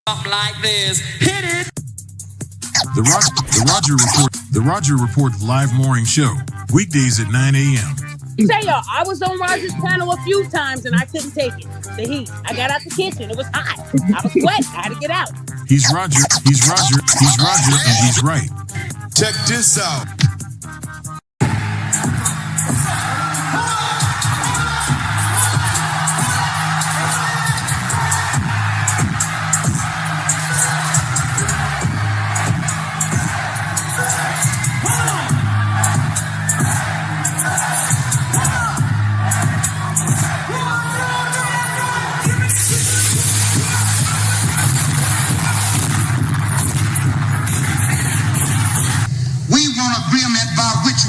Something like this. Hit it. The Roger Report live morning show, weekdays at 9 a.m. Say y'all, I was on Roger's panel a few times and I couldn't take it. The heat. I got out the kitchen. It was hot. I was sweating. I had to get out. He's Roger, and he's right. Check this out.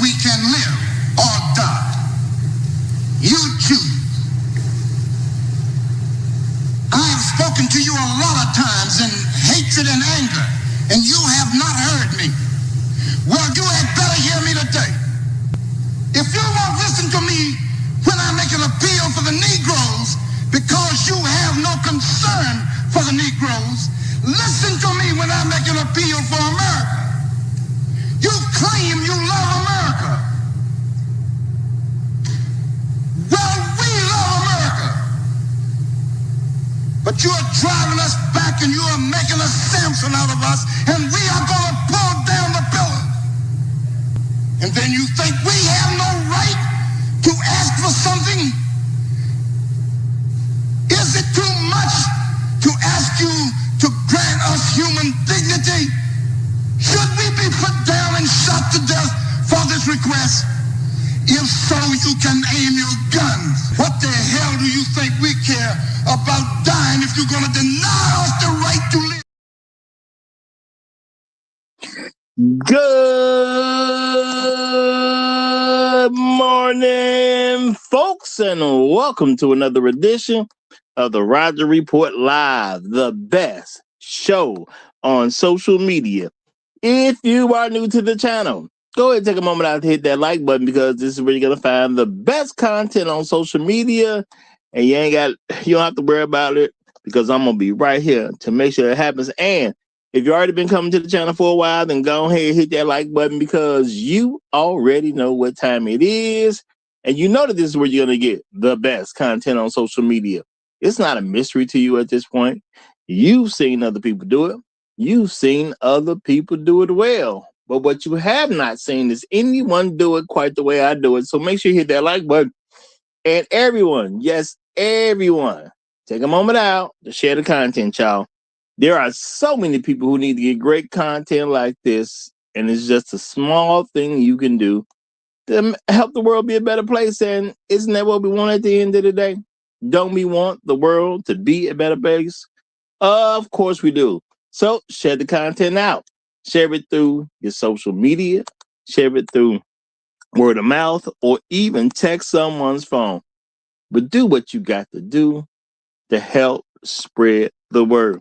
We can live or die. You choose. I have spoken to you a lot of times in hatred and anger, and you have not heard me. Well, you had better hear me today. If you won't listen to me when I make an appeal for the Negroes because you have no concern for the Negroes, listen to me when I make an appeal for America. You claim you love America. Well, we love America. But you are driving us back and you are making a Samson out of us, and we are going to pull down the pillars. And then you think we have no right to ask for something? Is it too much to ask you to grant us human dignity? Should we be put down and shot to death for this request? If so, you can aim your guns. What the hell do you think we care about dying if you're going to deny us the right to live? Good morning, folks, and welcome to another edition of the Roger Report Live, the best show on social media. If you are new to the channel, go ahead and take a moment out to hit that like button, because this is where you're going to find the best content on social media, and you don't have to worry about it, because I'm going to be right here to make sure it happens. And if you've already been coming to the channel for a while, then go ahead and hit that like button, because you already know what time it is, and you know that this is where you're going to get the best content on social media. It's not a mystery to you at this point. You've seen other people do it. You've seen other people do it well, but what you have not seen is anyone do it quite the way I do it. So make sure you hit that like button. And everyone, yes, everyone, take a moment out to share the content, y'all. There are so many people who need to get great content like this, and it's just a small thing you can do to help the world be a better place. And isn't that what we want at the end of the day? Don't we want the world to be a better place? Of course we do. So share the content out. Share it through your social media. Share it through word of mouth, or even text someone's phone. But do what you got to do to help spread the word.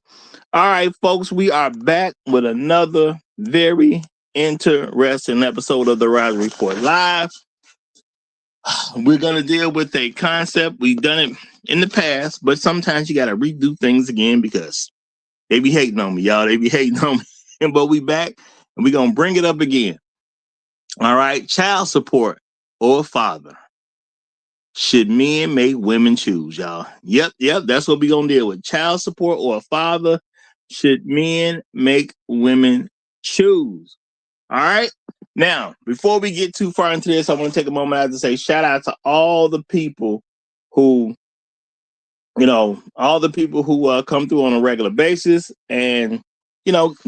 All right, folks, we are back with another very interesting episode of the Roger Report Live. We're going to deal with a concept. We've done it in the past, but sometimes you got to redo things again, because they be hating on me, y'all. They be hating on me. But we back, and we're going to bring it up again. All right. Child support or father. Should men make women choose, y'all? Yep. That's what we're going to deal with. Child support or a father. Should men make women choose? All right. Now, before we get too far into this, I want to take a moment out to say shout out to all the people who come through on a regular basis and,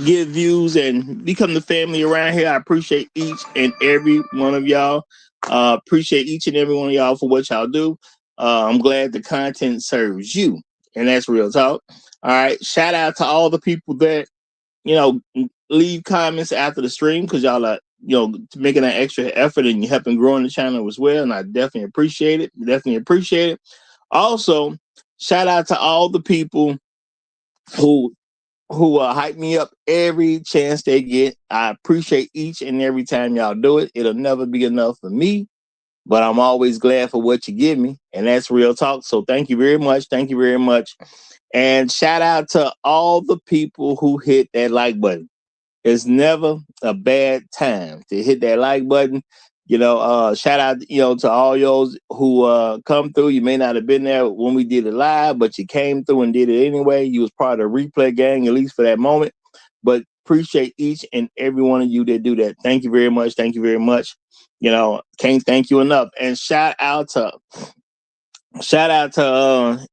give views and become the family around here. I appreciate each and every one of y'all. Appreciate each and every one of y'all for what y'all do. I'm glad the content serves you, and that's real talk. All right. Shout out to all the people that, leave comments after the stream, because y'all are, making an extra effort and you're helping growing the channel as well. And I definitely appreciate it. Also, shout out to all the people who hype me up every chance they get. I appreciate each and every time y'all do it. It'll never be enough for me, but I'm always glad for what you give me, and that's real talk. So thank you very much. And shout out to all the people who hit that like button. It's never a bad time to hit that like button. Shout out, to all those who come through. You may not have been there when we did it live, but you came through and did it anyway. You was part of the replay gang, at least for that moment. But appreciate each and every one of you that do that. Thank you very much. Thank you very much. Can't thank you enough. And shout out to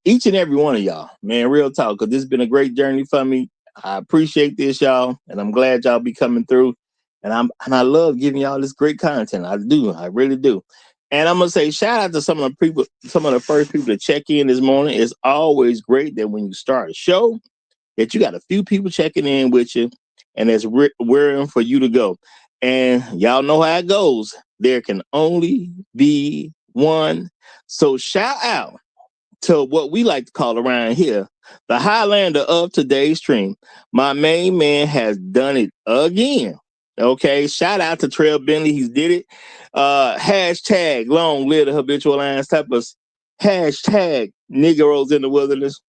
each and every one of y'all, man. Real talk, because this has been a great journey for me. I appreciate this, y'all, and I'm glad y'all be coming through. And I love giving y'all this great content. I do, I really do. And I'm gonna say shout out to some of the first people to check in this morning. It's always great that when you start a show, that you got a few people checking in with you, and it's wearing for you to go. And y'all know how it goes. There can only be one. So shout out to what we like to call around here, the Highlander of today's stream. My main man has done it again. Okay, shout out to Trail Bentley. He's did it. Hashtag long live the habitual lines typers. Hashtag Negroes in the wilderness.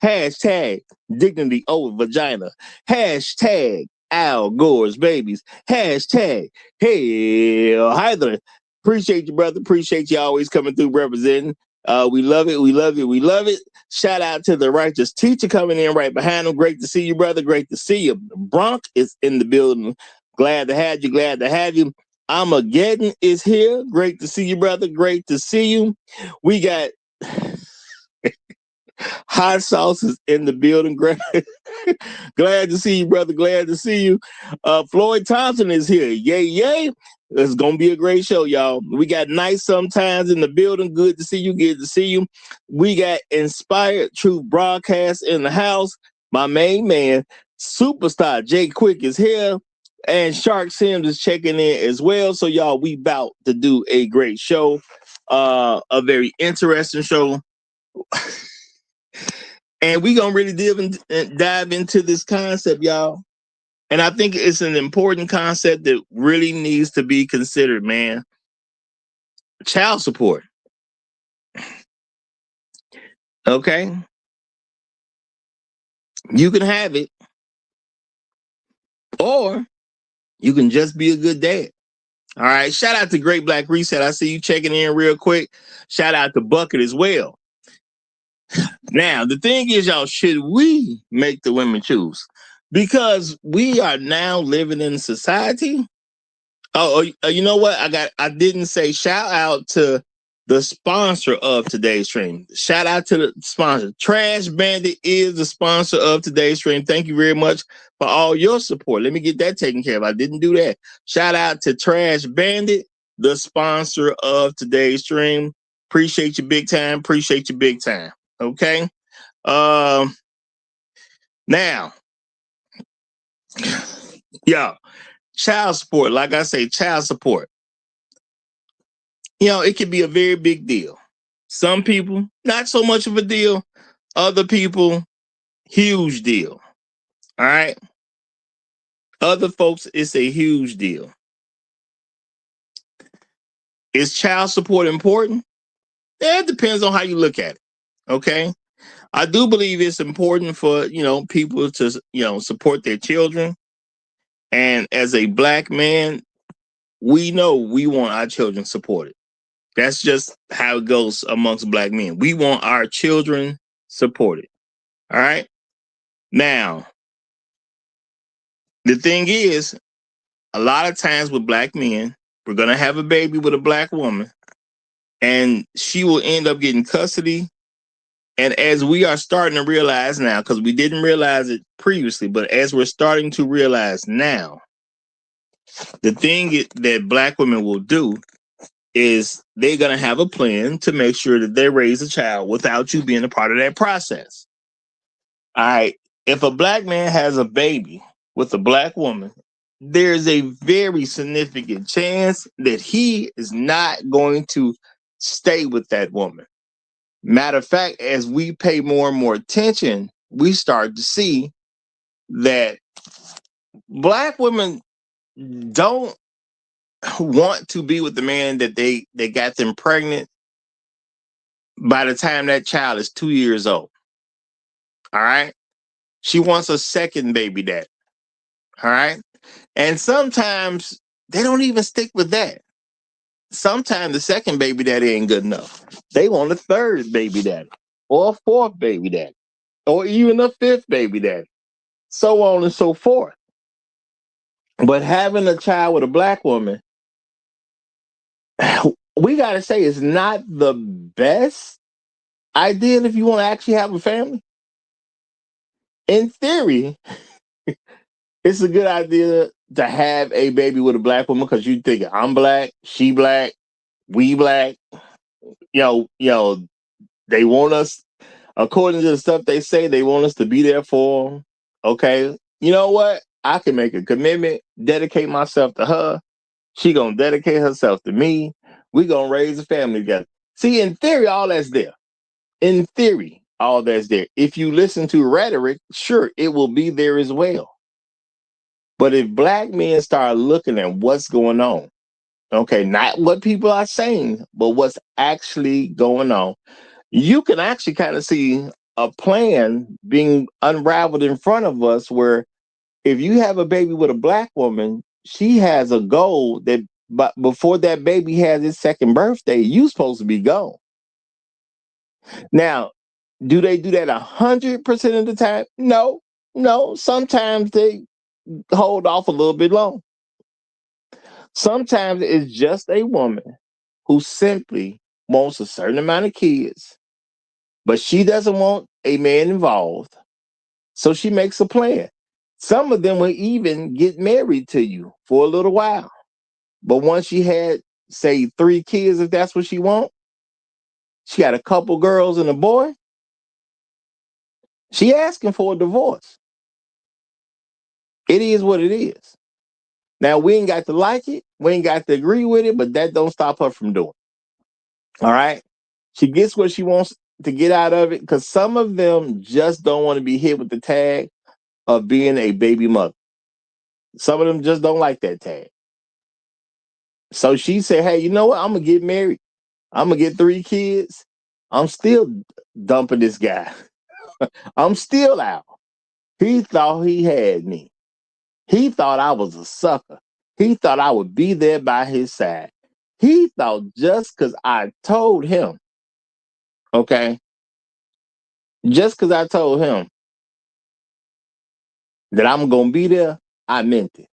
Hashtag dignity over vagina. Hashtag Al Gore's babies. Hashtag Hail Hydra. Appreciate you, brother. Appreciate you always coming through representing. We love it. We love it. We love it. Shout out to the righteous teacher coming in right behind him. Great to see you, brother. Great to see you. Bronk is in the building. Glad to have you. Glad to have you. Armageddon is here. Great to see you, brother. Great to see you. We got Hot Sauce is in the building. Glad to see you, brother. Glad to see you. Floyd Thompson is here. Yay, yay. It's going to be a great show, y'all. We got Nice Sometimes in the building. Good to see you. Good to see you. We got Inspired Truth Broadcast in the house. My main man, superstar Jay Quick is here. And Shark Sims is checking in as well. So, y'all, we about to do a great show. A very interesting show. And we're going to really dive into this concept, y'all. And I think it's an important concept that really needs to be considered, man. Child support. Okay? You can have it. Or you can just be a good dad. All right? Shout out to Great Black Reset. I see you checking in real quick. Shout out to Bucket as well. Now, the thing is, y'all, should we make the women choose? Because we are now living in society. You know what? I didn't say shout out to the sponsor of today's stream. Shout out to the sponsor. Trash Bandit is the sponsor of today's stream. Thank you very much for all your support. Let me get that taken care of. I didn't do that. Shout out to Trash Bandit, the sponsor of today's stream. Appreciate you big time. Appreciate you big time. Okay. Now, y'all, child support, like I say, child support. It can be a very big deal. Some people, not so much of a deal. Other people, huge deal. All right. Other folks, it's a huge deal. Is child support important? It depends on how you look at it. Okay. I do believe it's important for, people to, support their children. And as a black man, we know we want our children supported. That's just how it goes amongst black men. We want our children supported. All right. Now, the thing is, a lot of times with black men, we're going to have a baby with a black woman, and she will end up getting custody. And as we are starting to realize now, because we didn't realize it previously, but as we're starting to realize now, the thing that black women will do is they're going to have a plan to make sure that they raise a child without you being a part of that process. All right. If a black man has a baby with a black woman, there's a very significant chance that he is not going to stay with that woman. Matter of fact, as we pay more and more attention, we start to see that black women don't want to be with the man that they got them pregnant by the time that child is 2 years old. All right. She wants a second baby daddy. All right. And sometimes they don't even stick with that. Sometimes the second baby daddy ain't good enough. They want a third baby daddy or a fourth baby daddy or even a fifth baby daddy, so on and so forth. But having a child with a black woman, we got to say, is not the best idea if you want to actually have a family. In theory, it's a good idea to have a baby with a black woman because you think I'm black, she black, we black. They want us, according to the stuff they say, they want us to be there for them. Okay, you know what? I can make a commitment, dedicate myself to her. She gonna dedicate herself to me. We gonna raise a family together. See, in theory, all that's there. In theory, all that's there. If you listen to rhetoric, sure, it will be there as well. But if black men start looking at what's going on, okay, not what people are saying, but what's actually going on, you can actually kind of see a plan being unraveled in front of us where if you have a baby with a black woman, she has a goal that but before that baby has its second birthday, you supposed to be gone. Now, do they do that 100% of the time? No, no. Sometimes they hold off a little bit long. Sometimes it's just a woman who simply wants a certain amount of kids, but she doesn't want a man involved. So she makes a plan. Some of them will even get married to you for a little while. But once she had, say, 3 kids, if that's what she wants, she got a couple girls and a boy, she asking for a divorce. It is what it is. Now, we ain't got to like it. We ain't got to agree with it, but that don't stop her from doing it. All right? She gets what she wants to get out of it because some of them just don't want to be hit with the tag of being a baby mother. Some of them just don't like that tag. So she said, hey, you know what? I'm going to get married. I'm going to get 3 kids. I'm still dumping this guy. I'm still out. He thought he had me. He thought I was a sucker. He thought I would be there by his side. He thought just because I told him, okay, just because I told him that I'm going to be there, I meant it.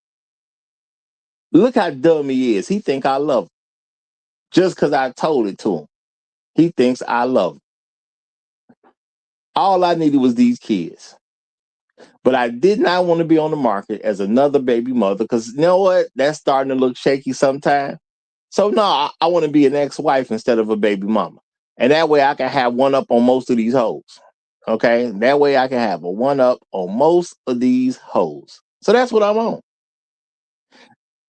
Look how dumb he is. He think I love him. Just because I told it to him. He thinks I love him. All I needed was these kids. But I did not want to be on the market as another baby mother because you know what? That's starting to look shaky sometimes. So no, I want to be an ex-wife instead of a baby mama. And that way I can have one up on most of these hoes. Okay? That way I can have a one up on most of these hoes. So that's what I'm on.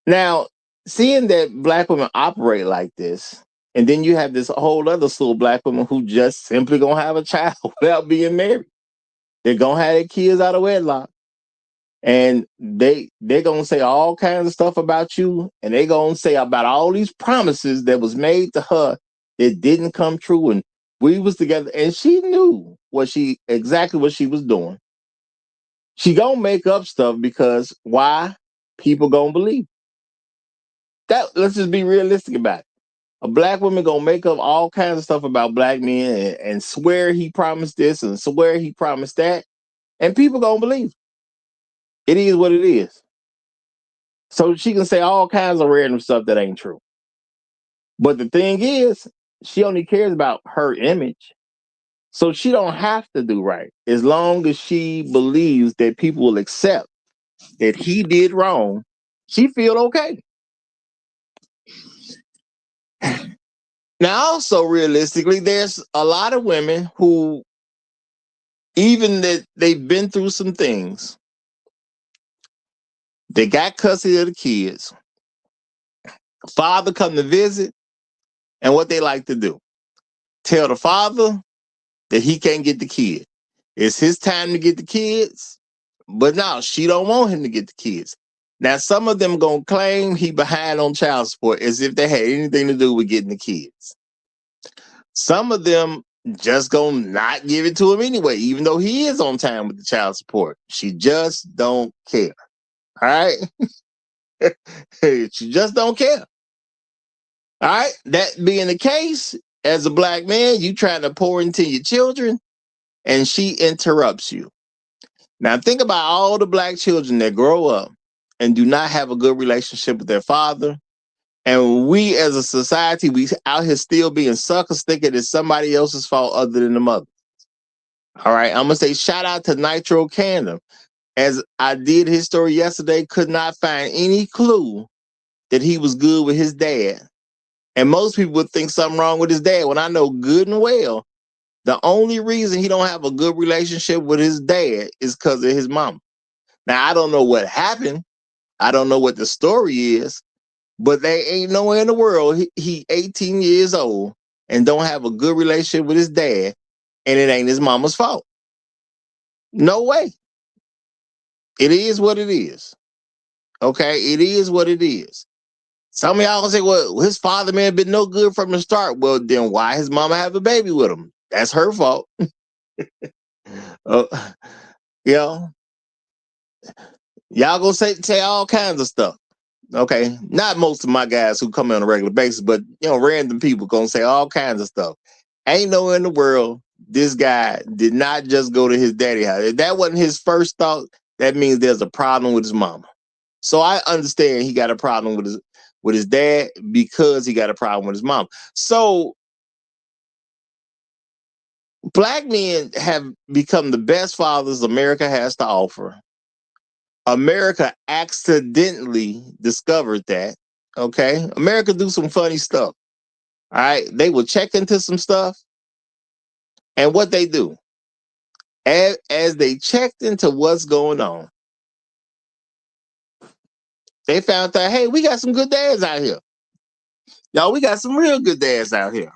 Now, seeing that black women operate like this, and then you have this whole other slew of black women who just simply gonna have a child without being married. They're gonna have their kids out of wedlock. And they're gonna say all kinds of stuff about you, and they're gonna say about all these promises that was made to her that didn't come true. And we was together, and she knew exactly what she was doing. She gonna make up stuff because why? People gonna believe that. Let's just be realistic about it. A black woman gonna make up all kinds of stuff about black men and swear he promised this and swear he promised that, and people gonna believe it is what it is. So she can say all kinds of random stuff that ain't true. But the thing is, she only cares about her image. So she don't have to do right. As long as she believes that people will accept that he did wrong, she feel okay. Now, also realistically, there's a lot of women who, even that they've been through some things, they got custody of the kids, father come to visit, and what they like to do, tell the father that he can't get the kid. It's his time to get the kids, but no, she don't want him to get the kids. Now, some of them gonna claim he behind on child support as if they had anything to do with getting the kids. Some of them just gonna not give it to him anyway, even though he is on time with the child support. She just don't care. All right. She just don't care. All right. That being the case, as a black man, you trying to pour into your children and she interrupts you. Now think about all the black children that grow up and do not have a good relationship with their father. And we as a society, we out here still being suckers thinking it's somebody else's fault other than the mother. All right. I'm going to say shout out to Nitro Candom. As I did his story yesterday, could not find any clue that he was good with his dad. And most people would think something wrong with his dad when I know good and well the only reason he don't have a good relationship with his dad is because of his mom. Now, I don't know what happened. I don't know what the story is, but they ain't nowhere in the world. He 18 years old and don't have a good relationship with his dad, and it ain't his mama's fault. No way. It is what it is. Okay, it is what it is. Some of y'all gonna say, well, his father may have been no good from the start. Well, then why his mama have a baby with him? That's her fault. uh, you know, y'all gonna say all kinds of stuff. Okay, not most of my guys who come in on a regular basis, but random people gonna say all kinds of stuff. Ain't nowhere in the world this guy did not just go to his daddy house. If that wasn't his first thought, that means there's a problem with his mama. So I understand he got a problem with his dad because he got a problem with his mom. So black men have become the best fathers America has to offer. America accidentally discovered that. Okay. America do some funny stuff. All right. They will check into some stuff. And what they do, as they checked into what's going on, they found out, hey, we got some good dads out here. Y'all, we got some real good dads out here.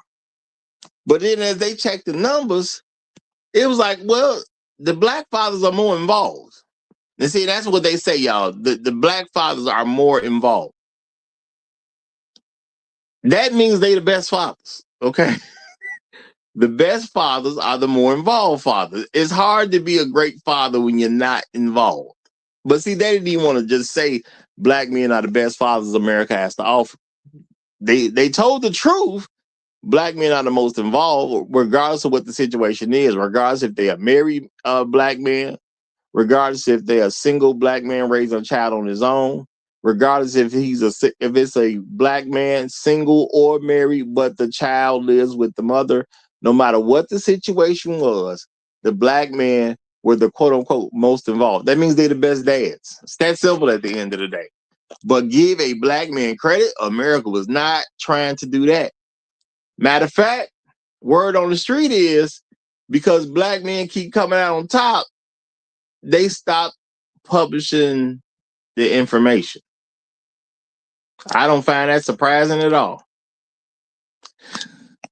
But then as they checked the numbers, it was like, well, the black fathers are more involved. And see, that's what they say, y'all. The black fathers are more involved. That means they the best fathers, okay? The best fathers are the more involved fathers. It's hard to be a great father when you're not involved. But see, they didn't even want to just say black men are the best fathers America has to offer. They told the truth. Black men are the most involved, regardless of what the situation is, regardless if they are married black men, regardless if they're a single black man raising a child on his own, regardless if it's a black man, single or married, but the child lives with the mother. No matter what the situation was, the black men were the quote unquote most involved. That means they're the best dads. It's that simple at the end of the day. But give a black man credit, America was not trying to do that. Matter of fact, word on the street is because black men keep coming out on top, they stopped publishing the information. I don't find that surprising at all.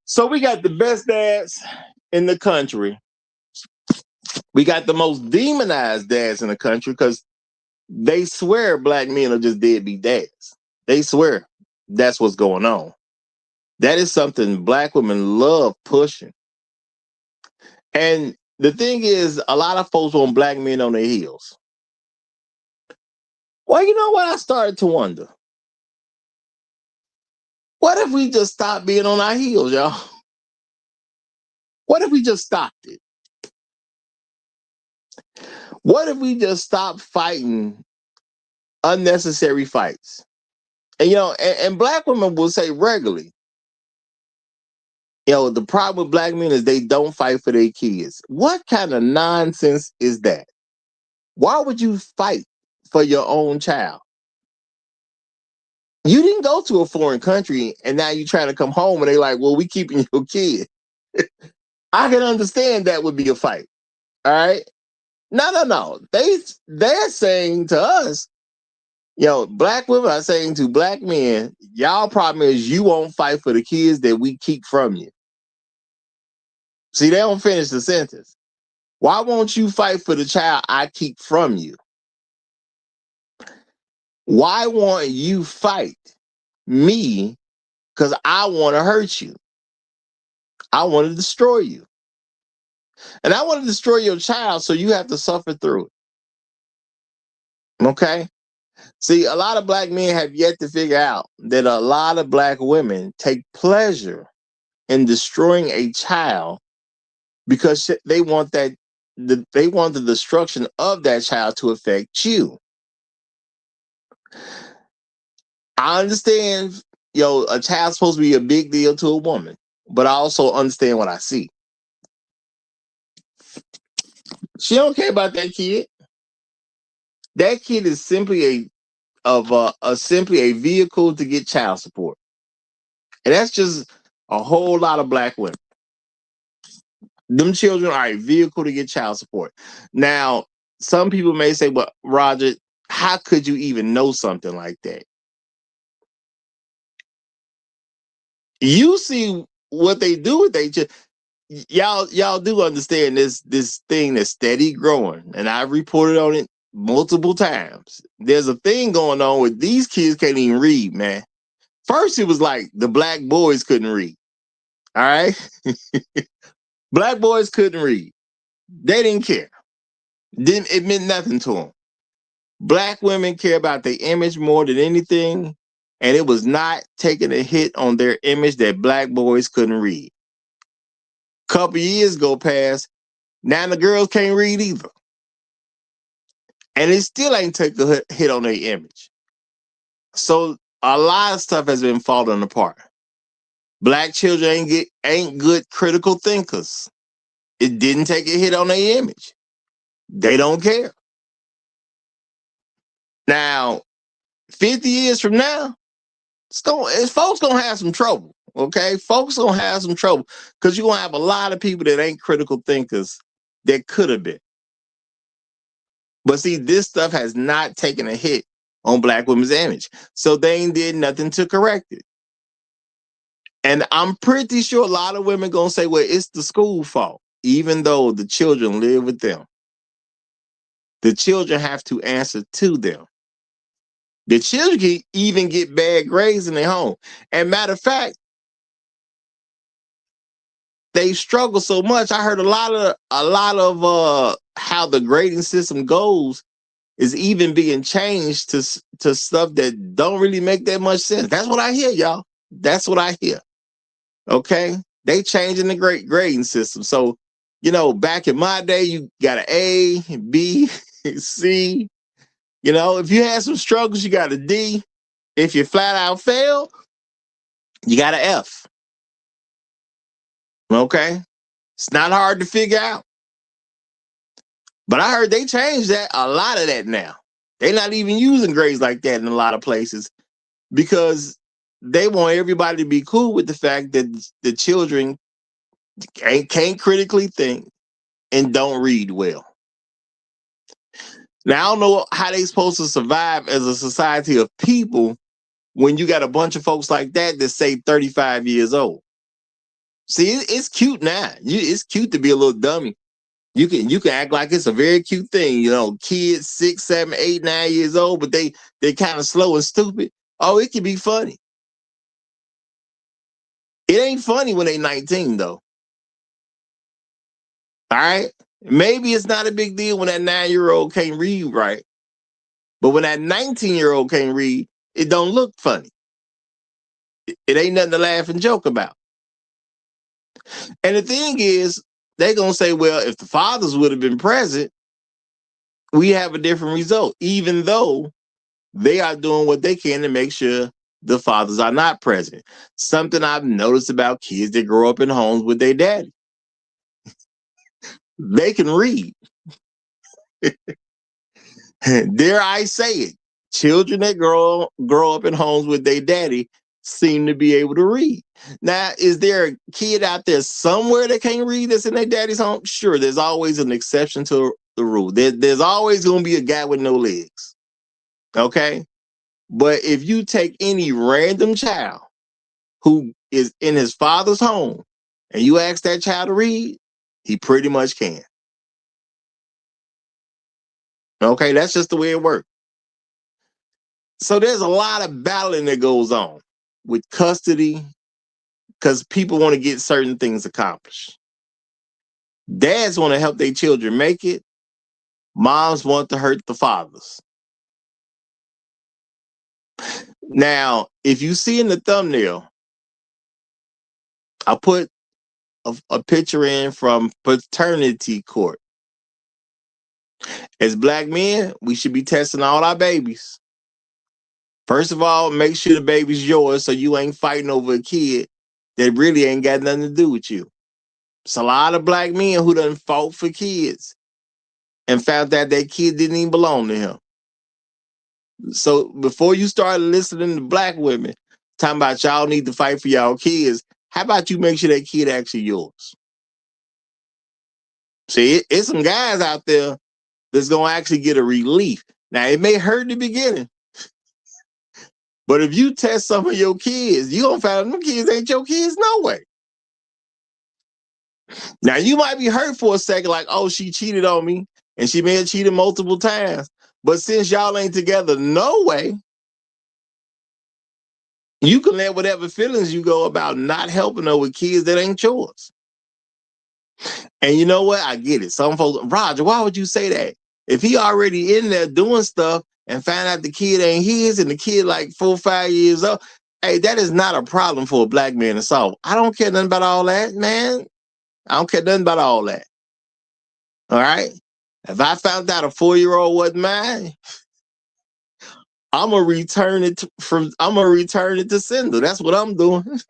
So we got the best dads in the country. We got the most demonized dads in the country because they swear black men are just deadbeat dads. They swear that's what's going on. That is something black women love pushing. And the thing is, a lot of folks want black men on their heels. Well, you know what? I started to wonder. What if we just stopped being on our heels, y'all? What if we just stopped it? What if we just stopped fighting unnecessary fights? And and black women will say regularly, the problem with black men is they don't fight for their kids. What kind of nonsense is that? Why would you fight for your own child? You didn't go to a foreign country and now you're trying to come home and they're like, well, we keeping your kid. I can understand that would be a fight. All right. No. They're saying to us, black women are saying to black men, y'all problem is you won't fight for the kids that we keep from you. See, they don't finish the sentence. Why won't you fight for the child I keep from you? Why won't you fight me because I want to hurt you? I want to destroy you. And I want to destroy your child so you have to suffer through it. Okay? See, a lot of black men have yet to figure out that a lot of black women take pleasure in destroying a child because they want they want the destruction of that child to affect you. I understand, a child's supposed to be a big deal to a woman, but I also understand what I see. She don't care about that kid. That kid is simply simply a vehicle to get child support. And that's just a whole lot of black women. Them children are a vehicle to get child support. Now, some people may say, "Well, Roger, how could you even know something like that?" You see what they do with they just y'all do understand this thing that's steady growing, and I've reported on it multiple times. There's a thing going on with these kids can't even read, man. First, it was like the black boys couldn't read. All right, black boys couldn't read. They didn't care. It meant nothing to them. Black women care about their image more than anything, and it was not taking a hit on their image that black boys couldn't read. Couple years go past, now the girls can't read either. And it still ain't take a hit on their image. So a lot of stuff has been falling apart. Black children ain't good critical thinkers. It didn't take a hit on their image. They don't care. Now, 50 years from now, folks gonna have some trouble. Okay, folks gonna have some trouble because you're gonna have a lot of people that ain't critical thinkers that could have been. But see, this stuff has not taken a hit on black women's image, so they ain't did nothing to correct it. And I'm pretty sure a lot of women gonna say, "Well, it's the school fault," even though the children live with them. The children have to answer to them. The children can even get bad grades in their home. And matter of fact, they struggle so much. I heard a lot of how the grading system goes is even being changed to stuff that don't really make that much sense. That's what I hear, y'all. That's what I hear. Okay, they changing the grading system. So, back in my day, you got an A, B, C. If you had some struggles, you got a D. If you flat out fail, you got an F. Okay, it's not hard to figure out. But I heard they changed a lot of that now. They're not even using grades like that in a lot of places because they want everybody to be cool with the fact that the children can't critically think and don't read well. Now, I don't know how they supposed to survive as a society of people when you got a bunch of folks like that say 35 years old. See, it's cute now. It's cute to be a little dummy. You can act like it's a very cute thing. Kids 6, 7, 8, 9 years old, but they kind of slow and stupid. Oh, it can be funny. It ain't funny when they 19 though. All right. Maybe it's not a big deal when that 9-year-old can't read right. But when that 19-year-old can't read, it don't look funny. It ain't nothing to laugh and joke about. And the thing is, they're going to say, well, if the fathers would have been present, we have a different result, even though they are doing what they can to make sure the fathers are not present. Something I've noticed about kids that grow up in homes with their daddy. They can read. Dare I say it, children that grow up in homes with their daddy seem to be able to read. Now, is there a kid out there somewhere that can't read that's in their daddy's home? Sure, there's always an exception to the rule. There's always going to be a guy with no legs. Okay? But if you take any random child who is in his father's home and you ask that child to read, he pretty much can. Okay, that's just the way it works. So there's a lot of battling that goes on with custody, because people want to get certain things accomplished. Dads want to help their children make it. Moms want to hurt the fathers. Now, if you see in the thumbnail, I put a picture in from paternity court. As black men, we should be testing all our babies. First of all, make sure the baby's yours so you ain't fighting over a kid that really ain't got nothing to do with you. It's a lot of black men who done fought for kids and found out that kid didn't even belong to him. So before you start listening to black women talking about y'all need to fight for y'all kids, how about you make sure that kid actually yours? See, it's some guys out there that's going to actually get a relief. Now, it may hurt in the beginning, but if you test some of your kids, you're going to find out them kids ain't your kids no way. Now, you might be hurt for a second, like, oh, she cheated on me, and she may have cheated multiple times. But since y'all ain't together no way, you can let whatever feelings you go about not helping her with kids that ain't yours. And you know what? I get it. Some folks, Roger, why would you say that? If he already in there doing stuff and find out the kid ain't his and the kid like 4 or 5 years old, hey, that is not a problem for a black man to solve. I don't care nothing about all that, man. I don't care nothing about all that. All right? If I found out a 4-year-old wasn't mine, I'm gonna return it to sender. That's what I'm doing.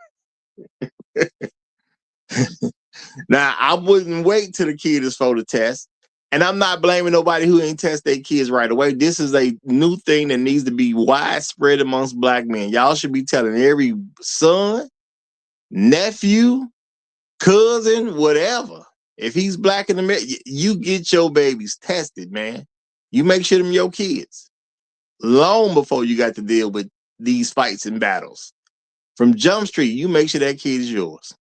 Now, I wouldn't wait till the kid is for the test. And I'm not blaming nobody who ain't test their kids right away. This is a new thing that needs to be widespread amongst black men. Y'all should be telling every son, nephew, cousin, whatever. If he's black in the middle, you get your babies tested, man. You make sure them your kids. Long before you got to deal with these fights and battles. From Jump Street, you make sure that kid is yours.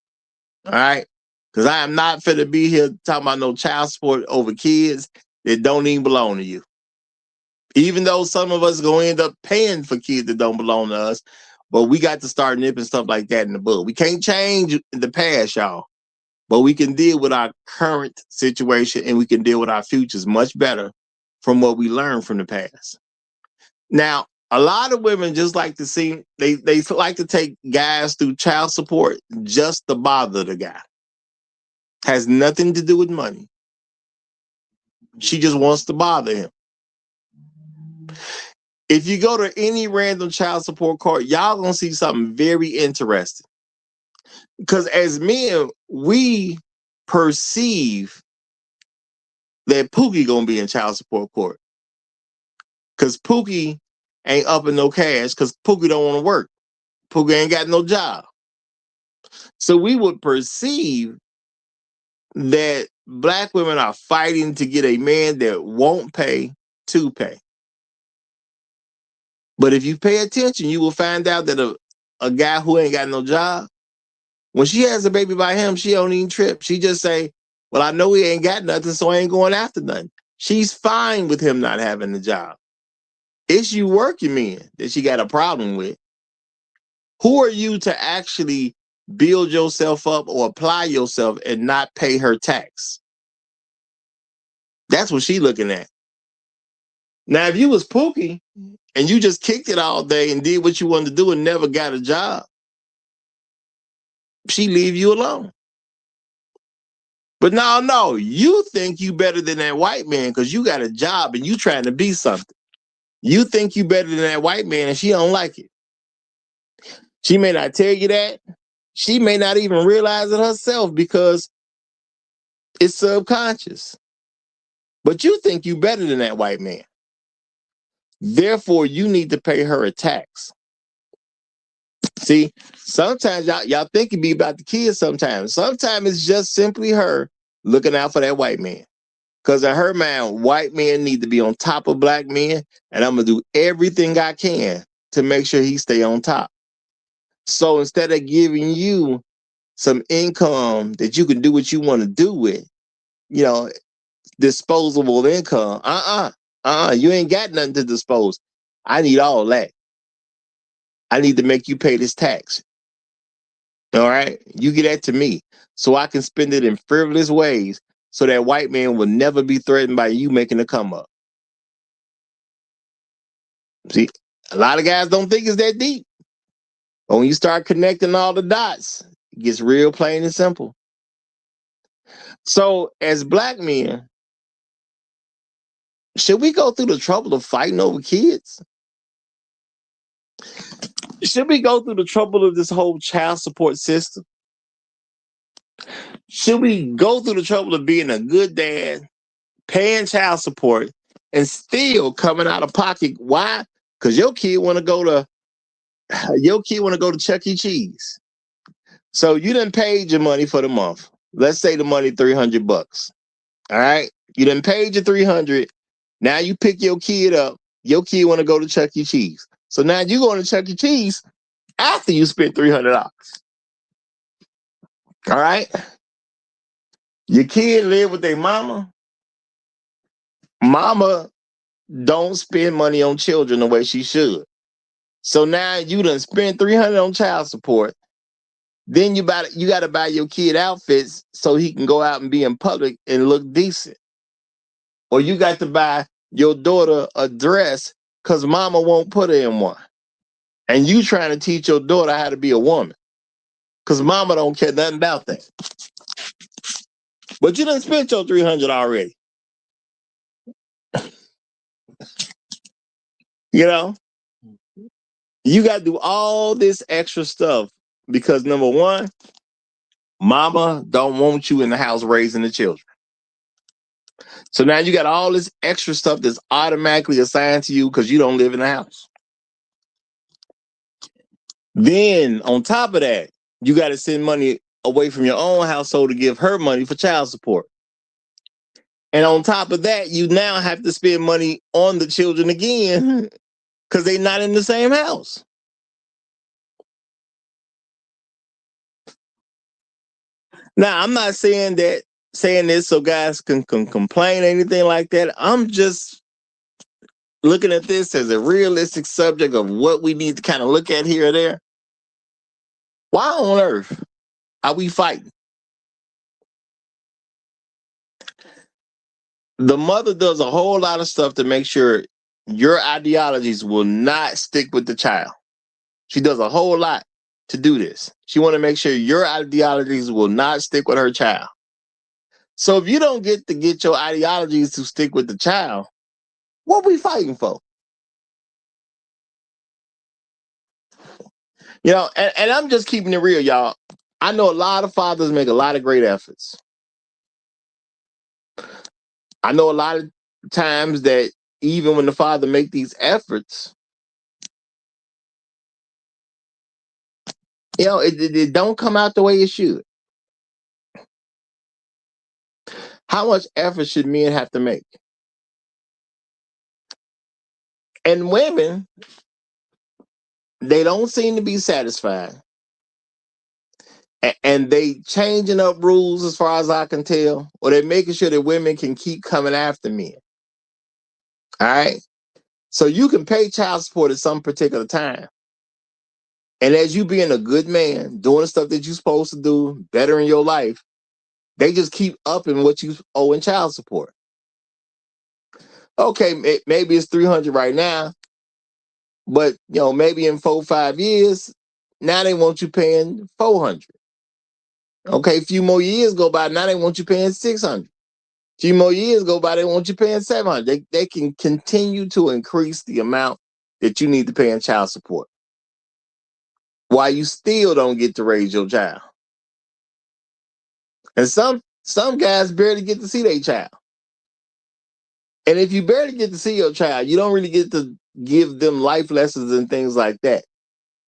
All right? Because I am not finna be here talking about no child support over kids that don't even belong to you. Even though some of us are going to end up paying for kids that don't belong to us, but we got to start nipping stuff like that in the bud. We can't change the past, y'all, but we can deal with our current situation and we can deal with our futures much better from what we learned from the past. Now, a lot of women just like to see, they like to take guys through child support just to bother the guy. Has nothing to do with money. She just wants to bother him. If you go to any random child support court, y'all gonna see something very interesting. Because as men, we perceive that Pookie gonna be in child support court. Because Pookie ain't up in no cash because Pookie don't want to work. Pookie ain't got no job. So we would perceive that black women are fighting to get a man that won't pay to pay. But if you pay attention, you will find out that a guy who ain't got no job, when she has a baby by him, she don't even trip. She just say, well, I know he ain't got nothing, so I ain't going after nothing. She's fine with him not having a job. It's you working men that she got a problem with. Who are you to actually build yourself up or apply yourself and not pay her tax? That's what she looking at. Now, if you was Pookie and you just kicked it all day and did what you wanted to do and never got a job, she leave you alone. But no, you think you better than that white man because you got a job and you trying to be something. You think you better than that white man and she don't like it. She may not tell you that. She may not even realize it herself because it's subconscious. But you think you better than that white man. Therefore, you need to pay her a tax. See, sometimes y'all think it be about the kids sometimes. Sometimes it's just simply her looking out for that white man. Because in her mind, white men need to be on top of black men, and I'm going to do everything I can to make sure he stay on top. So instead of giving you some income that you can do what you want to do with, you know, disposable income, you ain't got nothing to dispose. I need all that. I need to make you pay this tax. All right, you get that to me so I can spend it in frivolous ways so that white man will never be threatened by you making a come up. See, a lot of guys don't think it's that deep. But when you start connecting all the dots, it gets real plain and simple. So, as black men, should we go through the trouble of fighting over kids? Should we go through the trouble of this whole child support system? Should we go through the trouble of being a good dad, paying child support, and still coming out of pocket? Why? Because your kid want to go to Chuck E. Cheese. So you done paid your money for the month. Let's say the money $300. All right, you done paid your $300. Now you pick your kid up. Your kid want to go to Chuck E. Cheese. So now you going to Chuck E. Cheese after you spent $300. All right, your kid live with their mama. Mama don't spend money on children the way she should. So now you done spent $300 on child support. Then you got to buy your kid outfits so he can go out and be in public and look decent. Or you got to buy your daughter a dress because mama won't put her in one. And you trying to teach your daughter how to be a woman because mama don't care nothing about that. But you done spent your $300 already. You know, you got to do all this extra stuff because number one, mama don't want you in the house raising the children. So now you got all this extra stuff that's automatically assigned to you because you don't live in the house. Then on top of that, you got to send money away from your own household to give her money for child support. And on top of that, you now have to spend money on the children again because they're not in the same house. Now, I'm not saying this so guys can complain or anything like that. I'm just looking at this as a realistic subject of what we need to kind of look at here or there. Why on earth are we fighting? The mother does a whole lot of stuff to make sure your ideologies will not stick with the child. She does a whole lot to do this. She want to make sure your ideologies will not stick with her child. So if you don't get your ideologies to stick with the child, what we fighting for? You know, and I'm just keeping it real, y'all. I know a lot of fathers make a lot of great efforts. I know a lot of times that even when the father make these efforts, you know, it don't come out the way it should. How much effort should men have to make? And women, they don't seem to be satisfied. And they changing up rules as far as I can tell, or they're making sure that women can keep coming after men. All right. So you can pay child support at some particular time. And as you being a good man, doing the stuff that you're supposed to do, bettering your life, they just keep upping what you owe in child support. Okay, maybe it's 300 right now, but you know, maybe in 4-5 years, now they want you paying 400. Okay, a few more years go by, now they want you paying 600. A few more years go by, they want you paying 700. They can continue to increase the amount that you need to pay in child support while you still don't get to raise your child. And some guys barely get to see their child. And if you barely get to see your child, you don't really get to give them life lessons and things like that.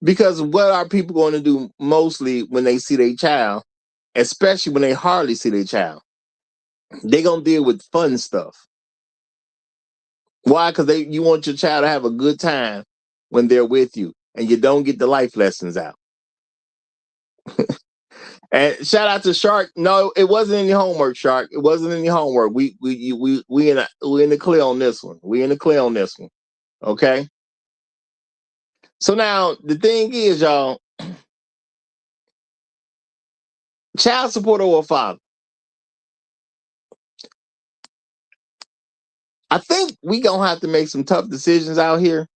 Because what are people going to do mostly when they see their child, especially when they hardly see their child? They're going to deal with fun stuff. Why? Because you want your child to have a good time when they're with you, and you don't get the life lessons out. And shout out to Shark. No, it wasn't any homework, Shark. It wasn't any homework. We in the clear on this one. We in the clear on this one. Okay. So now the thing is, y'all, Child support or a father? I think we gonna have to make some tough decisions out here.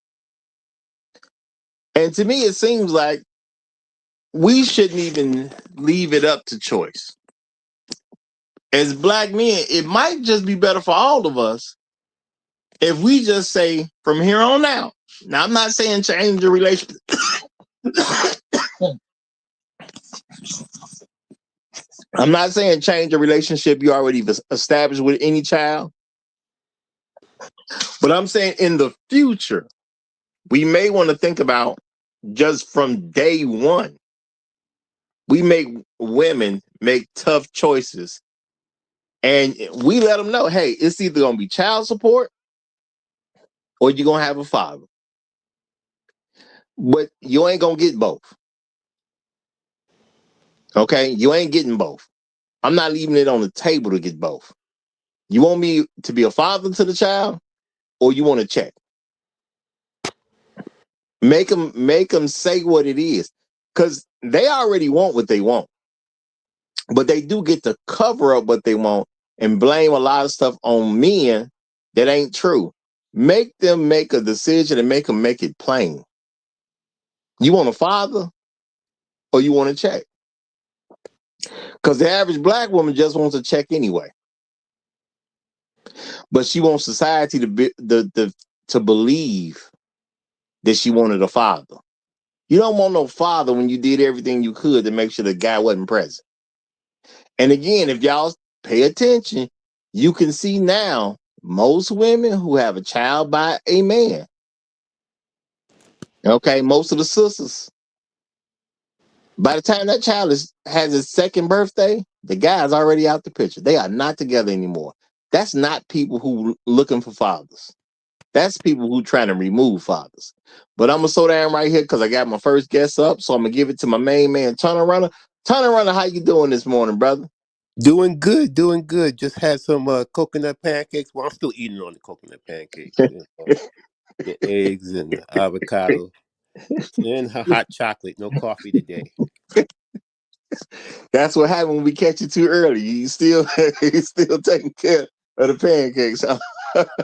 And to me, it seems like we shouldn't even leave it up to choice. As black men, it might just be better for all of us if we just say from here on out. Now, I'm not saying change your relationship. I'm not saying change a relationship you already established with any child, but I'm saying in the future, we may want to think about just from day one, we make women make tough choices and we let them know, hey, it's either going to be child support or you're going to have a father. But you ain't going to get both. Okay? You ain't getting both. I'm not leaving it on the table to get both. You want me to be a father to the child or you want to check? Make them say what it is, because they already want what they want, but they do get to cover up what they want and blame a lot of stuff on men that ain't true. Make them make a decision and make them make it plain. You want a father or you want to check? Because the average black woman just wants a check anyway, but she wants society to be to believe that she wanted a father. You don't want no father when you did everything you could to make sure the guy wasn't present. And again, if y'all pay attention, you can see now most women who have a child by a man, okay, most of the sisters, by the time that child has his second birthday, the guy's already out the picture. They are not together anymore. That's not people who looking for fathers. That's people who trying to remove fathers. But I'm gonna slow down right here because I got my first guest up, so I'm gonna give it to my main man, Tunnel Runner. Tunnel Runner, how you doing this morning, brother? Doing good, doing good. Just had some coconut pancakes. Well, I'm still eating on the coconut pancakes. The eggs and the avocado and hot chocolate. No coffee today. That's what happened when we catch you too early. You still you still taking care of the pancakes.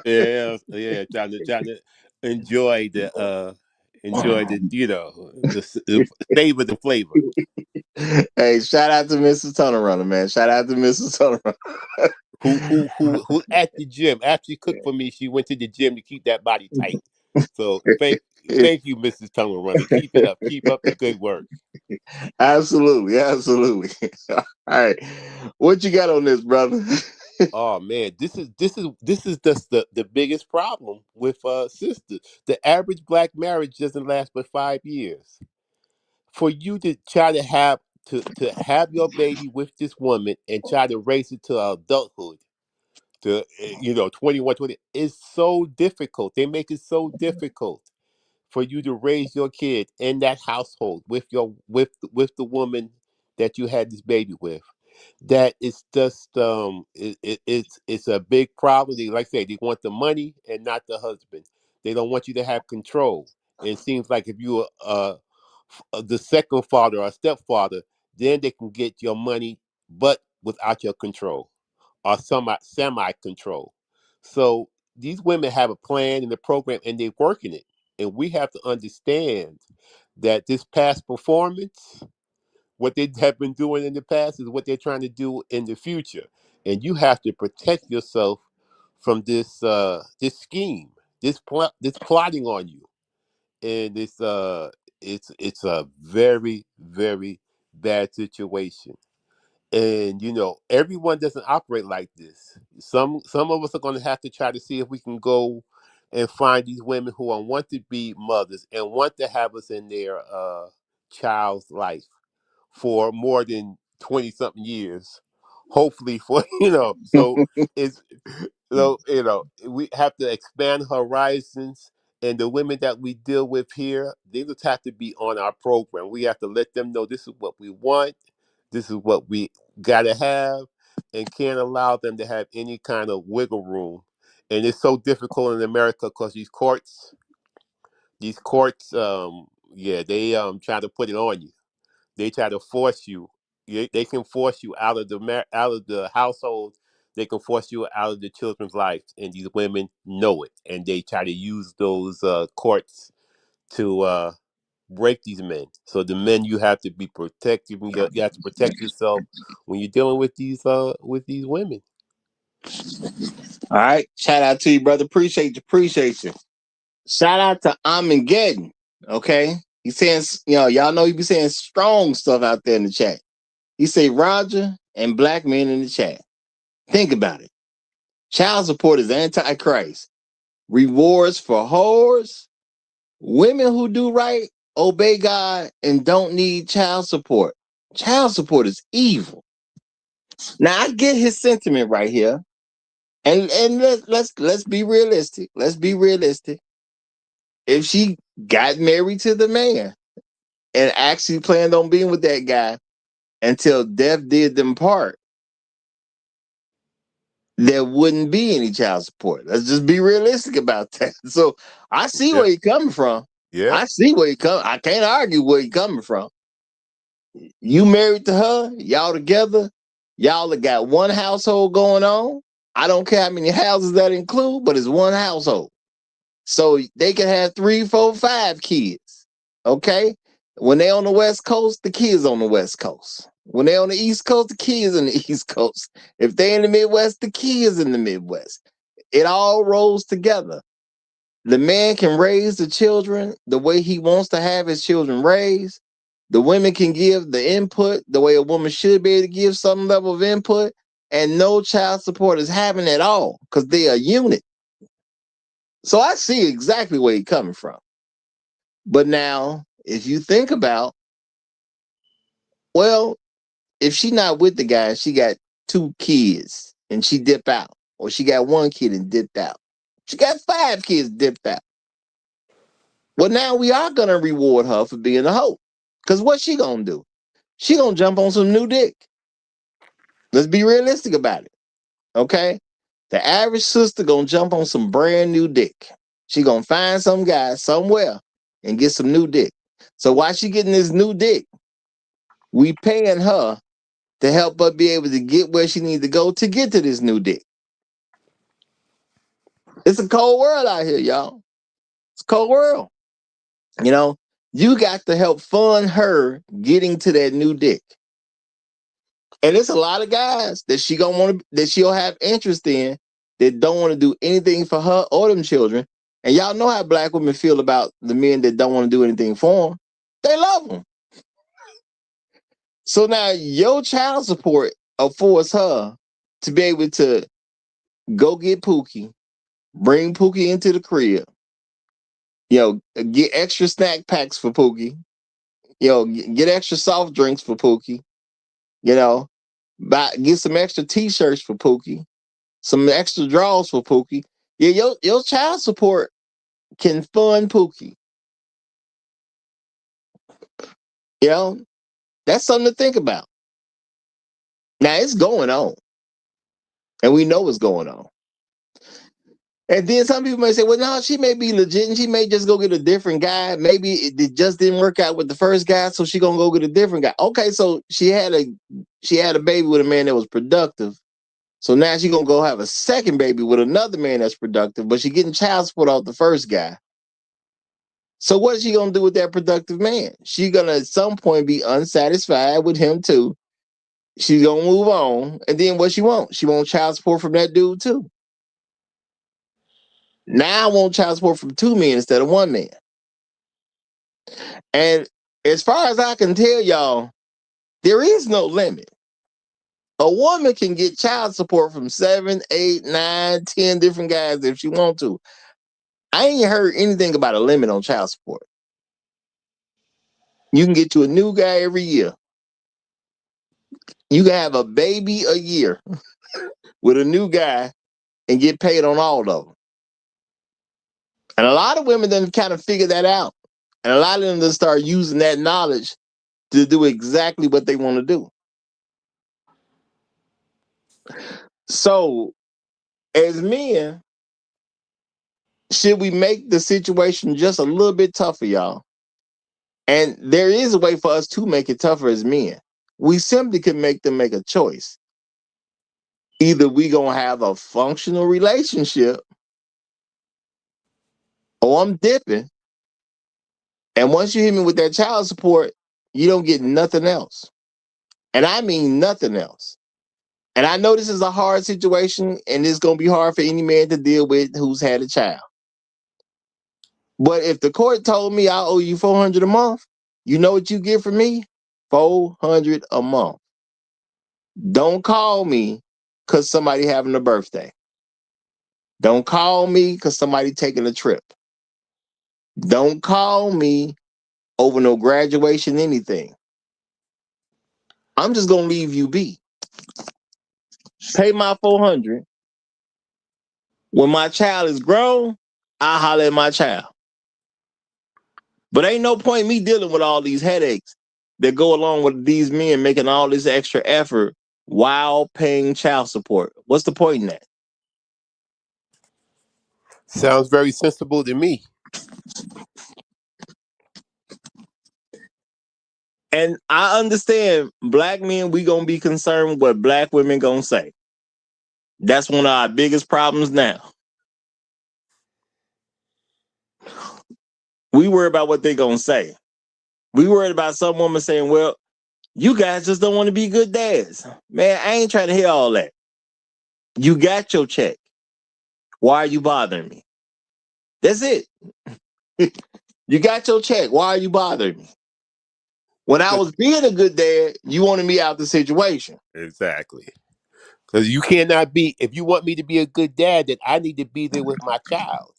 Yeah, yeah. Trying to enjoy the the savor the flavor. Hey, shout out to Mrs. Tunnel Runner, man. Shout out to Mrs. Tunnel Runner. Who at the gym actually cooked for me. She went to the gym to keep that body tight. So thank you, Mrs. Tunnel Runner. Keep it up. Keep up the good work. Absolutely, absolutely. All right. What you got on this, brother? Oh man, this is just the biggest problem with sisters. The average black marriage doesn't last but 5 years. For you to try to have your baby with this woman and try to raise it to adulthood, to 21, 20, is so difficult. They make it so difficult for you to raise your kid in that household with with the woman that you had this baby with. That it's just it's a big problem. They, like I say, they want the money and not the husband. They don't want you to have control. And it seems like if you are the second father or stepfather, then they can get your money, but without your control or semi control. So these women have a plan and a program, and they're working it. And we have to understand that this past performance, what they have been doing in the past, is what they're trying to do in the future. And you have to protect yourself from this scheme, this plotting on you. And it's a very, very bad situation. And everyone doesn't operate like this. Some of us are going to have to try to see if we can go and find these women who want to be mothers and want to have us in their child's life for more than 20 something years, hopefully, for so it's we have to expand horizons. And the women that we deal with here, they just have to be on our program. We have to let them know this is what we want, this is what we gotta have, and can't allow them to have any kind of wiggle room. And it's so difficult in America because these courts, yeah, they try to put it on you. They try to force you. They can force you out of out of the household. They can force you out of the children's lives, and these women know it, and they try to use those courts to break these men. So the men, you have to be protective. You have to protect yourself when you're dealing with these women. All right. Shout out to you, brother. Appreciate you. Shout out to Armageddon. Okay. He's saying, y'all know he be saying strong stuff out there in the chat. He say Roger and black men in the chat. Think about it. Child support is antichrist. Rewards for whores. Women who do right, obey God, and don't need child support. Child support is evil. Now I get his sentiment right here. And let's be realistic. Let's be realistic. If she got married to the man and actually planned on being with that guy until death did them part, there wouldn't be any child support. Let's just be realistic about that. So I see Yeah, where he's coming from. yeah, I see where he come. I can't argue where he's coming from. You married to her, y'all together, y'all have got one household going on. I don't care how many houses that include, but it's one household. So they can have 3, 4, 5 kids. Okay? When they on the West Coast, the kids on the West Coast. When they on the East Coast, the kids in the East Coast. If they in the Midwest, the kids in the Midwest. It all rolls together. The man can raise the children the way he wants to have his children raised. The women can give the input the way a woman should be able to give some level of input, and no child support is happening at all because they're a unit. So I see exactly where he's coming from. But now, if you think about, well, if she not with the guy, she got 2 kids and she dip out, or she got 1 kid and dipped out. She got 5 kids dipped out. Well, now we are gonna reward her for being a hoe. Cause what's she gonna do? She gonna jump on some new dick. Let's be realistic about it. Okay? The average sister gonna jump on some brand new dick. She gonna find some guy somewhere and get some new dick. So while she getting this new dick, we paying her to help her be able to get where she needs to go to get to this new dick. It's a cold world out here, y'all. It's a cold world. You know, you got to help fund her getting to that new dick. And it's a lot of guys that she'll have interest in that don't want to do anything for her or them children. And y'all know how black women feel about the men that don't want to do anything for them. They love them. So now your child support affords her to be able to go get Pookie, bring Pookie into the crib, get extra snack packs for Pookie, get extra soft drinks for Pookie, get some extra t-shirts for Pookie, some extra draws for Pookie. Yeah, your child support can fund Pookie. That's something to think about. Now it's going on, and we know what's going on. And then some people may say, well, no, she may be legit and she may just go get a different guy. Maybe it just didn't work out with the first guy, so she gonna go get a different guy. Okay, so she had a baby with a man that was productive. So now she gonna go have a second baby with another man that's productive, but she getting child support off the first guy. So what is she gonna do with that productive man? She gonna at some point be unsatisfied with him too. She's gonna move on, and then what she want? She want child support from that dude too. Now I want child support from 2 men instead of 1 man. And as far as I can tell y'all, there is no limit. A woman can get child support from 7, 8, 9, 10 different guys if she want to. I ain't heard anything about a limit on child support. You can get you a new guy every year. You can have a baby a year with a new guy and get paid on all of them. And a lot of women then kind of figure that out. And a lot of them then start using that knowledge to do exactly what they want to do. So, as men, should we make the situation just a little bit tougher, y'all? And there is a way for us to make it tougher as men. We simply can make them make a choice. Either we gonna have a functional relationship, or I'm dipping. And once you hit me with that child support, you don't get nothing else. And I mean nothing else. And I know this is a hard situation, and it's gonna be hard for any man to deal with who's had a child. But if the court told me I owe you $400 a month, you know what you get from me? $400 a month. Don't call me because somebody having a birthday. Don't call me because somebody taking a trip. Don't call me over no graduation, anything. I'm just gonna leave you be. Pay my $400. When my child is grown, I holler at my child. But ain't no point me dealing with all these headaches that go along with these men making all this extra effort while paying child support. What's the point in that? Sounds very sensible to me. And I understand black men, we gonna be concerned what black women gonna say. That's one of our biggest problems now. We worry about what they gonna say. We worried about some woman saying, well, you guys just don't want to be good dads. Man, I ain't trying to hear all that. You got your check. Why are you bothering me? That's it. You got your check. Why are you bothering me? When I was being a good dad, you wanted me out the situation. Exactly. Because you cannot be, if you want me to be a good dad, then I need to be there with my child.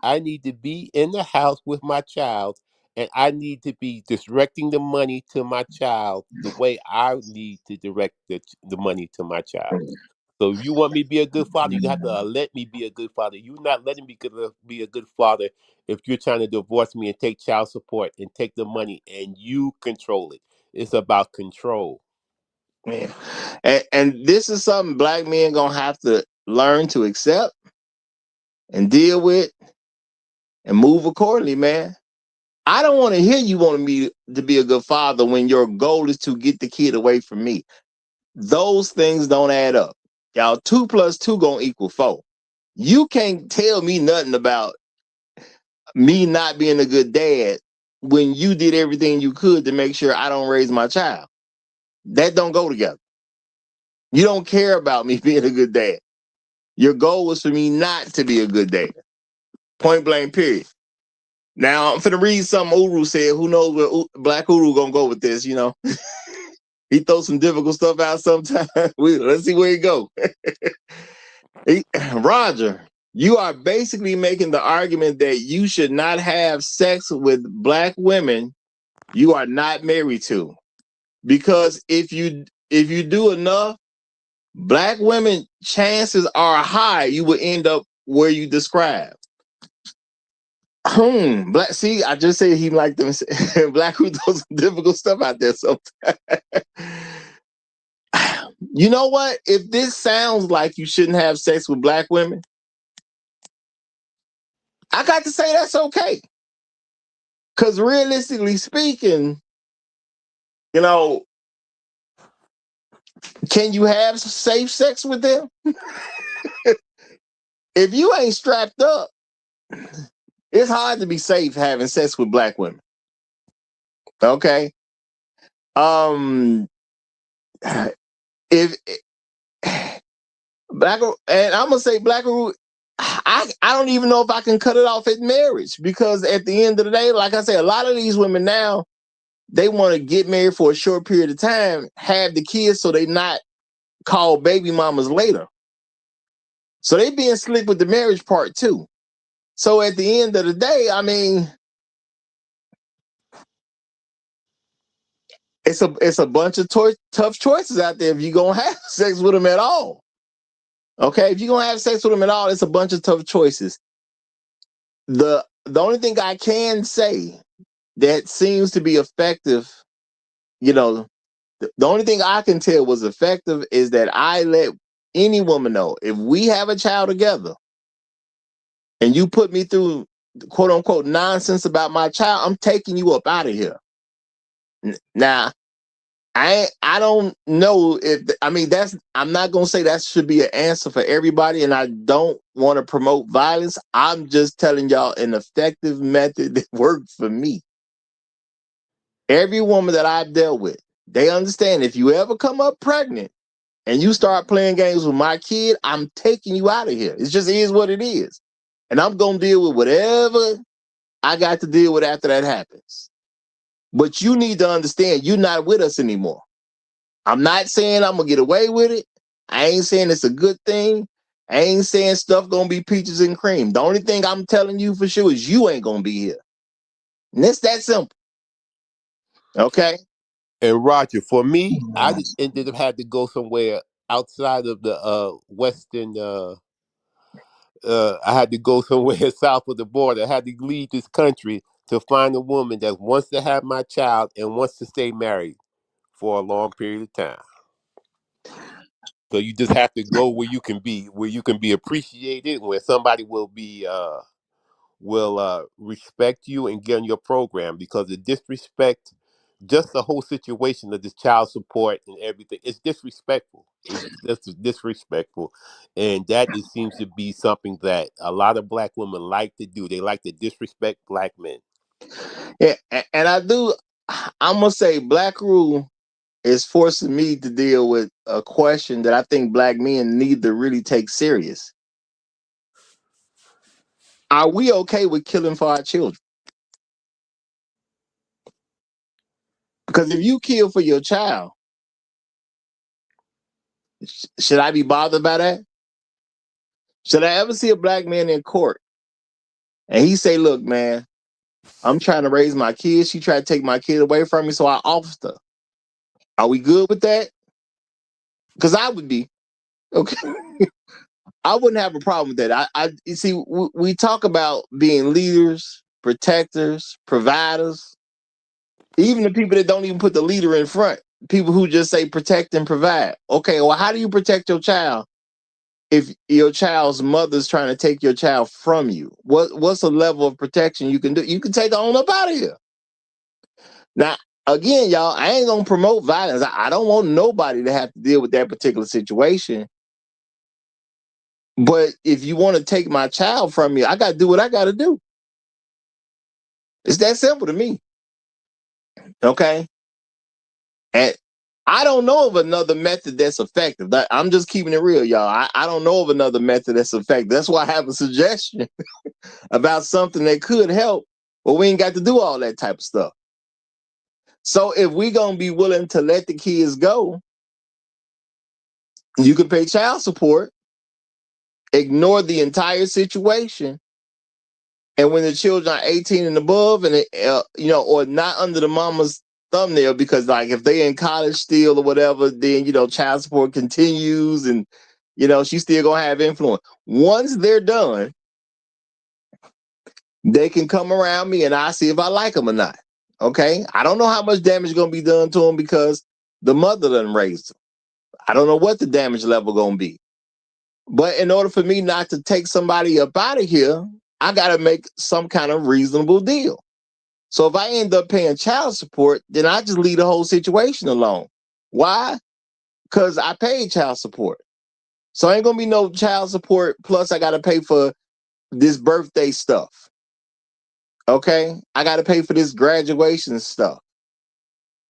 I need to be in the house with my child, and I need to be directing the money to my child the way I need to direct the money to my child. So if you want me to be a good father, you have to let me be a good father. You're not letting me be a good father if you're trying to divorce me and take child support and take the money and you control it. It's about control. Man. And this is something black men gonna have to learn to accept and deal with and move accordingly, man. I don't want to hear you wanting me to be a good father when your goal is to get the kid away from me. Those things don't add up. Y'all, 2 plus 2 gonna equal 4. You can't tell me nothing about me not being a good dad when you did everything you could to make sure I don't raise my child. That don't go together. You don't care about me being a good dad. Your goal was for me not to be a good dad. Point blank, period. Now, I'm finna read something Uru said. Who knows where Black Uru gonna go with this, you know? He throws some difficult stuff out sometimes. Let's see where he go. Roger, you are basically making the argument that you should not have sex with black women you are not married to. Because if you do enough, black women, chances are high you will end up where you describe. Black. See, I just said he liked them. Black who throws some difficult stuff out there sometimes. You know what? If this sounds like you shouldn't have sex with black women, I got to say that's okay. Because realistically speaking, you know, can you have safe sex with them? If you ain't strapped up, it's hard to be safe having sex with black women. Okay. If black, and I'm gonna say black, I don't even know if I can cut it off at marriage, because at the end of the day, like I say, a lot of these women now, they want to get married for a short period of time, have the kids so they not called baby mamas later. So they being slick with the marriage part too. So at the end of the day, I mean, it's a bunch of tough choices out there if you're gonna have sex with them at all. Okay, if you're gonna have sex with them at all, it's a bunch of tough choices. The only thing I can say that seems to be effective, you know, the only thing I can tell was effective is that I let any woman know, if we have a child together and you put me through quote unquote nonsense about my child, I'm taking you up out of here. Now, I don't know if I mean that's I'm not gonna say that should be an answer for everybody, and I don't want to promote violence. I'm just telling y'all an effective method that worked for me. Every woman that I've dealt with, they understand if you ever come up pregnant and you start playing games with my kid, I'm taking you out of here. It just is what it is. And I'm gonna deal with whatever I got to deal with after that happens. But you need to understand you're not with us anymore. I'm not saying I'm gonna get away with it. I ain't saying it's a good thing. I ain't saying stuff gonna be peaches and cream. The only thing I'm telling you for sure is you ain't gonna be here. And it's that simple. Okay? And Roger, for me, ended up had to go somewhere outside of the western. I had to go somewhere south of the border. I had to leave this country to find a woman that wants to have my child and wants to stay married for a long period of time. So you just have to go where you can be appreciated, where somebody will respect you and get on your program, because the disrespect, just the whole situation of this child support and everything, it's disrespectful. It's just disrespectful, and seems to be something that a lot of black women like to do. They like to disrespect black men. Yeah, and I do. I'm gonna say Black Rule is forcing me to deal with a question that I think black men need to really take serious. Are we okay with killing for our children? Because if you kill for your child, should I be bothered by that? Should I ever see a black man in court and he say, "Look, man, I'm trying to raise my kids. She tried to take my kid away from me, so I offed her." Are we good with that? Because I would be. Okay. I wouldn't have a problem with that. You see, we talk about being leaders, protectors, providers, even the people that don't even put the leader in front, people who just say protect and provide. Okay, well, how do you protect your child if your child's mother's trying to take your child from you? What's a level of protection you can do? You can take her on up out of here. Now, again, y'all, I ain't gonna promote violence. I don't want nobody to have to deal with that particular situation. But if you want to take my child from me, I got to do what I got to do. It's that simple to me. Okay. And I don't know of another method that's effective. I'm just keeping it real, y'all. I don't know of another method that's effective. That's why I have a suggestion about something that could help, but we ain't got to do all that type of stuff. So if we going to be willing to let the kids go, you can pay child support, ignore the entire situation, and when the children are 18 and above, and or not under the mama's thumbnail, because like if they in college still or whatever, then child support continues, and she's still gonna have influence. Once they're done, they can come around me, and I see if I like them or not. Okay, I don't know how much damage is gonna be done to them because the mother done raised them. I don't know what the damage level gonna be. But in order for me not to take somebody up out of here, I got to make some kind of reasonable deal. So if I end up paying child support, then I just leave the whole situation alone. Why? Because I paid child support. So ain't going to be no child support. Plus, I got to pay for this birthday stuff. Okay? I got to pay for this graduation stuff.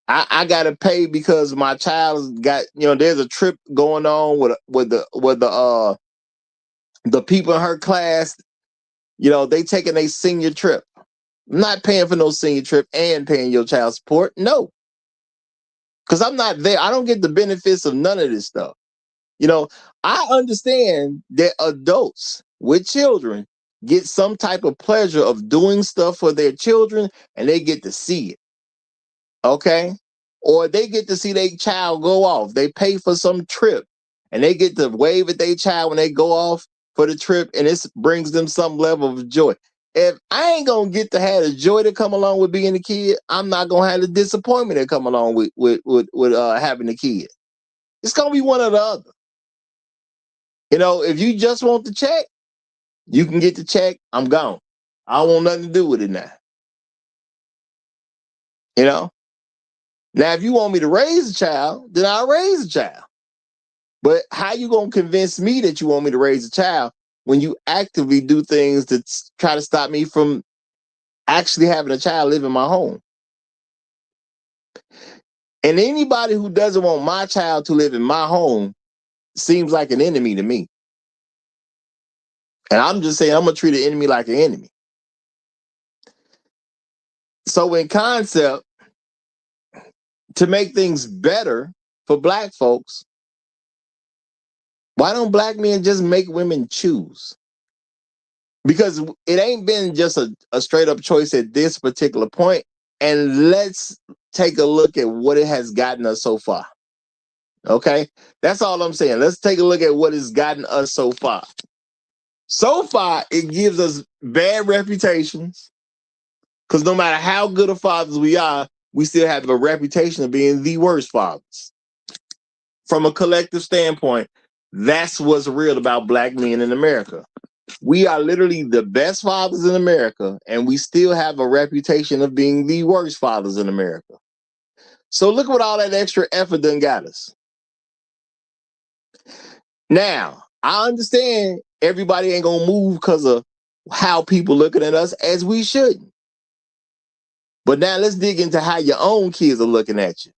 I got to pay because my child's got, there's a trip going on with the people in her class. They taking a senior trip. I'm not paying for no senior trip and paying your child support. No. Because I'm not there. I don't get the benefits of none of this stuff. I understand that adults with children get some type of pleasure of doing stuff for their children, and they get to see it. Okay? Or they get to see their child go off. They pay for some trip, and they get to wave at their child when they go off for the trip, and it brings them some level of joy. If I ain't gonna get to have the joy that come along with being a kid, I'm not gonna have the disappointment that come along with having a kid. It's gonna be one or the other. If you just want the check, you can get the check. I'm gone. I don't want nothing to do with it now. You know. Now, if you want me to raise a child, then I'll raise a child. But how you gonna convince me that you want me to raise a child when you actively do things to try to stop me from actually having a child live in my home? And anybody who doesn't want my child to live in my home seems like an enemy to me. And I'm just saying I'm gonna treat an enemy like an enemy. So in concept, to make things better for black folks, why don't black men just make women choose? Because it ain't been just a straight up choice at this particular point. And let's take a look at what it has gotten us so far. Okay? That's all I'm saying. Let's take a look at what has gotten us so far. So far, it gives us bad reputations. Because no matter how good of fathers we are, we still have a reputation of being the worst fathers. From a collective standpoint, that's what's real about black men in America. We are literally the best fathers in America, and we still have a reputation of being the worst fathers in America. So look what all that extra effort done got us. Now, I understand everybody ain't gonna move because of how people looking at us, as we shouldn't. But now let's dig into how your own kids are looking at you.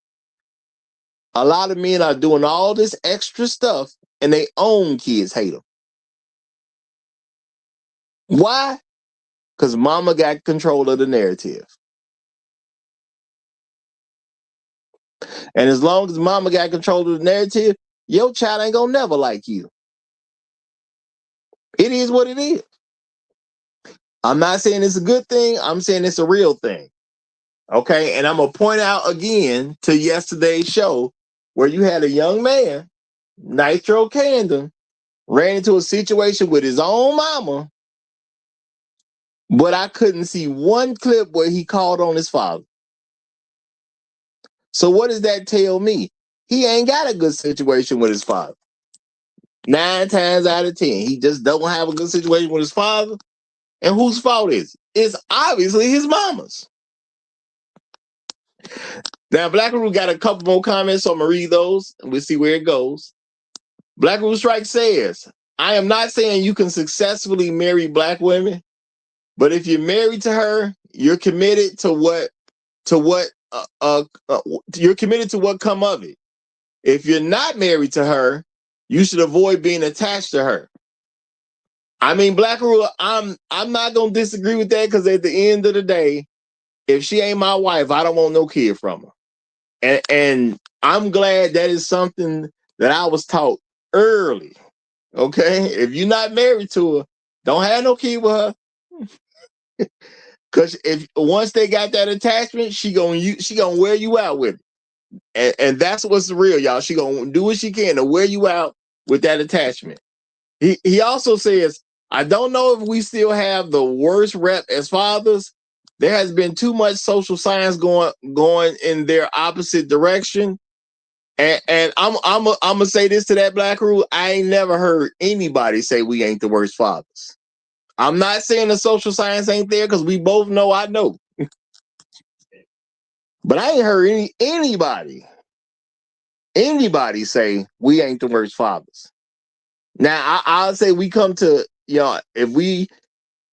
A lot of men are doing all this extra stuff, and their own kids hate them. Why? Because mama got control of the narrative. And as long as mama got control of the narrative, your child ain't gonna never like you. It is what it is. I'm not saying it's a good thing. I'm saying it's a real thing. Okay. And I'm gonna point out again to yesterday's show where you had a young man, Nitro Camden, ran into a situation with his own mama, but I couldn't see one clip where he called on his father. So what does that tell me? He ain't got a good situation with his father. 9 times out of 10, he just don't have a good situation with his father. And whose fault is it? It's obviously his mama's. Now, Black Rule got a couple more comments, so I'm going to read those, and we'll see where it goes. Black Rule Strike says, I am not saying you can successfully marry black women, but if you're married to her, you're committed to what you're committed to what come of it. If you're not married to her, you should avoid being attached to her. I mean, Black Rule, I'm not gonna disagree with that, because at the end of the day, if she ain't my wife, I don't want no kid from her. And I'm glad that is something that I was taught early. Okay, if you're not married to her, don't have no kid with her. Because if once they got that attachment, she gonna wear you out with it. And that's what's real, y'all. She gonna do what she can to wear you out with that attachment. He also says, I don't know if we still have the worst rep as fathers. There has been too much social science going in their opposite direction. And I'm gonna say this to that Black Rule. I ain't never heard anybody say we ain't the worst fathers. I'm not saying the social science ain't there, because we both know I know. But I ain't heard anybody say we ain't the worst fathers. Now, I'll say we come to, if we,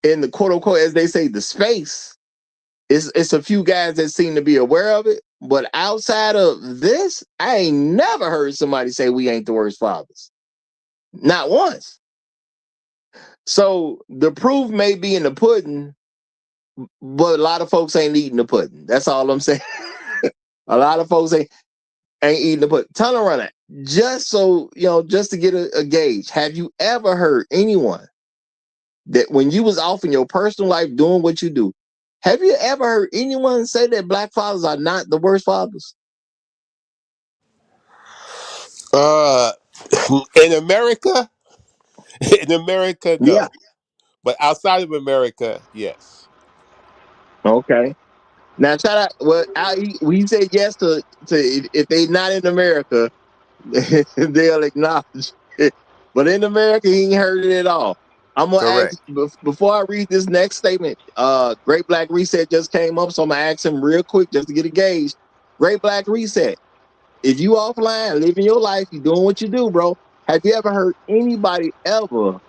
in the quote unquote, as they say, the space, it's a few guys that seem to be aware of it. But outside of this, I ain't never heard somebody say we ain't the worst fathers. Not once. So the proof may be in the pudding, but a lot of folks ain't eating the pudding. That's all I'm saying. A lot of folks ain't eating the pudding. Turn around that. Just so, just to get a gauge, have you ever heard anyone that when you was off in your personal life doing what you do, have you ever heard anyone say that black fathers are not the worst fathers? In America, no. Yeah. But outside of America, yes. Okay. Now, shout out. Well, we said yes to if they not in America, they'll acknowledge it. But in America, he ain't heard it at all. I'm gonna ask Correct. before I read this next statement. Great Black Reset just came up, so I'm gonna ask him real quick just to get a gauge. Great Black Reset. If you offline, living your life, you doing what you do, bro. Have you ever heard anybody ever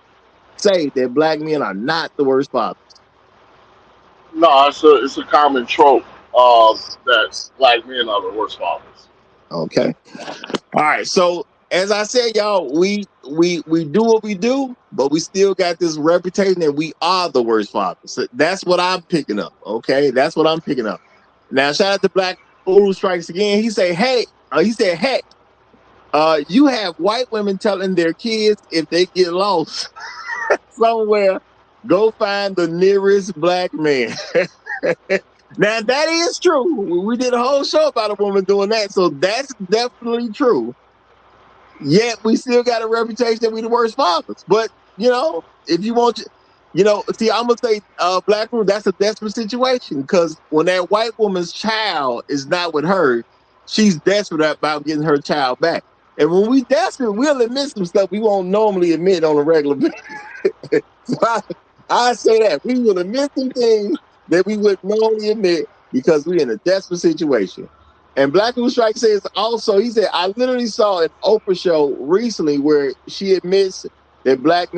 say that black men are not the worst fathers? No, it's a common trope that black men are the worst fathers. Okay. All right. So as I said, y'all, we do what we do, but we still got this reputation that we are the worst fathers. So that's what I'm picking up. Okay, that's what I'm picking up. Now, shout out to Black Ulu Strikes again. He said, "Hey, he said, heck, you have white women telling their kids if they get lost somewhere, go find the nearest black man." Now that is true. We did a whole show about a woman doing that, so that's definitely true. Yet we still got a reputation that we the worst fathers. But if you want, see, I'm gonna say, Black room, that's a desperate situation because when that white woman's child is not with her, she's desperate about getting her child back. And when we desperate, we'll admit some stuff we won't normally admit on a regular basis. So I say that we will admit some things that we would normally admit because we're in a desperate situation. And Black Who Strike says also, he said, I literally saw an Oprah show recently where she admits that black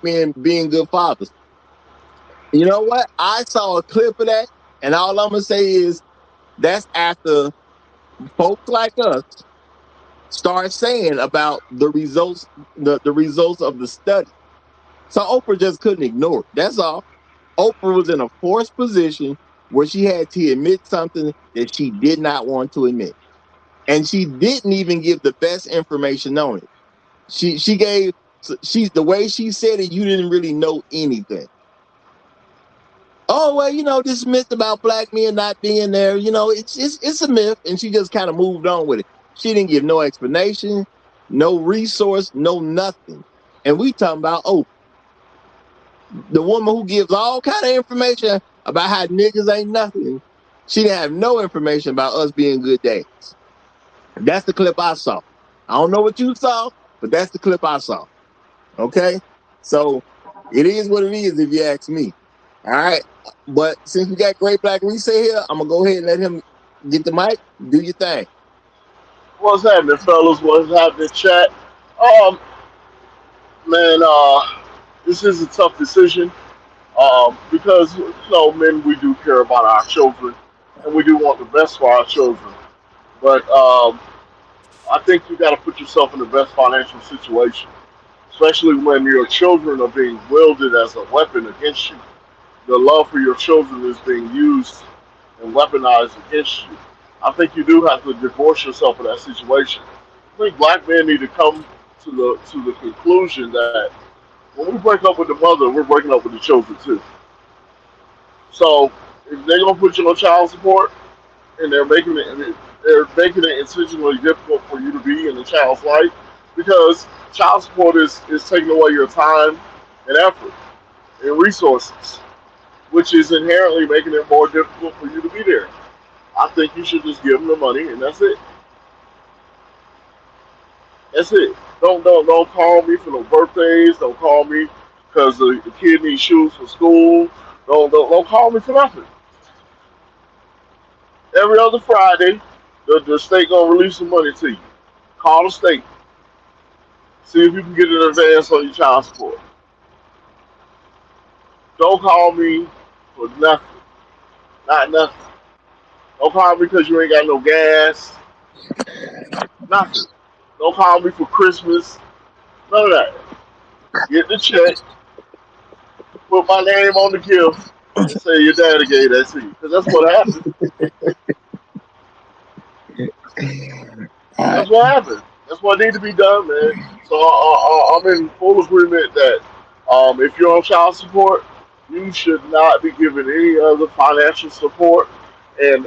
men being good fathers. You know what? I saw a clip of that, and all I'm gonna say is that's after folks like us start saying about the results, the results of the study. So Oprah just couldn't ignore it. That's all. Oprah was in a forced position where she had to admit something that she did not want to admit. And she didn't even give the best information on it. She gave the way she said it, you didn't really know anything. Oh well, this myth about black men not being there, it's a myth, and she just kind of moved on with it. She didn't give no explanation, no resource, no nothing. And we talking about the woman who gives all kind of information about how niggas ain't nothing. She didn't have no information about us being good dads. That's the clip I saw. I don't know what you saw, but that's the clip I saw. Okay? So it is what it is if you ask me. All right. But since we got Great Black Reset here, I'm gonna go ahead and let him get the mic. Do your thing. What's happening, fellas? What's happening, chat? Man, this is a tough decision because men, we do care about our children, and we do want the best for our children. But I think you got to put yourself in the best financial situation, especially when your children are being wielded as a weapon against you. The love for your children is being used and weaponized against you. I think you do have to divorce yourself from that situation. I think black men need to come to the conclusion that when we break up with the mother, we're breaking up with the children too. So if they're gonna put you on child support and they're making it intentionally difficult for you to be in the child's life because child support is taking away your time and effort and resources, which is inherently making it more difficult for you to be there. I think you should just give them the money and that's it. That's it. Don't call me for no birthdays. Don't call me because the kid needs shoes for school. Don't call me for nothing. Every other Friday, the state gonna release some money to you. Call the state. See if you can get an advance on your child support. Don't call me for nothing. Not nothing. Don't call me because you ain't got no gas. Nothing. Don't call me for Christmas. None of that. Get the check, put my name on the gift, and say your daddy gave that to you. Because that's what happened. That's what happened. That's what needs to be done, man. So I'm in full agreement that if you're on child support, you should not be given any other financial support, and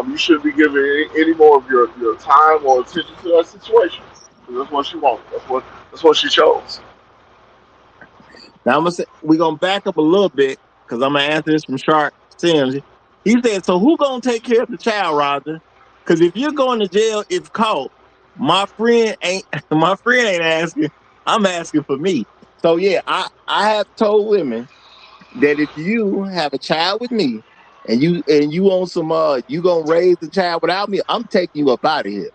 you shouldn't be giving any more of your time or attention to that situation. 'Cause that's what she wants. That's what she chose. Now we're gonna back up a little bit because I'm gonna answer this from Shark Sims. He said, "So who gonna take care of the child, Roger? Because if you're going to jail if caught, my friend ain't my friend ain't asking. I'm asking for me. So yeah, I have told women that if you have a child with me." and you on some you gonna raise the child without me, I'm taking you up out of here.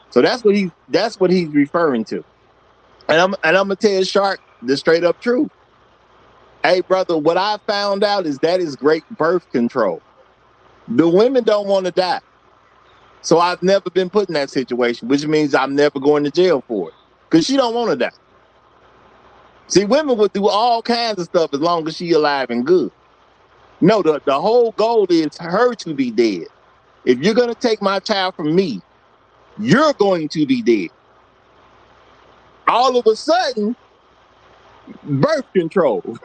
So that's what he's referring to. And I'm gonna tell Shark the straight up truth. Hey brother, what I found out is that is great birth control. The women don't want to die. So I've never been put in that situation, which means I'm never going to jail for it. Because she don't want to die. See, women would do all kinds of stuff as long as she alive and good. No, the whole goal is her to be dead. If you're going to take my child from me, you're going to be dead. All of a sudden, birth control.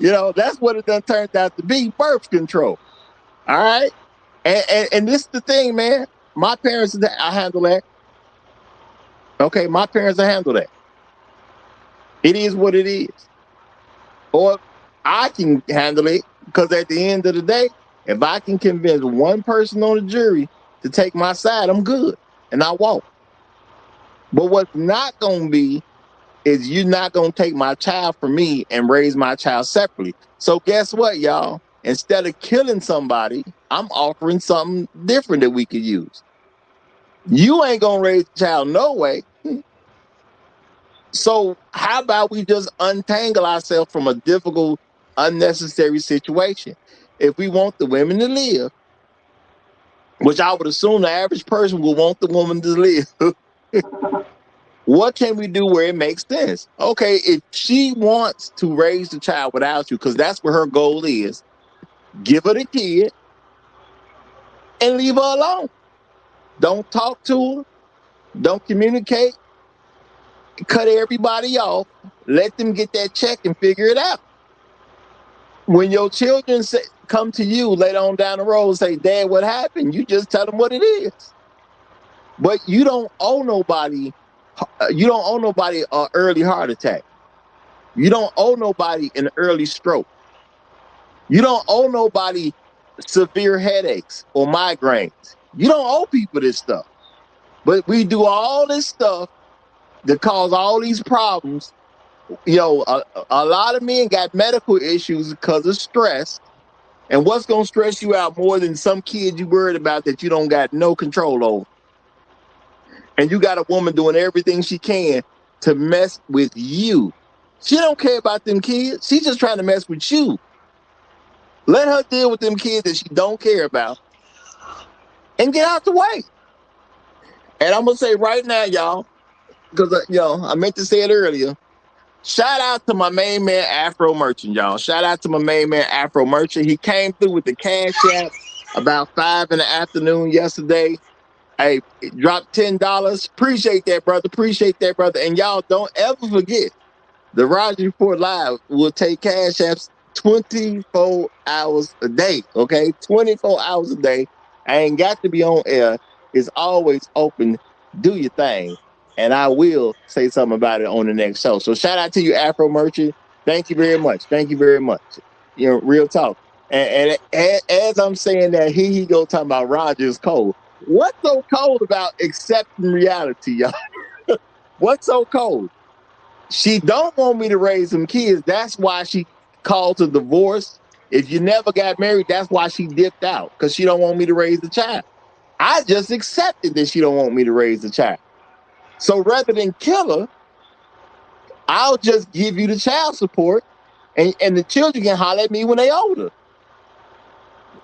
That's what it done turned out to be, birth control. All right? And this is the thing, man. My parents, I handle that. Okay, my parents will handle that. It is what it is. Or I can handle it because at the end of the day, if I can convince one person on the jury to take my side, I'm good. And I won't. But what's not going to be is you're not going to take my child from me and raise my child separately. So guess what, y'all? Instead of killing somebody, I'm offering something different that we could use. You ain't going to raise the child no way. So how about we just untangle ourselves from a difficult, unnecessary situation? If we want the women to live, which I would assume the average person will want the woman to live, what can we do where it makes sense? Okay, if she wants to raise the child without you, because that's what her goal is, give her the kid and leave her alone. Don't talk to her. Don't communicate. Cut everybody off. Let them get that check and figure it out. When your children come to you later on down the road and say, Dad, what happened? You just tell them what it is. But you don't owe nobody an early heart attack. You don't owe nobody an early stroke. You don't owe nobody severe headaches or migraines. You don't owe people this stuff. But we do all this stuff that cause all these problems. A lot of men got medical issues because of stress. And what's going to stress you out more than some kid you worried about that you don't got no control over? And you got a woman doing everything she can to mess with you. She don't care about them kids. She's just trying to mess with you. Let her deal with them kids that she don't care about and get out the way. And I'm going to say right now, y'all, because, I meant to say it earlier. Shout out to my main man, Afro Merchant, y'all. Shout out to my main man, Afro Merchant. He came through with the cash app about 5 in the afternoon yesterday. Hey, dropped $10. Appreciate that, brother. Appreciate that, brother. And y'all don't ever forget, the Roger Report Live will take cash apps 24 hours a day, okay? 24 hours a day. I ain't got to be on air. It's always open. Do your thing. And I will say something about it on the next show. So shout out to you, Afro Merchant. Thank you very much. Thank you very much. Real talk. And as I'm saying that, he go talking about Roger's cold. What's so cold about accepting reality, y'all? What's so cold? She don't want me to raise some kids. That's why she called to divorce. If you never got married, that's why she dipped out, because she don't want me to raise the child. I just accepted that she don't want me to raise the child. So rather than kill her, I'll just give you the child support, and the children can holler at me when they older.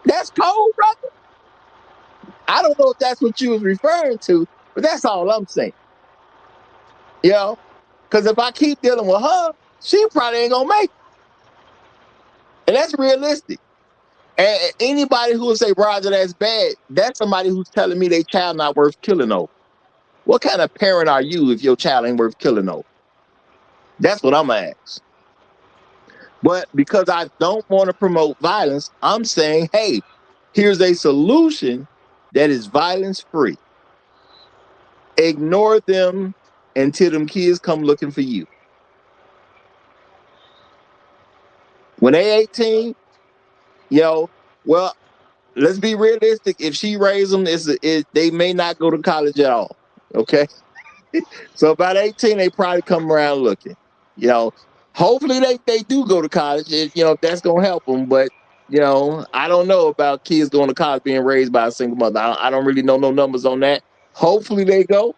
That's cold, brother. I don't know if that's what you was referring to, but that's all I'm saying. Because if I keep dealing with her, she probably ain't gonna make it. And that's realistic. And anybody who will say, Roger, that's bad, that's somebody who's telling me their child not worth killing over. What kind of parent are you if your child ain't worth killing over? That's what I'm gonna ask. But because I don't want to promote violence, I'm saying, hey, here's a solution that is violence free. Ignore them until them kids come looking for you. When they 18, well, let's be realistic. If she raised them, they may not go to college at all. Okay. So about 18, they probably come around looking. Hopefully they do go to college. If that's gonna help them. But I don't know about kids going to college being raised by a single mother. I don't really know no numbers on that. Hopefully they go.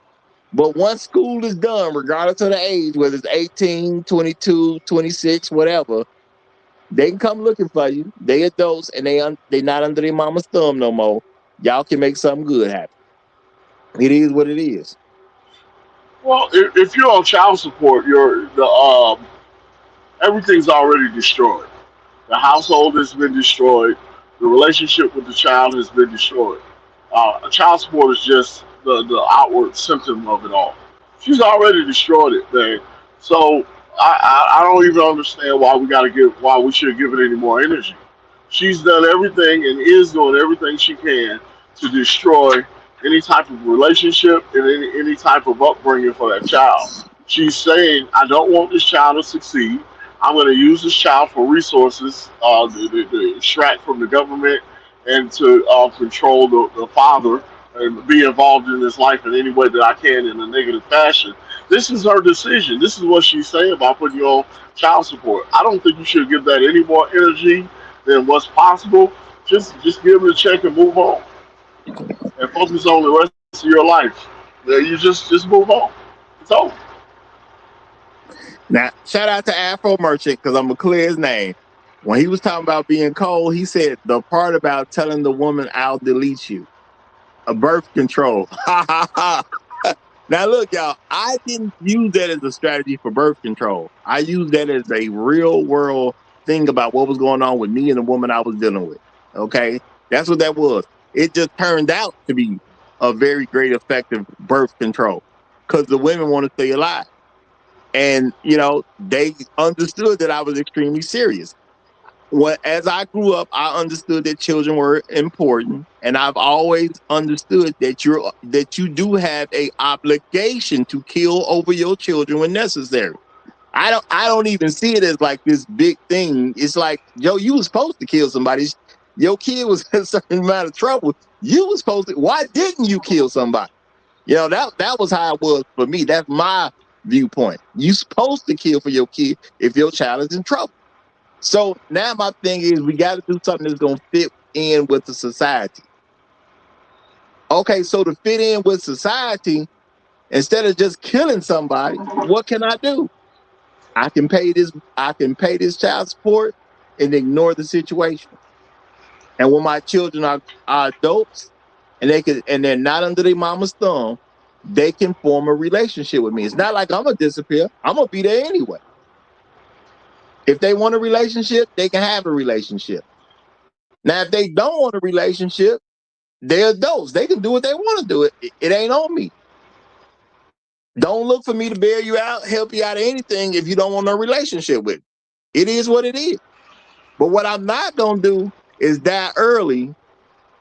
But once school is done, regardless of the age, whether it's 18, 22, 26, whatever, they can come looking for you. They adults and they not under their mama's thumb no more. Y'all can make something good happen. It is what it is. Well, if you're on child support, everything's already destroyed. The household has been destroyed. The relationship with the child has been destroyed. A child support is just the outward symptom of it all. She's already destroyed it, man. So I don't even understand why we should give it any more energy. She's done everything and is doing everything she can to destroy any type of relationship and any type of upbringing for that child. She's saying, I don't want this child to succeed. I'm going to use this child for resources to extract from the government and to control the father and be involved in his life in any way that I can in a negative fashion. This is her decision. This is what she's saying about putting you on child support. I don't think you should give that any more energy than what's possible. Just give it a check and move on, and focus on the rest of your life. Yeah, you just move on. It's over. Now, shout out to Afro Merchant because I'm gonna clear his name. When he was talking about being cold, he said the part about telling the woman I'll delete you. A birth control. Ha ha ha. Now look, y'all, I didn't use that as a strategy for birth control. I used that as a real world thing about what was going on with me and the woman I was dealing with. Okay. That's what that was. It just turned out to be a very great effective birth control because the women want to stay alive. And, they understood that I was extremely serious. As I grew up, I understood that children were important, and I've always understood that you do have a obligation to kill over your children when necessary. I don't even see it as like this big thing. It's like, yo, you was supposed to kill somebody. Your kid was in a certain amount of trouble. You was supposed to. Why didn't you kill somebody? That was how it was for me. That's my viewpoint. You supposed to kill for your kid if your child is in trouble. So now my thing is we got to do something that's going to fit in with the society. Okay, so to fit in with society, instead of just killing somebody, what can I do? I can pay this child support and ignore the situation. And when my children are adults and they're not under their mama's thumb, they can form a relationship with me. It's not like I'm gonna disappear. I'm gonna be there anyway. If they want a relationship, they can have a relationship. Now, if they don't want a relationship, they're adults. They can do what they want to do. It ain't on me. Don't look for me to bail you out, help you out of anything if you don't want a relationship with me. It is what it is. But what I'm not gonna do is die early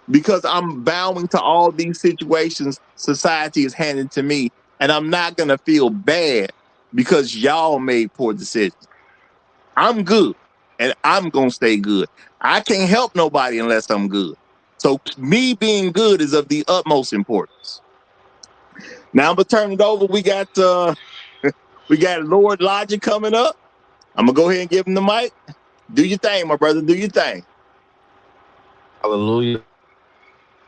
because I'm bowing to all these situations society is handing to me, and I'm not gonna feel bad because y'all made poor decisions. I'm good, and I'm gonna stay good. I can't help nobody unless I'm good. So me being good is of the utmost importance. Now I'm gonna turn it over. We got Lord Logic coming up. I'm gonna go ahead and give him the mic. Do your thing, my brother. Do your thing. Hallelujah.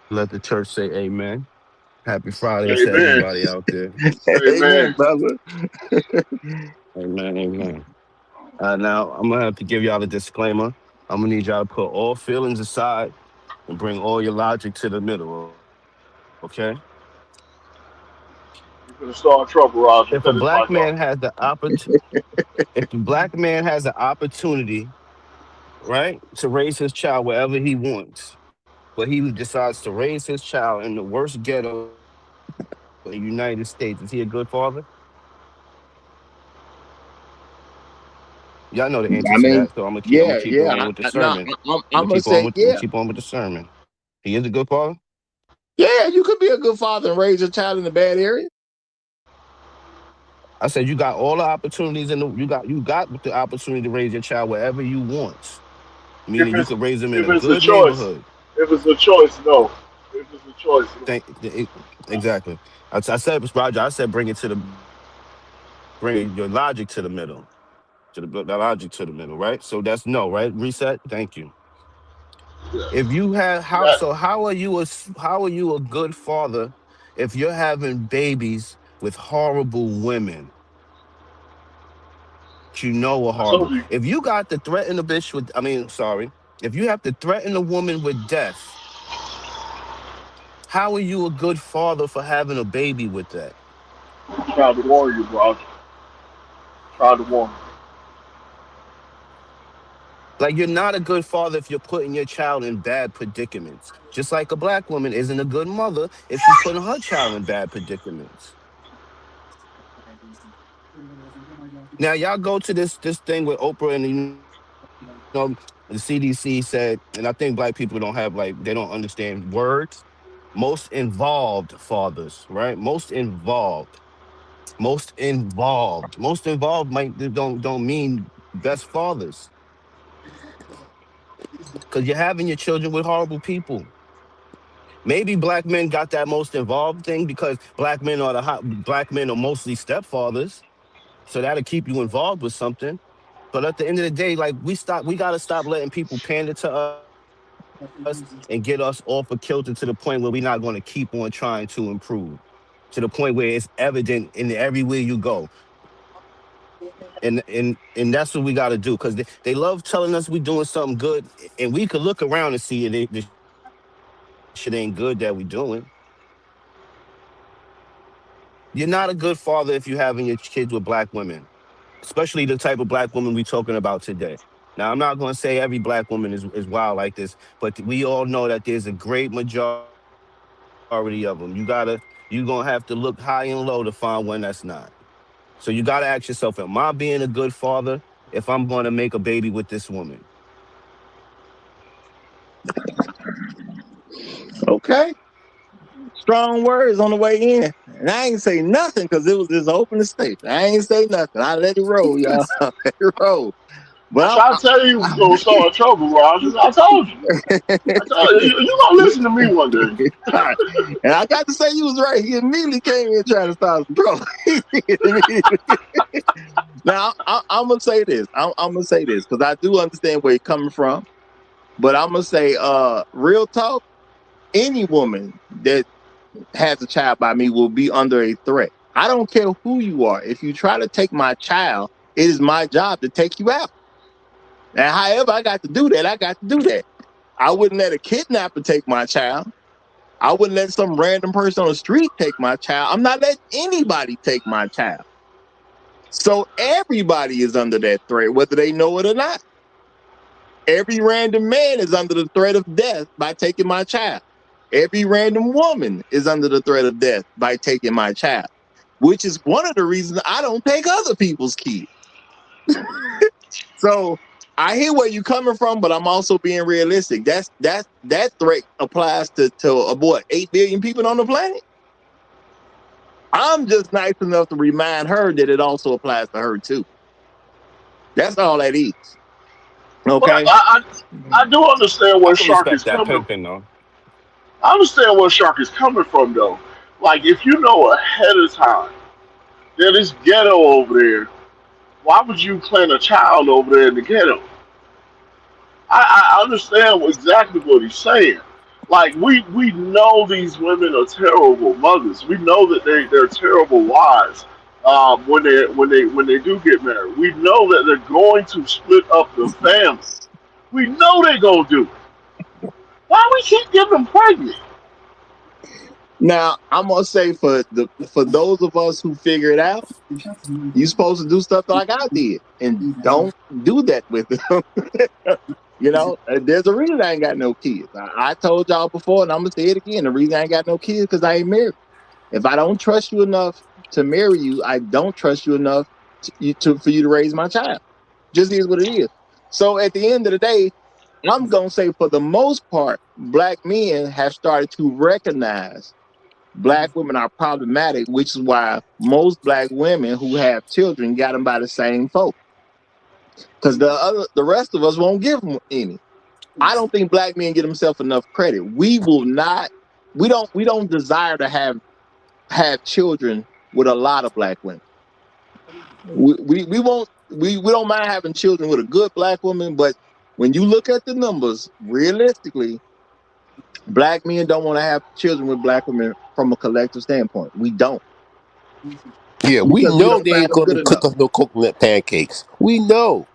Let the church say amen. Happy Friday to Amen. everybody out there. Amen, Amen. brother. Amen. Amen. Now, I'm going to have to give y'all a disclaimer. I'm going to need y'all to put all feelings aside and bring all your logic to the middle, okay? You're gonna start trouble, If Roger. a Cut his black mic man off. has the if a black man has the opportunity, right, to raise his child wherever he wants, but he decides to raise his child in the worst ghetto in the United States, is he a good father? Y'all know the answer to I that, so mean, I'm gonna yeah, keep yeah. going with the No, sermon. I'm gonna say, I'm gonna yeah, keep on with the sermon. He is a good father. yeah. You could be a good father and raise your child in a bad area. I said you got all the opportunities in the you got the opportunity to raise your child wherever you want. If Meaning you it's could raise them in if a it's a good choice, neighborhood. if it's a choice, no. If it's a choice, no. Exactly. I said, Roger. I said bring your logic to the middle, the logic to the middle, right? So that's no, right? Reset. Thank you. Yeah. If you have how That so how are you a good father if you're having babies with horrible women that you know are I told horrible? you. If you got to threaten a bitch with, I mean, sorry, if you have to threaten a woman with death, how are you a good father for having a baby with that? Tried to warn you, bro. Tried to warn you. Like you're not a good father if you're putting your child in bad predicaments. Just like a black woman isn't a good mother if she's putting her child in bad predicaments. Now y'all go to this thing with Oprah and the CDC said, and I think black people don't have like they don't understand words. Most involved fathers, right? Most involved might don't mean best fathers because you're having your children with horrible people. Maybe black men got that most involved thing because black men are mostly stepfathers, so that'll keep you involved with something. But at the end of the day, like we gotta stop letting people pander to us and get us off a kilter to the point where we're not going to keep on trying to improve, to the point where it's evident in everywhere you go. And that's what we got to do because they love telling us we doing something good, and we could look around and see it. The shit ain't good that we doing. You're not a good father if you're having your kids with black women, especially the type of black woman we talking about today. Now, I'm not going to say every black woman is wild like this, but we all know that there's a great majority of them. You're going to have to look high and low to find one that's not. So you got to ask yourself, am I being a good father if I'm going to make a baby with this woman? Okay. Strong words on the way in. And I ain't say nothing because it was this open statement. I ain't say nothing. I let it roll, y'all. Let it roll. I But tried to tell you you was gonna start trouble, Rogers. I told you. I told you. You gonna listen to me one day. and I got to say you was right. He immediately came in trying to start some trouble. Now I'm gonna say this. I'm gonna say this because I do understand where you're coming from. But I'm gonna say, real talk. Any woman that has a child by me will be under a threat. I don't care who you are. If you try to take my child, it is my job to take you out. And however I got to do that, I got to do that. I wouldn't let a kidnapper take my child. I wouldn't let some random person on the street take my child. I'm not letting anybody take my child. So everybody is under that threat, whether they know it or not. Every random man is under the threat of death by taking my child. Every random woman is under the threat of death by taking my child, which is one of the reasons I don't take other people's kids. So I hear where you're coming from, but I'm also being realistic. That threat applies to what 8 billion people on the planet. I'm just nice enough to remind her that it also applies to her too. That's all that is. But Okay. I do understand I where can Shark respect is that coming. pimping though. I understand where Shark is coming from though. Like if you know ahead of time that it's ghetto over there, why would you plant a child over there in the ghetto? I understand exactly what he's saying. Like we know these women are terrible mothers. We know that they're terrible wives when they do get married. We know that they're going to split up the family. We know they're gonna do it. Why we keep getting them pregnant? Now I'm gonna say for those of us who figure it out, you're supposed to do stuff like I did, and don't do that with them. There's a reason I ain't got no kids. I told y'all before, and I'm gonna say it again. The reason I ain't got no kids because I ain't married. If I don't trust you enough to marry you, I don't trust you enough for you to raise my child. Just is what it is. So at the end of the day, I'm gonna say for the most part, black men have started to recognize black women are problematic, which is why most black women who have children got them by the same folk. Because the rest of us won't give them any. I don't think black men give themselves enough credit. We will not. We don't desire to have children with a lot of black women. We won't. We don't mind having children with a good black woman, but when you look at the numbers, realistically, black men don't want to have children with black women from a collective standpoint. We don't, Yeah, we because we know don't they find ain't them gonna good be enough. cooking no coconut pancakes. We know.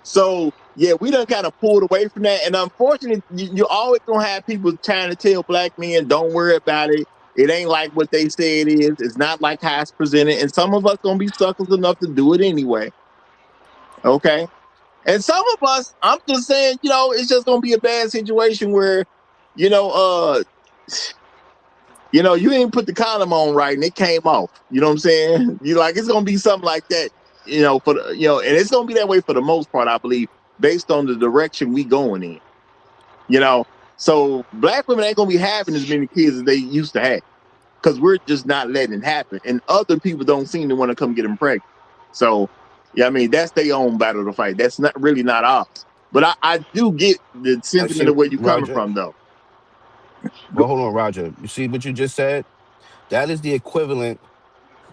So yeah, we done kind of pulled away from that, and unfortunately, you always gonna have people trying to tell black men, "Don't worry about it. It ain't like what they say it is. It's not like how it's presented." And some of us gonna be suckers enough to do it anyway. Okay, and some of us, I'm just saying, it's just gonna be a bad situation where, you know, uh, you didn't put the condom on right and it came off. You know what I'm saying? You like it's gonna be something like that. For the, and it's gonna be that way for the most part, I believe, based on the direction we going in. You know, so black women ain't gonna be having as many kids as they used to have because we're just not letting it happen, and other people don't seem to want to come get them pregnant. So, yeah, I mean that's their own battle to fight. That's not really not ours. But I do get the I sentiment see, of where you're coming Roger. from, though. Well, hold on, Roger. You see what you just said? That is the equivalent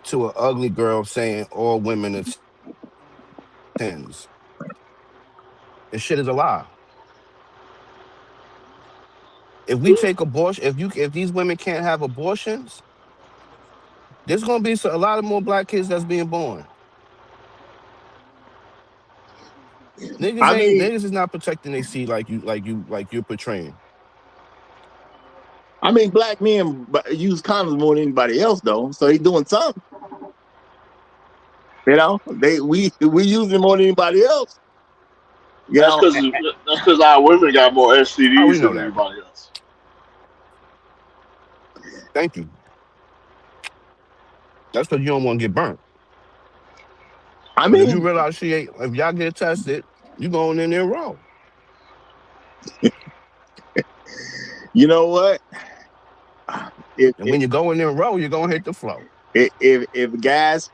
to an ugly girl saying all women are tens. This shit is a lie. If we take abortion, if these women can't have abortions, there's gonna be a lot of more black kids that's being born. I mean, Niggas is not protecting their seed like you're portraying. black men use condoms more than anybody else, though. So they doing something. We use it more than anybody else. You That's know, because our women got more How we STDs know than that? anybody else. Thank you. That's because you don't want to get burnt. I But if you mean, realize if y'all get tested, you going in there raw. you know what? If And when you go in there raw, you're gonna hit the flow. if guys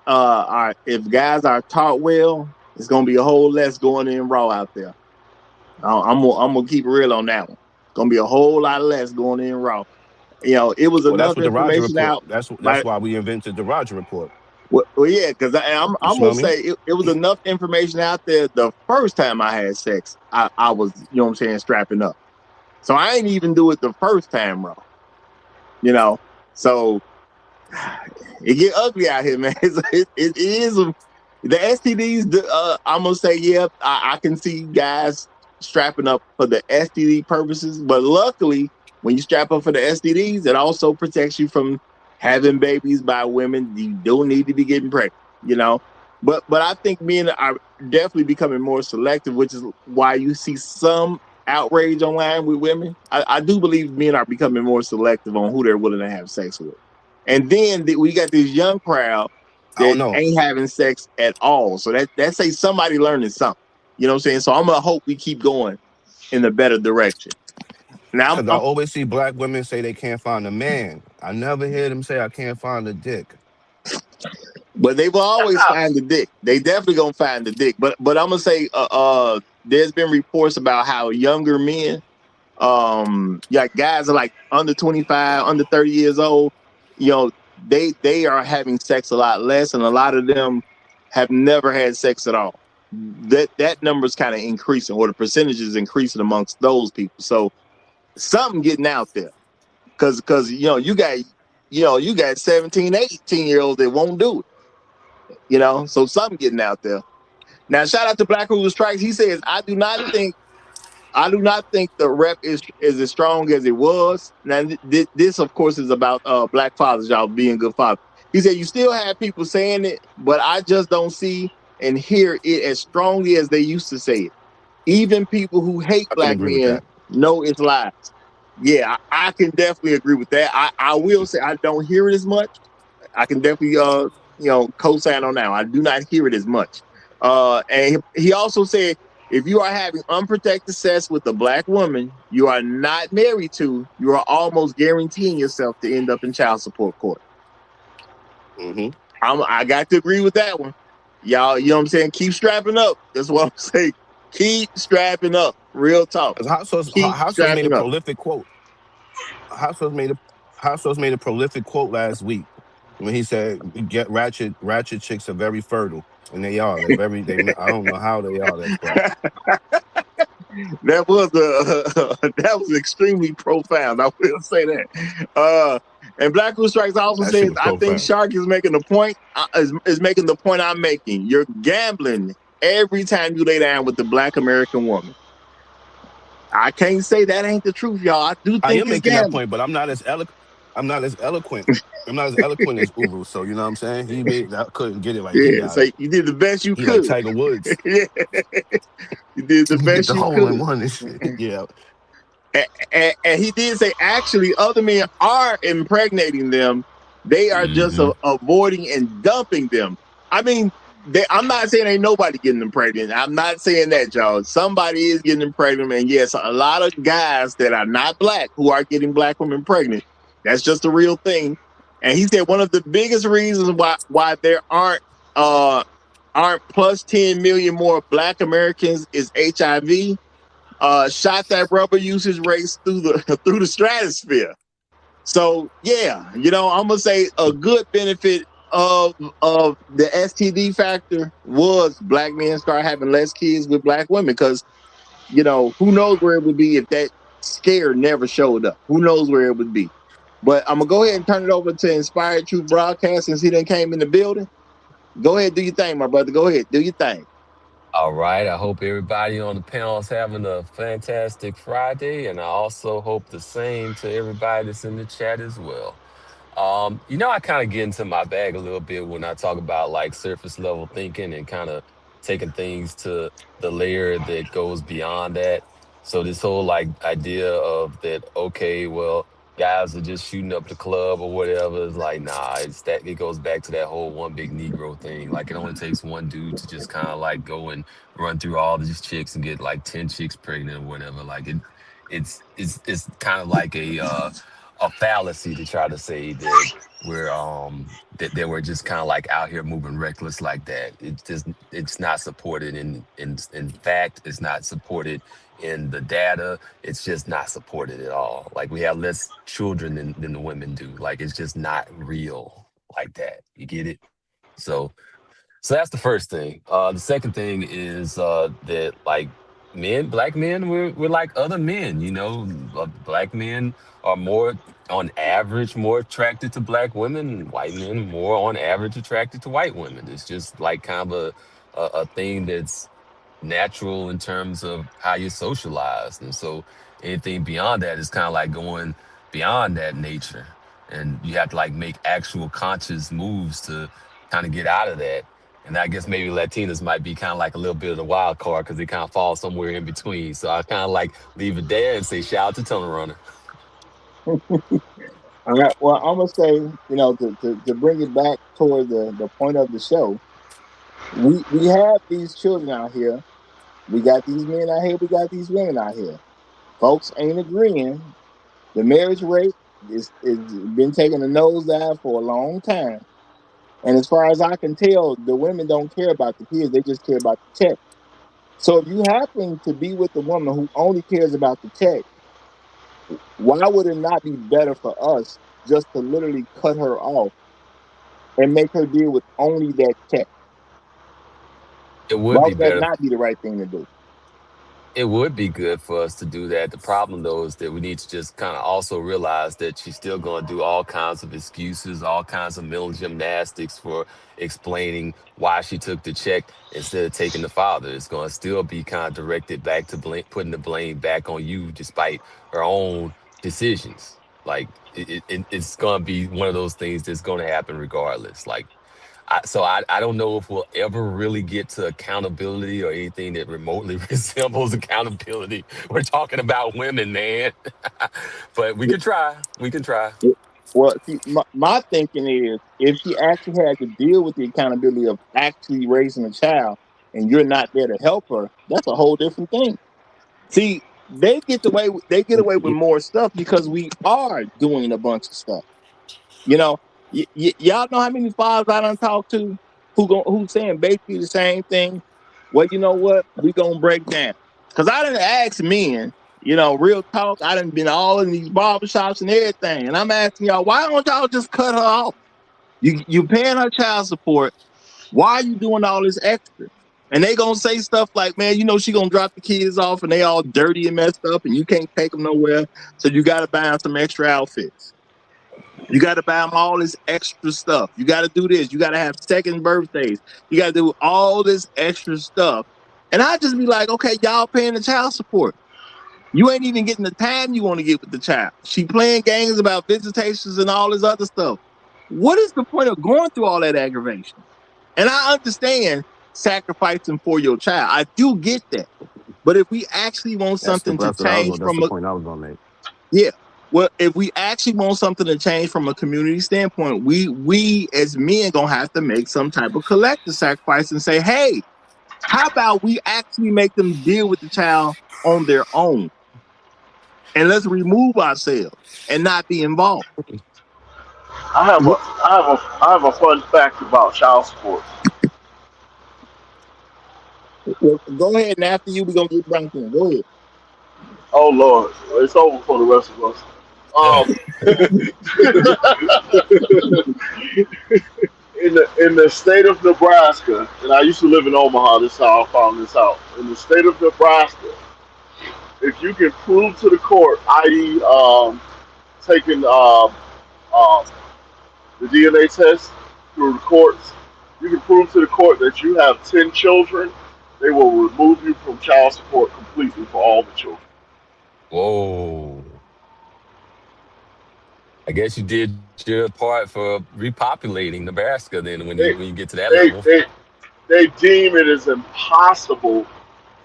are taught well, it's gonna be a whole less going in raw out there. I'm gonna keep it real on that one. It's gonna be a whole lot less going in raw. It was Well, that's enough what the Roger information report. out That's by why we invented the Roger report. well, yeah, because I'm You I'm smell gonna me? say it was enough information out there the first time I had sex. I was, what I'm saying, strapping up. So I ain't even do it the first time raw. You know, so it get ugly out here, man. It is the STDs. I'm gonna say, yeah, I can see guys strapping up for the STD purposes, but luckily, when you strap up for the STDs, it also protects you from having babies by women you don't need to be getting pregnant. You know, but I think men are definitely becoming more selective, which is why you see some outrage online with women. I do believe men are becoming more selective on who they're willing to have sex with. And then we got this young crowd I don't that know. ain't having sex at all. So that say somebody learning something. You know what I'm saying? So I'm gonna hope we keep going in a better direction. Now, Because I always see black women say they can't find a man. I never hear them say I can't find a dick. but they will always find the dick. They definitely gonna find the dick. But I'm gonna say, there's been reports about how younger men, yeah, guys are like under 25, under 30 years old, you know, they are having sex a lot less, and a lot of them have never had sex at all. That number is kind of increasing, or the percentage is increasing amongst those people. So something getting out there, because you got 17, 18-year-olds that won't do it. So something getting out there. Now, shout out to Black Hoover Strikes. He says, I do not think the rep is as strong as it was. Now, this of course is about black fathers, y'all being good fathers. He said you still have people saying it, but I just don't see and hear it as strongly as they used to say it. Even people who hate I can black agree with men that. know it's lies. Yeah, I can definitely agree with that. I will say I don't hear it as much. I can definitely co-sign on that. I do not hear it as much. And he also said if you are having unprotected sex with a black woman you are not married to, you are almost guaranteeing yourself to end up in child support court. Mm-hmm. I got to agree with that one. Y'all, you know what I'm saying? Keep strapping up. That's what I'm saying. Keep strapping up. Real talk. Because Keep Hot Sauce made a strapping up. prolific quote. Hot Sauce made a Hot Sauce made a prolific quote last week when he said, "Get ratchet chicks are very fertile." And they are. They're very. I don't know how they are. That's black. That was that was extremely profound. I will say that. And Black Who Strikes also That shit says, was "I think profound. Shark is making the point. Is making the point I'm making. You're gambling every time you lay down with the Black American woman. I can't say that ain't the truth, y'all. I do I think am it's making that gambling. point, but I'm not as eloquent. I'm not as eloquent. I'm not as eloquent as Uru. So you know what I'm saying? I couldn't get it like he Yeah, got so it. you did the best you He like could. Tiger Woods. Yeah, you did the He get best the you hole in could. one and shit. Yeah. And he did say actually other men are impregnating them. They are just Hmm. avoiding and dumping them. I mean, I'm not saying ain't nobody getting them pregnant. I'm not saying that, y'all. Somebody is getting them pregnant. And yes, a lot of guys that are not black who are getting black women pregnant. That's just a real thing. And he said one of the biggest reasons why there aren't plus 10 million more black Americans is HIV. Shot that rubber usage rates through the through the stratosphere. So yeah, I'm gonna say a good benefit of the STD factor was black men start having less kids with black women because who knows where it would be if that scare never showed up. Who knows where it would be. But I'm gonna go ahead and turn it over to Inspired Truth Broadcast since he done came in the building. Go ahead, do your thing, my brother. Go ahead, do your thing. All right. I hope everybody on the panel is having a fantastic Friday. And I also hope the same to everybody that's in the chat as well. I kind of get into my bag a little bit when I talk about like surface level thinking and kind of taking things to the layer that goes beyond that. So this whole like idea of that, okay, well, guys are just shooting up the club or whatever is like, nah, it goes back to that whole one big Negro thing. Like it only takes one dude to just kind of like go and run through all these chicks and get like 10 chicks pregnant or whatever. Like it's kind of like a fallacy to try to say that that we're just kind of like out here moving reckless like that. It's not supported in fact. It's not supported in the data. It's just not supported at all. Like we have less children than the women do. Like it's just not real like that. You get it? So so that's the first thing. The second thing is that like black men, we're like other men. Black men are more on average more attracted to black women. And white men more on average attracted to white women. It's just like kind of a thing that's natural in terms of how you're socialized. And so anything beyond that is kind of like going beyond that nature. And you have to like make actual conscious moves to kind of get out of that. And I guess maybe Latinas might be kind of like a little bit of the wild card because they kind of fall somewhere in between. So I kind of like leave it there and say shout out to Tunnel Runner. All right. Well, I'm gonna say, to bring it back toward the point of the show, we have these children out here. We got these men out here. We got these women out here. Folks ain't agreeing. The marriage rate is been taking a nosedive for a long time. And as far as I can tell, the women don't care about the kids. They just care about the check. So if you happen to be with a woman who only cares about the check, why would it not be better for us just to literally cut her off and make her deal with only that check? It Why would be would that better. not be the right thing to do? It would be good for us to do that. The problem, though, is that we need to just kind of also realize that she's still going to do all kinds of excuses, all kinds of mental gymnastics for explaining why she took the check instead of taking the father. It's going to still be kind of directed back to putting the blame back on you, despite her own decisions. Like it's going to be one of those things that's going to happen regardless. Like I don't know if we'll ever really get to accountability or anything that remotely resembles accountability. We're talking about women, man. But we can try. We can try. Well, see, my thinking is if she actually had to deal with the accountability of actually raising a child and you're not there to help her, that's a whole different thing. See, they get away with more stuff because we are doing a bunch of stuff. You know, y'all know how many fathers I done talked to who saying basically the same thing. Well, you know what? We gonna break down because I didn't ask men. Real talk. I done been all in these barbershops and everything, and I'm asking y'all, why don't y'all just cut her off? You paying her child support. Why are you doing all this extra? And they gonna say stuff like, man, she gonna drop the kids off and they all dirty and messed up and you can't take them nowhere. So you got to buy them some extra outfits. You got to buy them all this extra stuff. You got to do this. You got to have second birthdays. You got to do all this extra stuff. And I just be like, okay, y'all paying the child support. You ain't even getting the time you want to get with the child. She playing games about visitations and all this other stuff. What is the point of going through all that aggravation? And I understand sacrificing for your child. I do get that. But if we actually want something to change That's from the point I was gonna make. yeah. Well, if we actually want something to change from a community standpoint, we as men gonna have to make some type of collective sacrifice and say, hey, how about we actually make them deal with the child on their own? And let's remove ourselves and not be involved. I have a fun fact about child support. Well, go ahead, and after you, we're gonna get Frank in. Go ahead. Oh Lord, it's over for the rest of us. Um, in the state of Nebraska, and I used to live in Omaha. This is how I found this out. In the state of Nebraska, if you can prove to the court, i.e., taking um, the DNA test through the courts, you can prove to the court that you have 10 children, they will remove you from child support completely for all the children. Whoa. I guess you did your part for repopulating Nebraska then when They, you get to that level. they, they, they deem it as impossible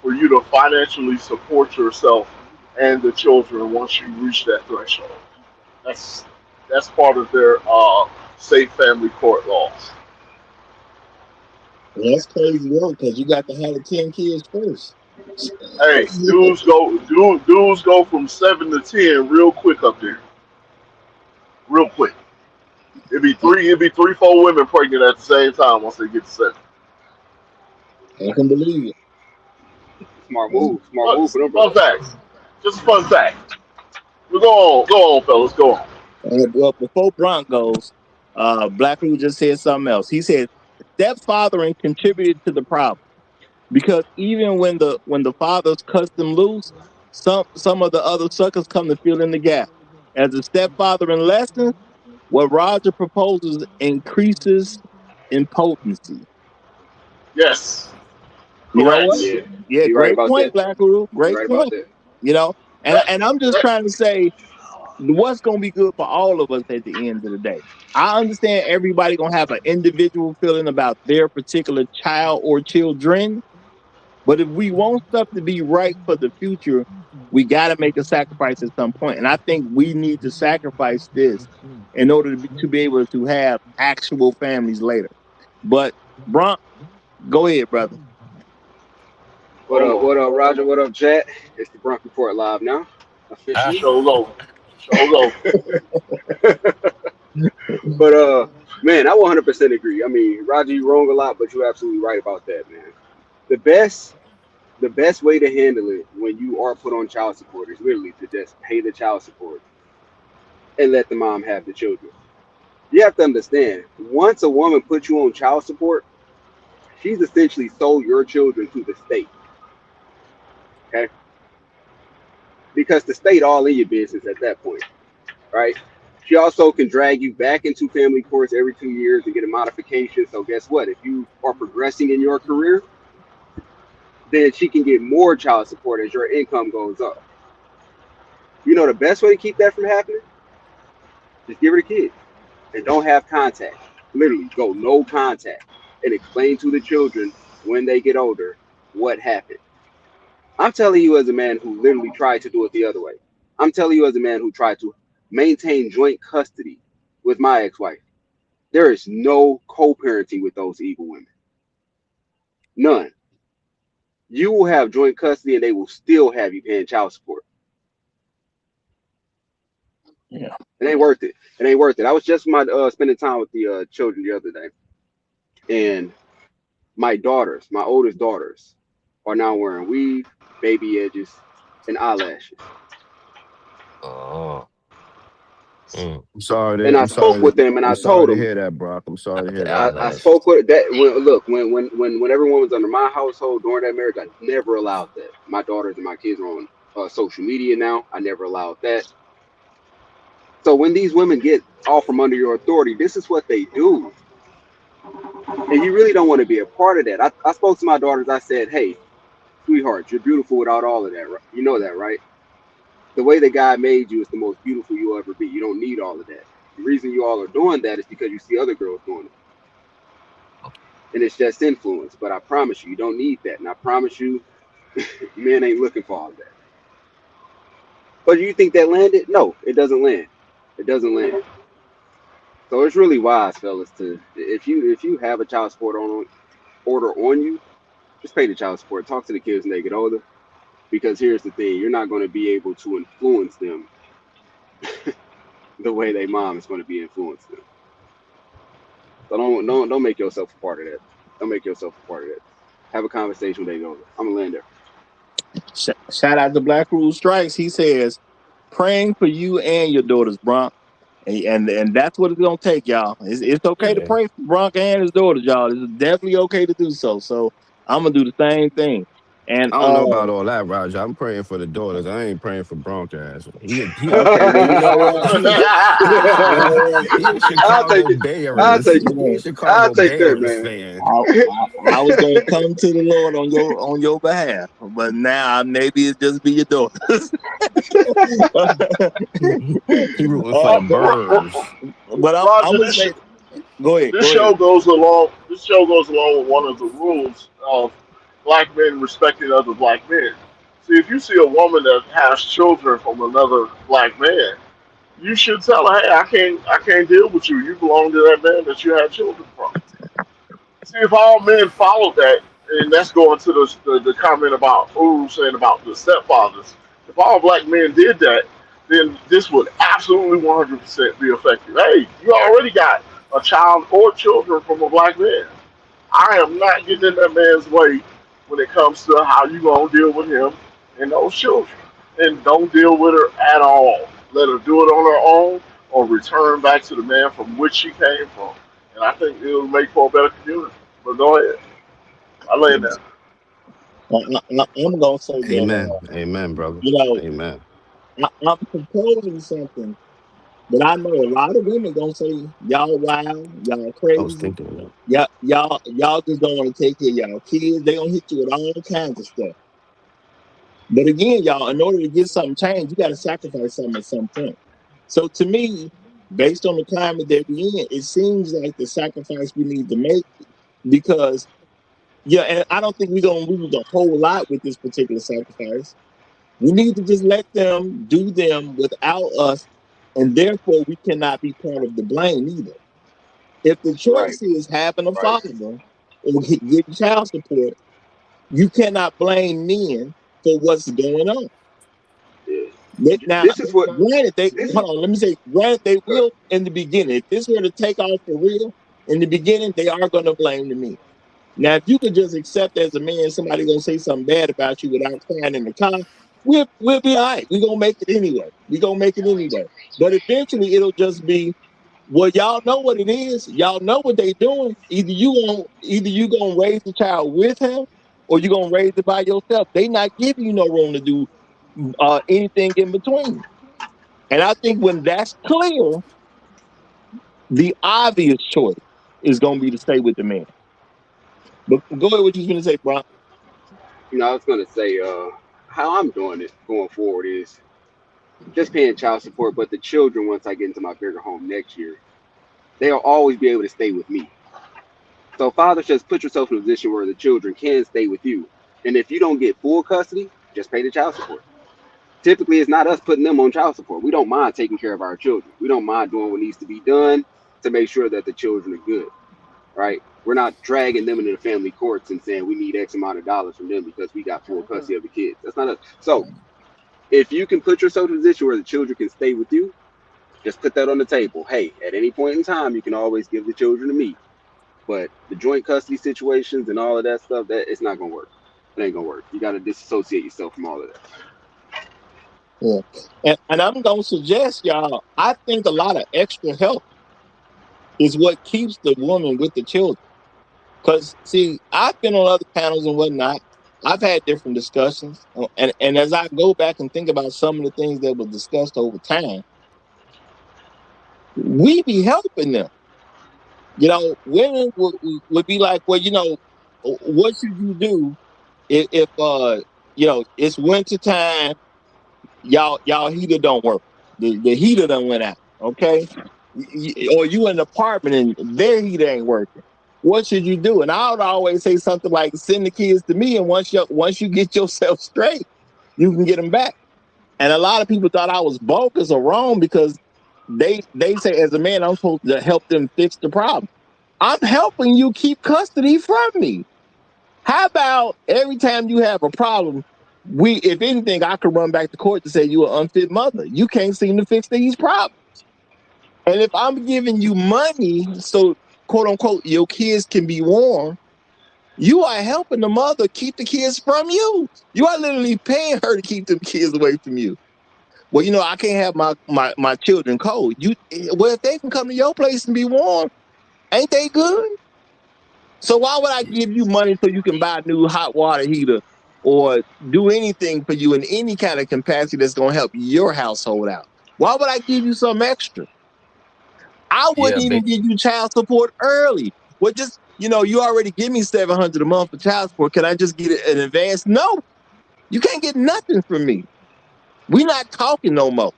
for you to financially support yourself and the children once you reach that threshold. That's that's part of their safe family court laws. Well, that's crazy work because you got to have the 10 kids first. Hey, dudes go from 7 to 10 real quick up there, real quick. It'd be three, 4 women pregnant at the same time once they get to 7. I can believe it. Smart Fun, move for them fun brothers. facts, just a fun fact. We go on, fellas, go on. Well, before Bronk goes, Black people just said something else. He said stepfathering contributed to the problem because even when the fathers cuts them loose, some of the other suckers come to fill in the gap. As a stepfather in lessons, what Roger proposes increases in potency. Yes, You know what? correct. Yeah, Yeah, you're right great about point, that. Black Guru. You're Great right about point. that. You know, and That, and I'm just that, trying to say what's gonna be good for all of us at the end of the day. I understand everybody gonna have an individual feeling about their particular child or children, but if we want stuff to be right for the future, we got to make a sacrifice at some point. And I think we need to sacrifice this in order to be able to have actual families later. But Bronk, go ahead, brother. What hold up? on. What up, Roger? What up, Chat? It's the Brunk Report live now, officially. Show's over. Show's over. But man, I 100% agree. I mean, Roger, you wrong a lot, but you're absolutely right about that, man. The best, the best way to handle it when you are put on child support is literally to just pay the child support and let the mom have the children. You have to understand, once a woman puts you on child support, she's essentially sold your children to the state. Okay, because the state all in your business at that point, right? She also can drag you back into family courts every 2 years and get a modification. So guess what? If you are progressing in your career, then she can get more child support as your income goes up. You know the best way to keep that from happening? Just give her the kid and don't have contact. Literally, go no contact and explain to the children when they get older what happened. I'm telling you as a man who literally tried to do it the other way. I'm telling you as a man who tried to maintain joint custody with my ex-wife. There is no co-parenting with those evil women. None. You will have joint custody and they will still have you paying child support. Yeah. It ain't worth it. It ain't worth it. I was just spending time with the children the other day, and my daughters, my oldest daughters, are now wearing weave, baby edges, and eyelashes. Oh. Mm. I'm sorry And to I spoke with them, and I'm I sorry told to them. hear that, Brock. I'm sorry to Out the hear that, I man. spoke eyelash. with that. Look, when everyone was under my household during that marriage, I never allowed that. My daughters and my kids are on social media now. I never allowed that. So when these women get off from under your authority, this is what they do, and you really don't want to be a part of that. I spoke to my daughters. I said, "Hey, sweetheart, you're beautiful without all of that. Right? You know that, right? The way that God made you is the most beautiful you'll ever be. You don't need all of that. The reason you all are doing that is because you see other girls doing it, and it's just influence. But I promise you, you don't need that, and I promise you, men ain't looking for all of that. But do you think that landed? No, it doesn't land. It doesn't land. So it's really wise, fellas, to if you have a child support order on you, just pay the child support. Talk to the kids when they get older. Because here's the thing, you're not going to be able to influence them the way their mom is going to be influenced them. So don't make yourself a part of that. Don't make yourself a part of that. Have a conversation when they get older. I'm gonna land there. Shout out to Black Rule Strikes. He says, praying for you and your daughters, Bronx. And that's what it's gonna take, y'all. It's okay to Yeah. pray for Bronx and his daughters, y'all. It's definitely okay to do so. So I'm gonna do the same thing. And I don't know about all that, Roger. I'm praying for the daughters. I ain't praying for Broncos. okay, well, you know what? You know what? He a I'll take Chicago it. I'll Bears. take it. He a Yeah. I'll Chicago take that, Bears man. fan. I was gonna come to the Lord on your behalf, but now maybe it just be your daughters. He rooting for uh, the but birds. but I'm Roger, gonna say, go ahead, this go ahead. show goes along. This show goes along with one of the rules of black men respecting other black men. See, if you see a woman that has children from another black man, you should tell her, "Hey, I can't deal with you. You belong to that man that you had children from." See, if all men followed that, and that's going to the comment about Uru saying about the stepfathers. If all black men did that, then this would absolutely 100% be effective. Hey, you already got a child or children from a black man. I am not getting in that man's way when it comes to how you gonna deal with him and those children. And don't deal with her at all. Let her do it on her own or return back to the man from which she came from. And I think it'll make for a better community. But go ahead. I lay it down. I'm gonna say that Amen. Amen, brother. you know Amen. I'm proposing something, but I know a lot of women gonna say y'all wild, y'all I was crazy, thinking of that. y'all just don't want to take care of y'all kids. They gonna hit you with all kinds of stuff. But again, y'all, in order to get something changed, you got to sacrifice something at some point. So to me, based on the climate that we're in, it seems like the sacrifice we need to make because yeah, and I don't think we're gonna lose a whole lot with this particular sacrifice. We need to just let them do them without us, and therefore we cannot be part of the blame either. If the Right, choice is having a right. father or getting child support, you cannot blame men for what's going on. Yeah. Now, This is what granted, they this. hold on. Let me say, granted, they will in the beginning. If this were to take off for real, in the beginning, they are going to blame the men. Now, if you could just accept as a man, somebody gonna say something bad about you without crying in the car, we'll be all right. We gonna make it anyway. We gonna make it anyway. But eventually, it'll just be, well, y'all know what it is. Y'all know what they doing. Either you gonna raise the child with him, or you gonna raise it by yourself. They not giving you no room to do anything in between. And I think when that's clear, the obvious choice is gonna be to stay with the man. But go ahead, what you was gonna say, bro. I was gonna say, how I'm doing it going forward is just paying child support. But the children, once I get into my bigger home next year, they'll always be able to stay with me. So fathers, just put yourself in a position where the children can stay with you. And if you don't get full custody, just pay the child support. Typically, it's not us putting them on child support. We don't mind taking care of our children. We don't mind doing what needs to be done to make sure that the children are good, right? We're not dragging them into the family courts and saying we need X amount of dollars from them because we got full custody of the kids. That's not us. So if you can put yourself in a position where the children can stay with you, just put that on the table. Hey, at any point in time, you can always give the children to me. But the joint custody situations and all of that stuff, that it's not gonna work. It ain't gonna work. You gotta disassociate yourself from all of that. Yeah. And I'm gonna suggest y'all, I think a lot of extra help is what keeps the woman with the children. Because see, I've been on other panels and whatnot. I've had different discussions, and as I go back and think about some of the things that were discussed over time, we be helping them. You know, women would be like, well, you know, what should you do if you know, it's winter time, y'all heater don't work. The heater done went out. Okay, or you in an apartment and their heater ain't working. What should you do? And I would always say something like, send the kids to me, and once you get yourself straight, you can get them back. And a lot of people thought I was bogus or wrong because they say as a man I'm supposed to help them fix the problem. I'm helping you keep custody from me. How about every time you have a problem, if anything, I could run back to court to say you're an unfit mother. You can't seem to fix these problems. And if I'm giving you money so quote unquote your kids can be warm, you are helping the mother keep the kids from you. You are literally paying her to keep them kids away from you. Well, you know, I can't have my children cold. Well, if they can come to your place and be warm, ain't they good? So why would I give you money so you can buy a new hot water heater or do anything for you in any kind of capacity that's going to help your household out? Why would I give you some extra? I wouldn't Yeah, even give you child support early. Well, just, you know, you already give me $700 a month for child support. Can I just get it in advance? No, you can't get nothing from me. We're not talking no more.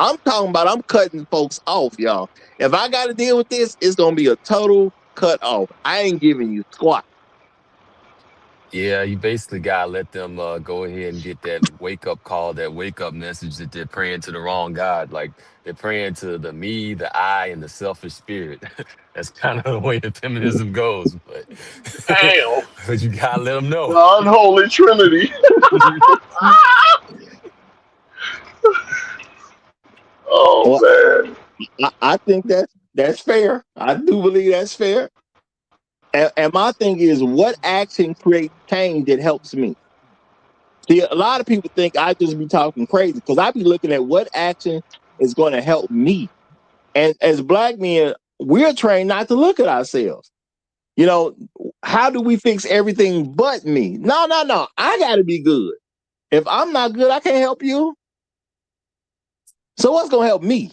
I'm talking about I'm cutting folks off, y'all. If I got to deal with this, it's going to be a total cut off. I ain't giving you squat. yeah. You basically gotta let them go ahead and get that wake up call, that wake up message that they're praying to the wrong God. Like they're praying to the me, the I, and the selfish spirit. That's kind of the way the feminism goes. But Damn, but you gotta let them the know. unholy trinity. Oh Well, man. I think that's fair. I do believe that's fair. And my thing is, what action creates change that helps me? See, a lot of people think I just be talking crazy because I be looking at what action is going to help me. And as black men, we're trained not to look at ourselves. You know, how do we fix everything but me? No, no, no. I got to be good. If I'm not good, I can't help you. So what's going to help me?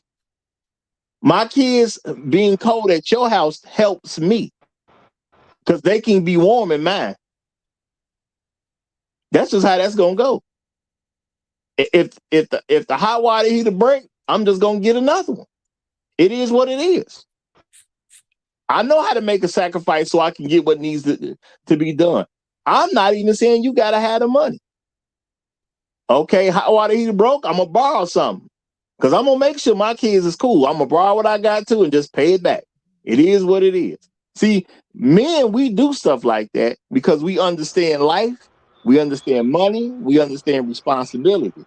My kids being cold at your house helps me because they can be warm in mine. That's just how that's gonna go. If the hot water heater break, I'm just gonna get another one. It is what it is. I know how to make a sacrifice so I can get what needs to be done. I'm not even saying you gotta have the money. Okay, hot water heater broke, I'm gonna borrow something. Cause I'm gonna make sure my kids is cool. I'm gonna borrow what I got to and just pay it back. It is what it is. See, men, we do stuff like that because we understand life, we understand money, we understand responsibility.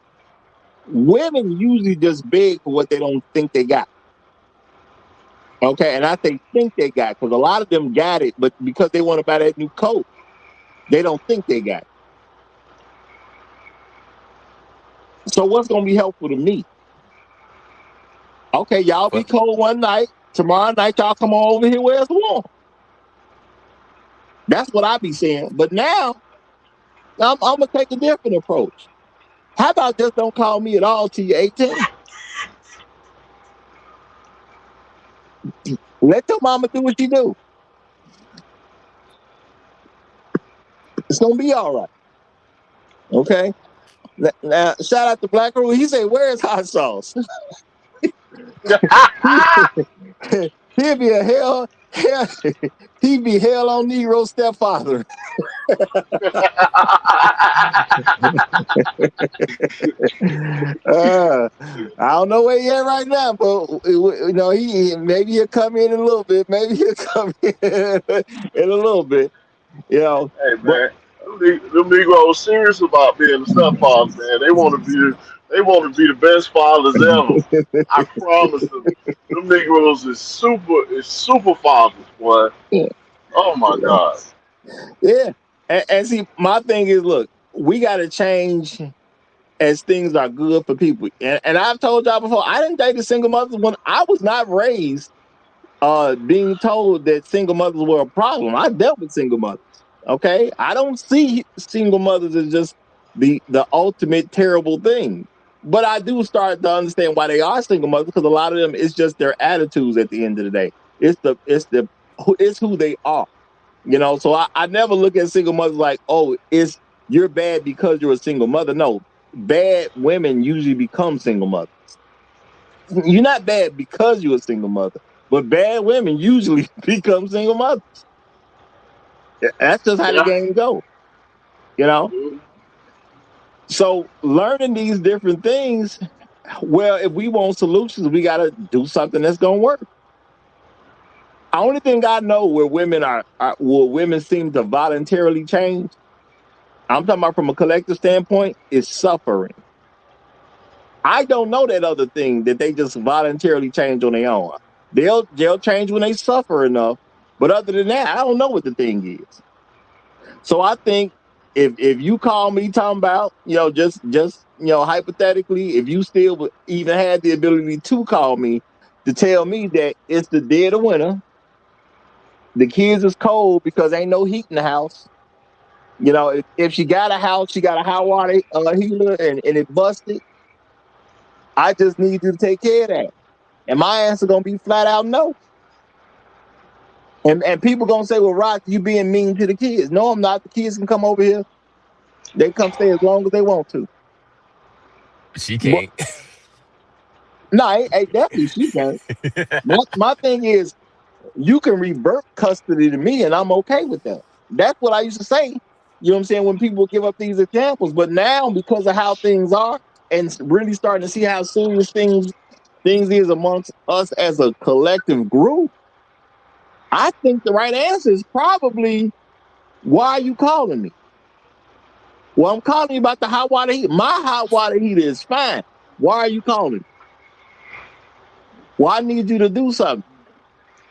Women usually just beg for what they don't think they got. Okay, and I say think they got because a lot of them got it, but because they want to buy that new coat, they don't think they got it. So what's gonna be helpful to me? Okay, y'all be Well, cold one night. Tomorrow night, y'all come on over here where it's warm. That's what I be saying. But now I'm gonna take a different approach. How about just don't call me at all till you're 18? Let your mama do what she do. It's gonna be all right. Okay. Now, shout out to Black Rule. He said, "Where's hot sauce?" He'd be a he'd be hell on Negro stepfather. I don't know where he at right now, but you know, maybe he'll come in a little bit. Maybe he'll come in in a little bit. You know, Hey but man, them Negroes serious about being the stepfathers, man. They want to be the best fathers ever. I promise them. Them Negroes is super fathers, boy. Oh my God. yeah. And see, my thing is, look, we got to change. as things are good for people. And I've told y'all before, I didn't date a single mother when I was not raised being told that single mothers were a problem. I dealt with single mothers. Okay. I don't see single mothers as just the ultimate terrible thing. But I do start to understand why they are single mothers, because a lot of them, it's just their attitudes at the end of the day. It's who they are. So I never look at single mothers like, oh, you're bad because you're a single mother. No, bad women usually become single mothers. You're not bad because you're a single mother, but bad women usually become single mothers. That's just how the Yeah. game goes, you know? Mhm. So learning these different things, well, if we want solutions, we got to do something that's going to work. The only thing I know where where women seem to voluntarily change, I'm talking about from a collective standpoint, is suffering. I don't know that other thing that they just voluntarily change on their own. They'll change when they suffer enough, but other than that, I don't know what the thing is. So I think if you call me talking about, just hypothetically, if you still even had the ability to call me to tell me that it's the dead of winter, the kids is cold because ain't no heat in the house. If she got a house, she got a hot water heater and it busted. I just need you to take care of that. And my answer gonna be flat out no. And people gonna say, well, Rock, you being mean to the kids. No, I'm not. The kids can come over here. They come stay as long as they want to. She But can't. no, definitely she can't. My thing is, you can revert custody to me, and I'm okay with that. That's what I used to say. You know what I'm saying? When people give up these examples, but now because of how things are, and really starting to see how serious things is amongst us as a collective group, I think the right answer is probably, why are you calling me? Well, I'm calling you about the hot water heater. My hot water heater is fine. Why are you calling? Well, I need you to do something.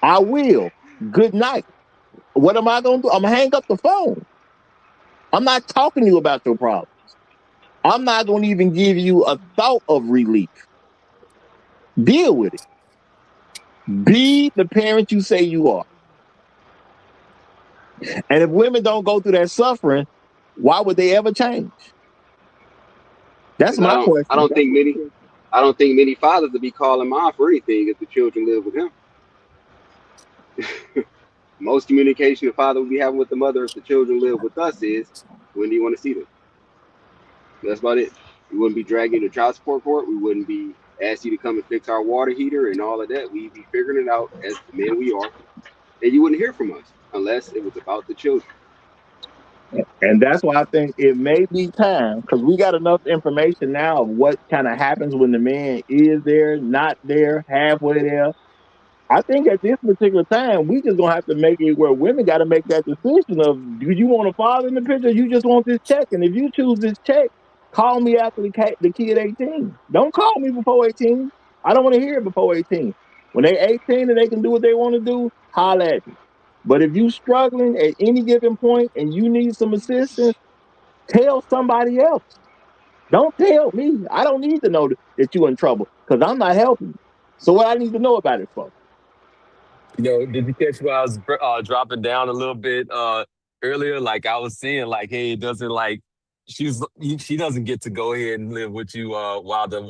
I will. Good night. What am I going to do? I'm going to hang up the phone. I'm not talking to you about your problem. I'm not going to even give you a thought of relief. Deal with it. Be the parent you say you are. And if women don't go through that suffering, why would they ever change? That's Because my question. I don't think many fathers would be calling mom for anything if the children live with him. Most communication the father would be having with the mother if the children live with us is, when do you want to see them? That's about it. We wouldn't be dragging you to child support court. We wouldn't be asking you to come and fix our water heater and all of that. We'd be figuring it out as the men we are. And you wouldn't hear from us unless it was about the children. And that's why I think it may be time, because we got enough information now of what kind of happens when the man is there, not there, halfway there. I think at this particular time, we just gonna have to make it where women got to make that decision of, do you want a father in the picture? Or you just want this check, and if you choose this check, call me after the kid 18. Don't call me before 18. I don't want to hear it before 18. When they 18 and they can do what they want to do, holla at me. But if you struggling at any given point and you need some assistance, tell somebody else. Don't tell me. I don't need to know that you're in trouble because I'm not helping you. So what I need to know about it for? Did you catch where I was dropping down a little bit earlier? Like I was saying, like, hey, it doesn't like she doesn't get to go ahead and live with you while the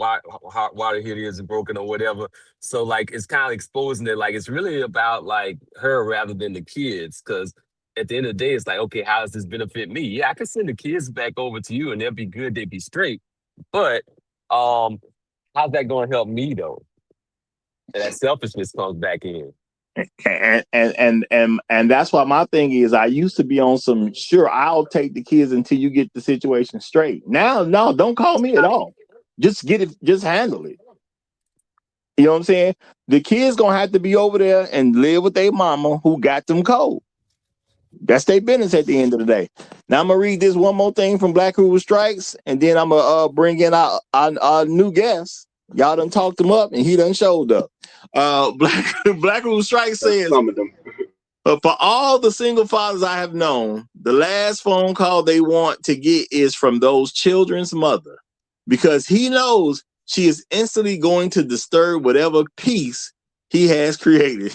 hot water heater is broken or whatever. So like it's kind of exposing it. Like it's really about like her rather than the kids, because at the end of the day, it's like, okay, how does this benefit me? Yeah, I can send the kids back over to you and they'll be good, they'll be straight. But um, how's that going to help me though? And that selfishness comes back in. And that's why my thing is, I used to be on some, sure, I'll take the kids until you get the situation straight. Now, no, don't call me at all. Just handle it. You know what I'm saying? The kids gonna have to be over there and live with their mama who got them cold. That's their business at the end of the day. Now I'm gonna read this one more thing from Black Hoover Strikes, and then I'm gonna bring in our new guest. Y'all done talked him up, and he done showed up. Black Hoover Strikes says, Some of them. For all the single fathers I have known, the last phone call they want to get is from those children's mother. because he knows she is instantly going to disturb whatever peace he has created.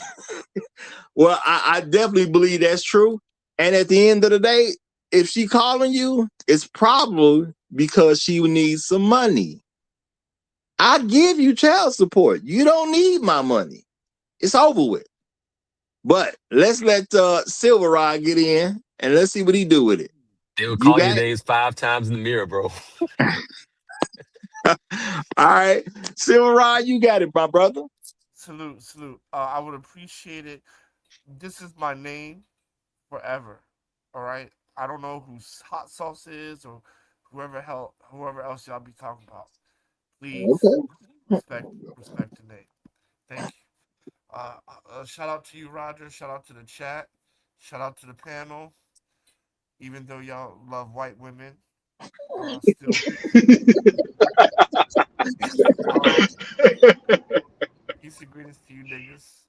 Well, I definitely believe that's true. And at the end of the day, if she calling you, it's probably because she needs some money. I give you child support. You don't need my money. It's over with. But let's let Silver Rod get in and let's see what he do with it. They will You call your got names 5 times in the mirror, bro. it? All right. Silver Rod, you got it, my brother. Salute, salute. I would appreciate it. This is my name forever. All right. I don't know who hot sauce is or whoever else y'all be talking about. Please Okay. respect respect the name. Thank you. Shout out to you, Roger. Shout out to the chat. Shout out to the panel. Even though y'all love white women, still um, peace and greetings to you niggas.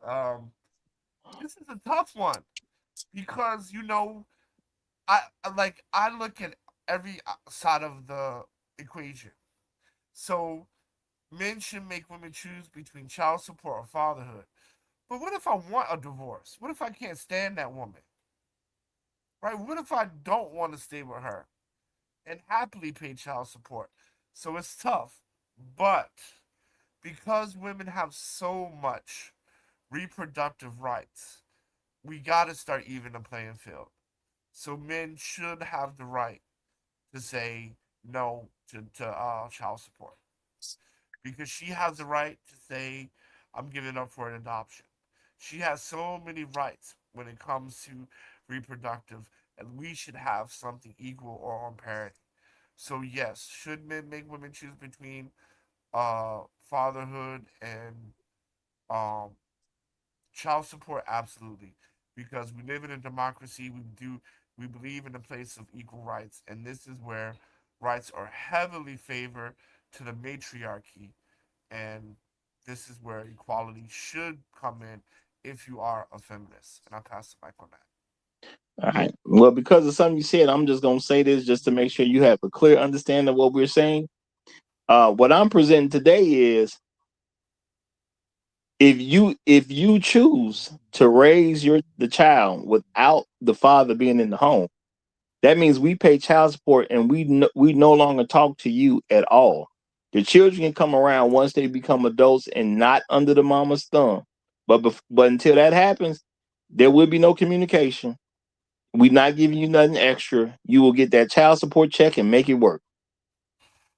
This is a tough one because I look at every side of the equation. So men should make women choose between child support or fatherhood. But what if I want a divorce? What if I can't stand that woman? Right? What if I don't want to stay with her and happily pay child support? So it's tough. But because women have so much reproductive rights, we got to start even the playing field. So men should have the right to say no to child support because she has the right to say, I'm giving up for an adoption. She has so many rights when it comes to reproductive, and we should have something equal or on parity. So, yes, should men make women choose between fatherhood and um, child support? Absolutely. Because we live in a democracy, we believe in a place of equal rights, and this is where rights are heavily favored to the matriarchy, and this is where equality should come in if you are a feminist. And I pass the mic on that. All right. Well, because of something you said, I'm just gonna say this just to make sure you have a clear understanding of what we're saying. What I'm presenting today is if you choose to raise the child without the father being in the home, that means we pay child support and we no longer talk to you at all. The children can come around once they become adults and not under the mama's thumb. But until that happens, there will be no communication. We're not giving you nothing extra. You will get that child support check and make it work.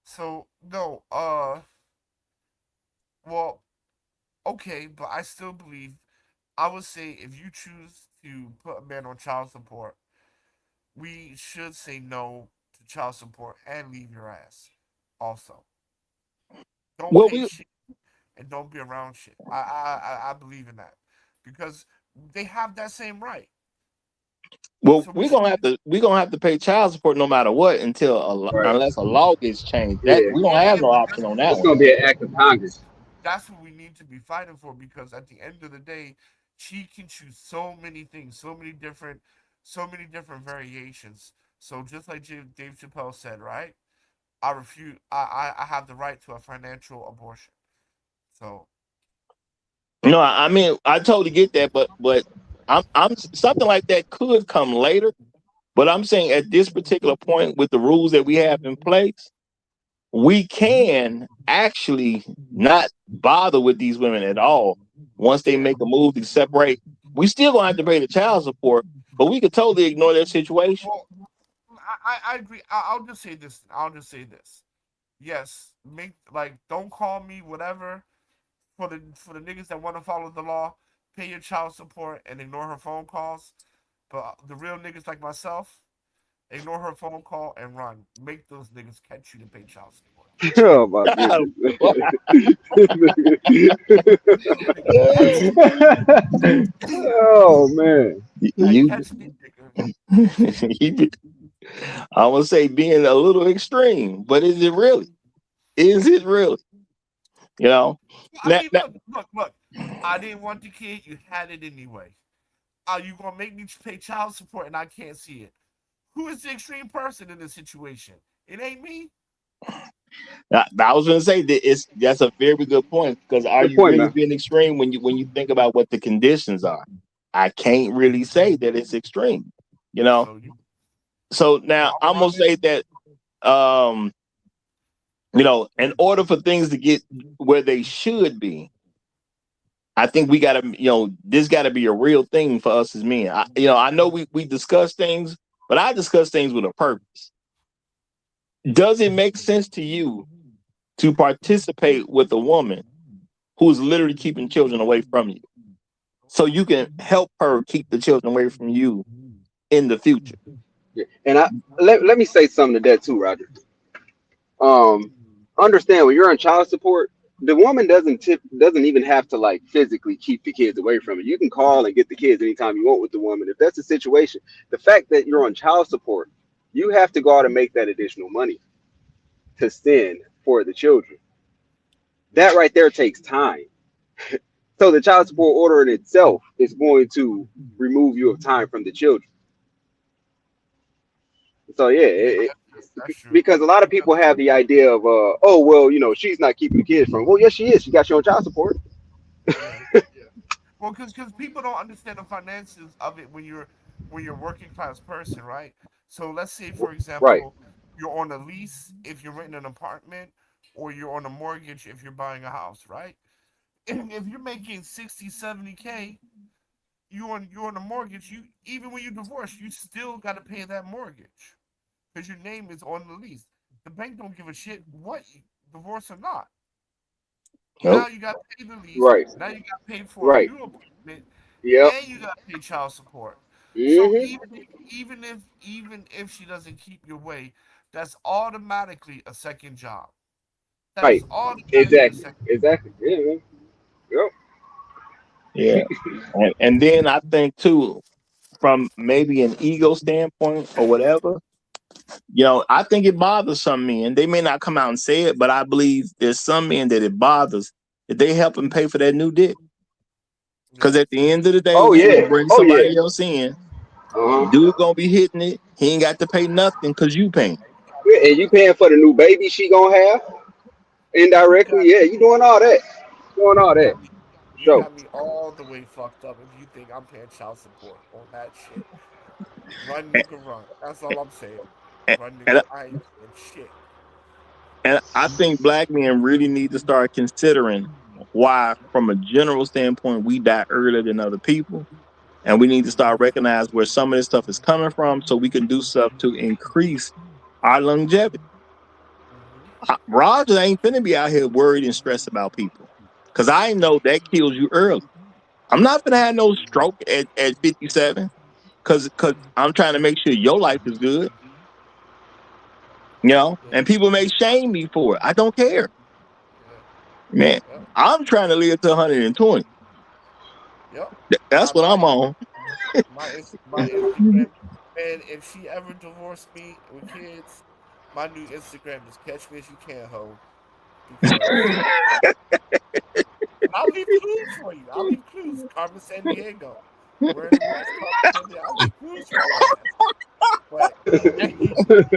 So no, well, okay, but I still believe I would say if you choose to put a man on child support, we should say no to child support and leave your ass. Also, don't Well, pay we shit and don't be around shit. I believe in that because they have that same right. well So we we're should. gonna have to pay child support no matter what Right. unless a law gets changed. That Yeah. we Yeah, don't have yeah, no but option on that It's one. gonna be an act of Congress. that's what we need to be fighting for because at the end of the day, she can choose so many things, so many different variations. So just like Dave Chappelle said, right? I refuse. I have the right to a financial abortion. So No, I mean I totally get that, but I'm something like that could come later. But I'm saying at this particular point, with the rules that we have in place, we can actually not bother with these women at all. Once they yeah, make a move to separate, we still gonna have to pay the child support, but we could totally ignore their situation. well, I agree. I'll just say this. I'll just say this. Yes, make like don't call me whatever for the niggas that want to follow the law. Pay your child support and ignore her phone calls. But the real niggas like myself, ignore her phone call and run. Make those niggas catch you to pay child support. Oh my goodness. Catch me, Oh man. like you, catch me, nigga. you, I would say being a little extreme, but is it really? Is it really? You know, I now, mean, now, look. I didn't want the kid. You had it anyway. Are you gonna make me pay child support and I can't see it? Who is the extreme person in this situation? It ain't me. I was going to say that that's a very good point because are Good you point, really man. being extreme when you think about what the conditions are? I can't really say that it's extreme, you know. So you, So so now I'm I'm gonna running. say that um, in order for things to get where they should be, I think we got to, this got to be a real thing for us as men. I know we discuss things, but I discuss things with a purpose. Does it make sense to you to participate with a woman who's literally keeping children away from you, so you can help her keep the children away from you in the future? Yeah. And let me say something to that too, Roger. Um, understand when you're on child support, the woman doesn't even have to like physically keep the kids away from it. You can call and get the kids anytime you want with the woman. If that's the situation, the fact that you're on child support, you have to go out and make that additional money to send for the children. That right there takes time. So the child support order in itself is going to remove you of time from the children. So yeah, Yeah, that's true. because a lot of Because people have the idea of oh well, she's not keeping the kids from. Well, yes, she is. She got you on child support. yeah, well, because people don't understand the finances of it when you're a working class person, right? So let's say, for Right. example, you're on a lease if you're renting an apartment, or you're on a mortgage if you're buying a house, right? And if you're making 60, 70K, you're on a mortgage. You even when you divorce, you still got to pay that mortgage because your name is on the lease. The bank don't give a shit what divorce or not. Nope. Now you got to pay the lease. Right. Now you got to pay for a Right. new apartment, Yep. and you got to pay child support. So Hmm. even if she doesn't keep your way, that's automatically a second job. That is Right. automatically a Exactly. second. Exactly. Yeah, man. Yep. Yeah. And then I think too, from maybe an ego standpoint or whatever, I think it bothers some men. They may not come out and say it, but I believe there's some men that it bothers that they help him pay for that new dick. Because Yep. at the end of the day, Oh when you yeah. bring Oh yeah. somebody else in, Uh-huh. dude gonna be hitting it. He ain't got to pay nothing because you paying. Yeah, and you paying for the new baby she gonna have You indirectly. got Yeah, you doing all that. Doing all you that. got me you So got me all the way fucked up if you think I'm paying child support on that shit. Run And, nigga run. That's all I'm saying. Run nigga. and, I ain't paying shit. and I think black men really need to start considering why, from a general standpoint, we die earlier than other people. And we need to Hmm. start recognize where some of this stuff is coming from so we can do stuff to increase our longevity. Hmm. Roger ain't finna be out here worried and stressed about people. Cause I know that kills you early. I'm not gonna have no stroke at 57. Cause I'm trying to make sure your life is good, Yeah. and people may shame me for it. I don't care. Yeah. Man, Yep. I'm trying to live to 120. Yep. That's My what I'm my on. my Instagram, man. If she ever divorced me with kids, my new Instagram is catch me if you can, ho. Because and I'll leave clues for you. I'll leave clues. Carmen San Diego. Where in the world is Carmen San Diego? I'll leave clues for your ass. But that's just it.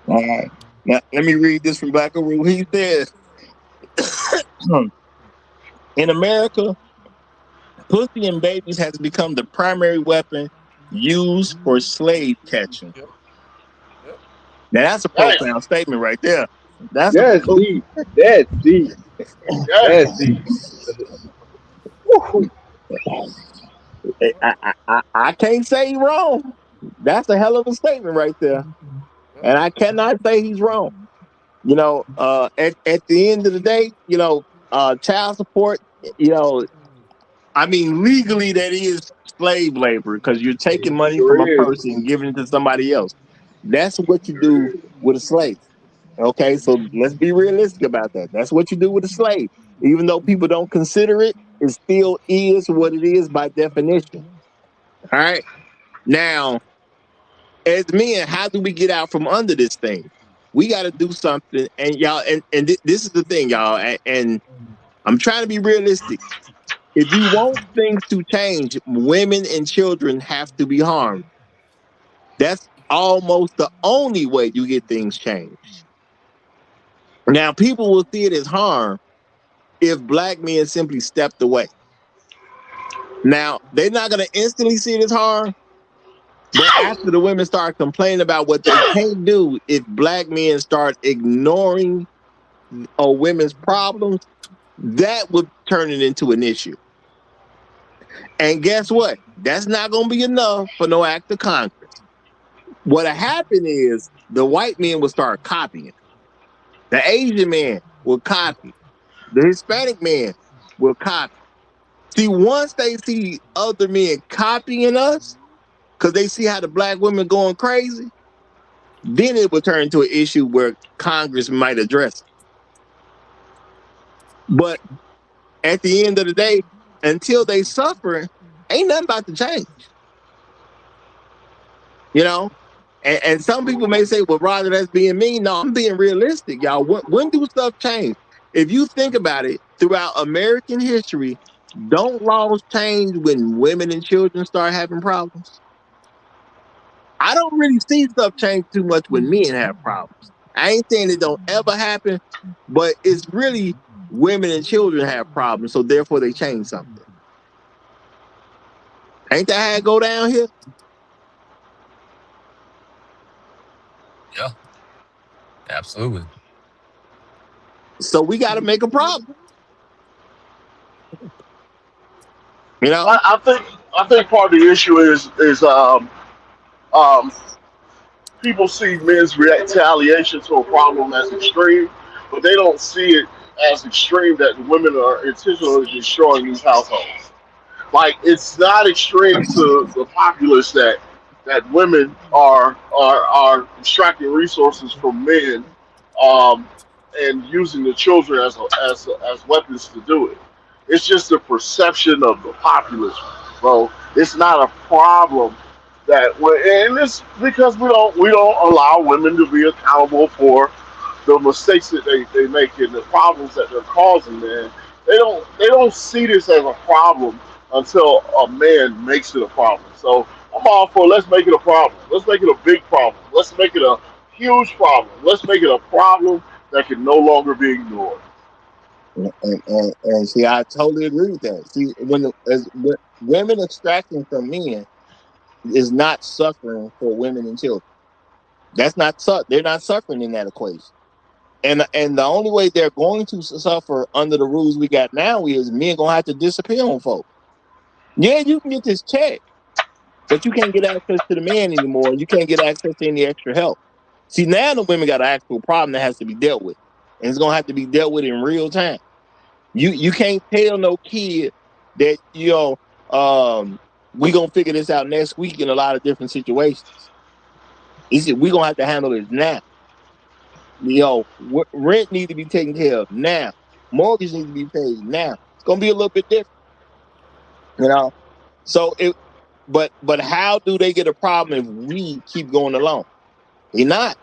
All right. Now let me read this from Black Rule. He says, in America, pussy and babies has become the primary weapon used for slave catching. Yep. Yep. Now that's a Damn. profound statement right there. That's a that's deep. That's deep. Damn. That's deep. Woo. I can't say he's wrong. That's a hell of a statement right there. Yep. And I cannot say he's wrong. At the end of the day, child support, I mean, legally that is slave labor because you're taking money from Sure a is. person and giving it to somebody else. That's what you Sure do is. with a slave. Okay, so let's be realistic about that. That's what you do with a slave. Even though people don't consider it, it still is what it is by definition. All right. Now, as men, how do we get out from under this thing? We got to do something. And y'all, this is the thing, y'all. And I'm trying to be realistic. If you want things to change, women and children have to be harmed. That's almost the only way you get things changed. Now, people will see it as harm if black men simply stepped away. Now, they're not going to instantly see it as harm, but after the women start complaining about what they can't do, if black men start ignoring women's problems, that would turn it into an issue. And guess what? That's not going to be enough for no act of Congress. What'll happen is the white men will start copying. The Asian man will copy. The Hispanic man will copy. See, once they see other men copying us, because they see how the black women going crazy, then it will turn into an issue where Congress might address it. But at the end of the day, until they suffer, ain't nothing about to change. You know? And some people may say, well, Roger, that's being mean. No, I'm being realistic, y'all. When do stuff change? If you think about it, throughout American history, don't laws change when women and children start having problems? I don't really see stuff change too much when men have problems. I ain't saying it don't ever happen, but it's really women and children have problems, so therefore they change something. Ain't that how it go down here? Yeah, absolutely. So we got to make a problem, you know? I think part of the issue is um, people see men's retaliation to a problem as extreme, but they don't see it as extreme that the women are intentionally destroying these households. Like it's not extreme to the populace that women are extracting resources from men, um, and using the children as weapons to do it. It's just the perception of the populace, bro. It's not a problem and it's because we don't allow women to be accountable for the mistakes that they make and the problems that they're causing, man. They don't see this as a problem until a man makes it a problem. So I'm all for let's make it a problem. Let's make it a big problem. Let's make it a huge problem. Let's make it a problem that can no longer be ignored. And see, I totally agree with that. See, when women extracting from men is not suffering for women and children. That's not they're not suffering in that equation. And the only way they're going to suffer under the rules we got now is men gonna have to disappear on folks. Yeah, you can get this check, but you can't get access to the man anymore. You can't get access to any extra help. See, now the women got an actual problem that has to be dealt with, and it's gonna have to be dealt with in real time. You can't tell no kid that we gonna figure this out next week in a lot of different situations. We gonna have to handle it now. Rent need to be taken care of now. Mortgage need to be paid now. It's gonna be a little bit different, you know. So but how do they get a problem if we keep going along? They not.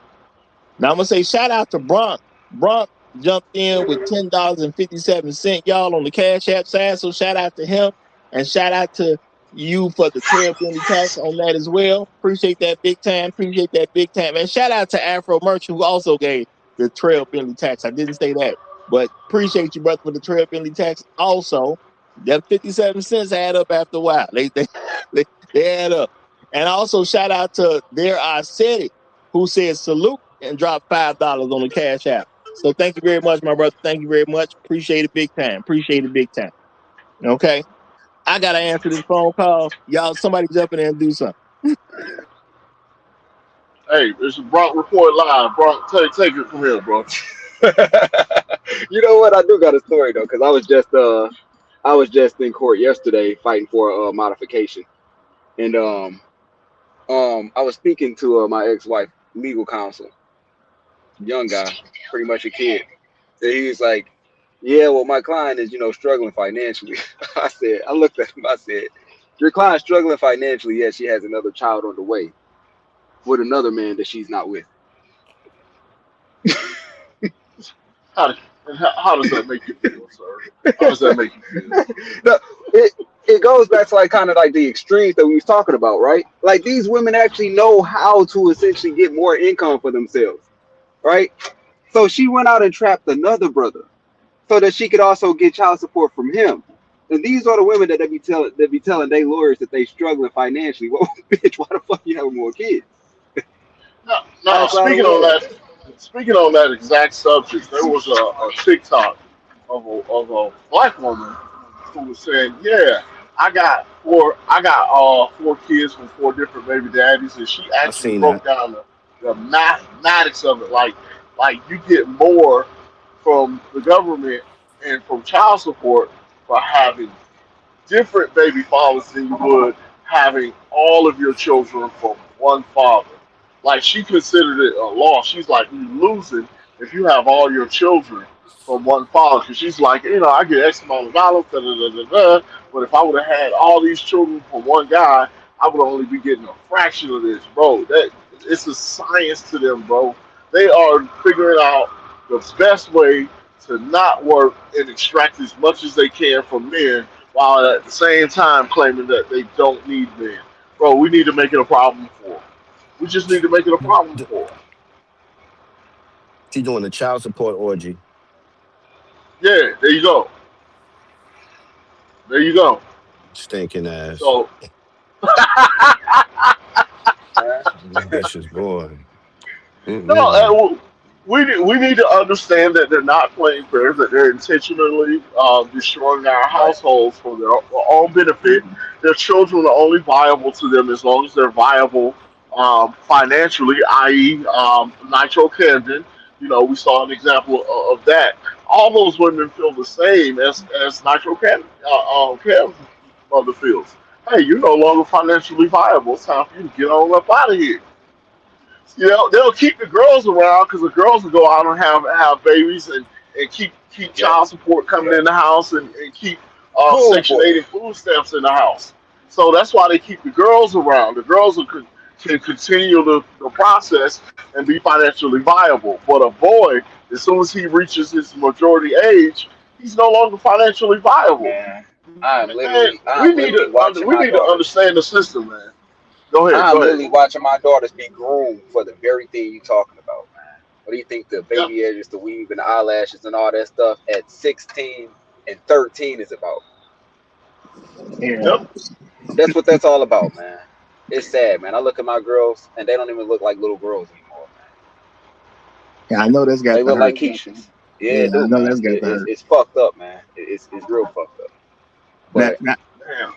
Now I'm gonna say shout out to Bronx. Bronx jumped in with $10.57, y'all, on the Cash App side. So shout out to him and shout out to you for the 12 penny tax on that as well. Appreciate that big time. Appreciate that big time. And shout out to Afro Merch who also gave the trail penalty tax. I didn't say that, but appreciate you, brother, for the trail penalty tax. Also, that 57 cents add up after a while. They add up. And also shout out to There I Said It, who said salute and dropped $5 on the Cash App. So thank you very much, my brother. Thank you very much. Appreciate it big time. Appreciate it big time. Okay. I gotta answer this phone call. Y'all, somebody jump in there and do something. Hey, it's a Bronx Report Live. Bronx, take it from here, bro. You know what? I do got a story though, because I was just in court yesterday fighting for a modification, and I was speaking to my ex-wife, legal counsel, young guy, pretty much a kid. And he was like, "Yeah, well, my client is struggling financially." I looked at him. I said, "Your client's struggling financially, yet she has another child on the way with another man that she's not with." How, how does that make you feel, sir? How does that make you feel? No, it it goes back to like kind of like the extremes that we was talking about, right? Like these women actually know how to essentially get more income for themselves, right? So she went out and trapped another brother so that she could also get child support from him. And these are the women that they be telling their lawyers that they struggling financially. Well, bitch, why the fuck you having more kids Now, outside of love? speaking on that exact subject, there was a TikTok of a black woman who was saying, "Yeah, I got 4 kids from 4 different baby daddies," and she I actually seen broke that. down the mathematics of it. Like you get more from the government and from child support by having different baby fathers than you would having all of your children from one father. Like she considered it a loss. She's like, you losing if you have all your children from one father. Because she's like, I get X amount of dollars, da, da, da, da, da. But if I would have had all these children from one guy, I would only be getting a fraction of this, bro. That it's a science to them, bro. They are figuring out the best way to not work and extract as much as they can from men while at the same time claiming that they don't need men. Bro, we need to make it a problem for them. We just need to make it a problem D- for them. She doing the child support orgy. Yeah, there you go. There you go. Stinking ass. So, Vicious boy. no, Mm-mm. we need to understand that they're not playing fair, that they're intentionally destroying our households for their own benefit. Their children are only viable to them as long as they're viable financially, i.e., Nitro Camden. We saw an example of that. All those women feel the same as Nitro Camden's mother feels. Hey, you're no longer financially viable. It's time for you to get on up out of here. They'll keep the girls around because the girls will go out and have babies and keep Yep. child support coming in the house and keep Oh Section boy. 8 and food stamps in the house. So that's why they keep the girls around. The girls can continue the process and be financially viable. But a boy, as soon as he reaches his majority age, he's no longer financially viable. Man, Man, I'm literally watching we my need to daughters. understand the system, man. Go ahead, I'm go ahead. literally watching my daughters be groomed for the very thing you talking about, man. What do you think the Yep, baby edges, the weave, and the eyelashes and all that stuff at 16 and 13 is about? yep. Yeah. That's what that's all about, man. It's sad, man. I look at my girls and they don't even look like little girls anymore, man. Yeah, I know that's got They to look hurt. like Keishas. Yeah, Yeah, it I do, know man. that's got to hurt. It's fucked up, man. It's real fucked up. Now, But now, Damn.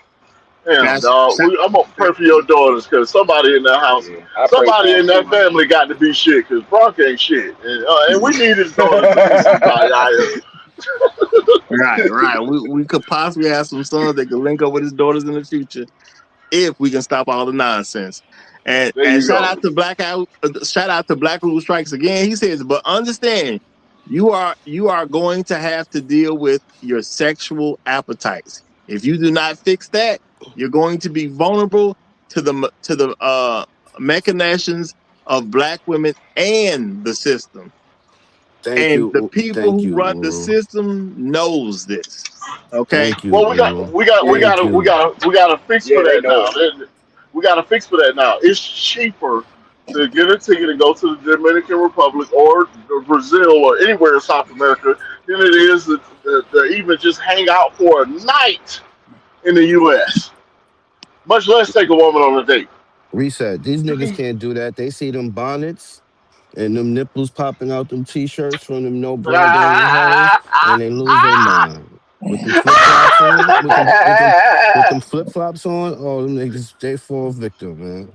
now, Damn, dog. I'm gonna pray for your daughters because somebody in that house, yeah, I pray somebody for them in too, that man. family got to be shit because Bronk ain't shit. And we need his daughters to be somebody out here. right. We could possibly have some sons that could link up with his daughters in the future if we can stop all the nonsense. And There and you go. shout out to Black Rule Strikes again. He says, but understand, you are going to have to deal with your sexual appetites. If you do not fix that, you're going to be vulnerable to the machinations of black women and the system. Thank And the you. people Thank who you, run the Uru. system knows this. Okay. Thank you, Well, Uru. Yeah, Thank you. we got to fix for yeah, they that know now. it. We got to fix for that now. It's cheaper to get a ticket and go to the Dominican Republic or Brazil or anywhere in South America than it is to even just hang out for a night in the U.S. Much less take a woman on a date. Reset. These You niggas can can't do that. They see them bonnets and them nipples popping out them t-shirts from them no bra baby hoes, and they lose their mind. With them flip flops on, with them flip flops on, oh them niggas they fall victim, man.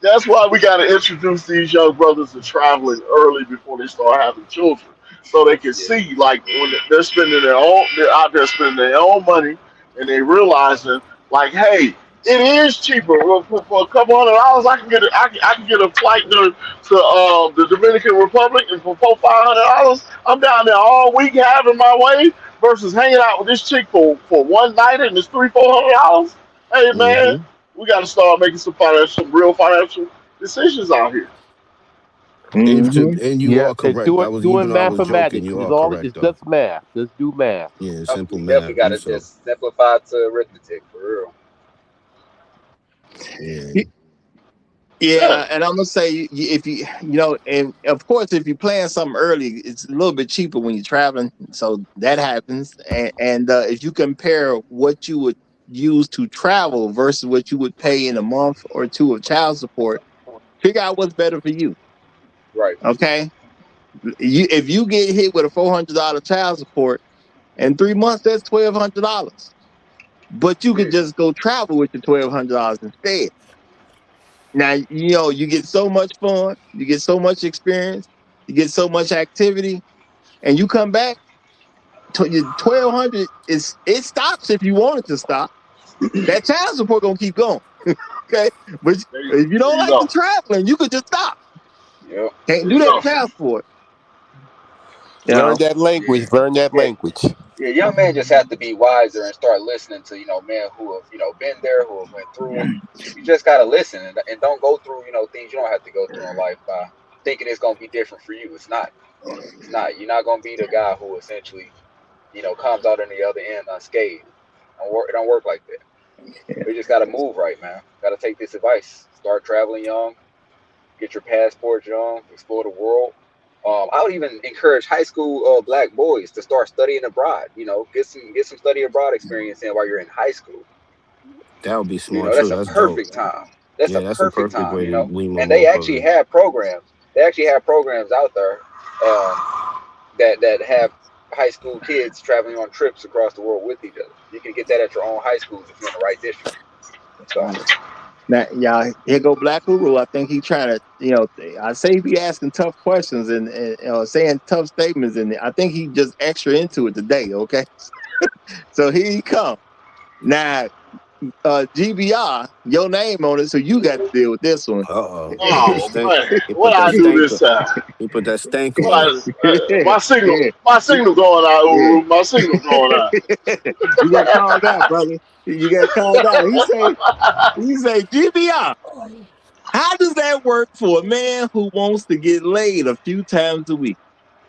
That's why we got to introduce these young brothers to traveling early before they start having children, so they can Yeah. see like when they're out there spending their own money, and they realizing like, hey, it is cheaper for a couple $100. I can get a flight to the Dominican Republic, and for $400-500, I'm down there all week having my way versus hanging out with this chick for one night and it's $300-400. Hey man, Mm-hmm. we got to start making some real financial decisions out here. Hmm. And you Yeah, are correct. I was, even doing though I was joking, mathematics you is are all. correct It's though. just math. Just do math. Yeah, simple Definitely, definitely math. got You to so just simplify to arithmetic for real. yeah. Yeah, Yeah. and I'm gonna say if and of course if you're playing something early, it's a little bit cheaper when you're traveling, so that happens. And if you compare what you would use to travel versus what you would pay in a month or two of child support, figure out what's better for you. Right. Okay, if you get hit with a $400 child support in 3 months, that's $1,200. But you could Yeah. just go travel with your $1,200 instead. Now, you get so much fun, you get so much experience, you get so much activity, and you come back, your 1,200 it stops if you want it to stop. That child support gonna keep going. Okay. But if you There don't you like the go. traveling, you could just stop. Yep. Can't There do you that go. child support. You Learn know. that language. Yeah. Learn that Yeah. language. Yeah. Young men just have to be wiser and start listening to men who have been there, who have went through it. You just gotta listen and don't go through things you don't have to go through in life by thinking it's gonna be different for you. It's not. It's not. You're not gonna be the guy who essentially comes out on the other end unscathed. It don't work like that. We just gotta move right, man. Gotta take this advice. Start traveling young. Get your passport young. Explore the world. I would even encourage high school black boys to start studying abroad. Get some study abroad experience in while you're in high school. That would be smart That's too. a That's dope. perfect time. That's a Yeah, that's a perfect perfect time. way to wean them And they off of actually it. have programs. They actually have programs out there um, that have high school kids traveling on trips across the world with each other. You can get that at your own high schools if you're in the right district. So, Now, y'all, here go Black Guru. I think he trying to, I say he be asking tough questions and saying tough statements, and I think he just extra into it today. Okay, so here he come. Now, GBR, your name on it, so you got to deal with this one. Uh oh. He put the Oh stank. man, He what put that I do stank. this time? He put that stank What on it. Yeah, my signal, yeah, my signal going out, yeah. Uru. My signal going out. You got called out, brother. You got called out. He say, GBR, how does that work for a man who wants to get laid a few times a week?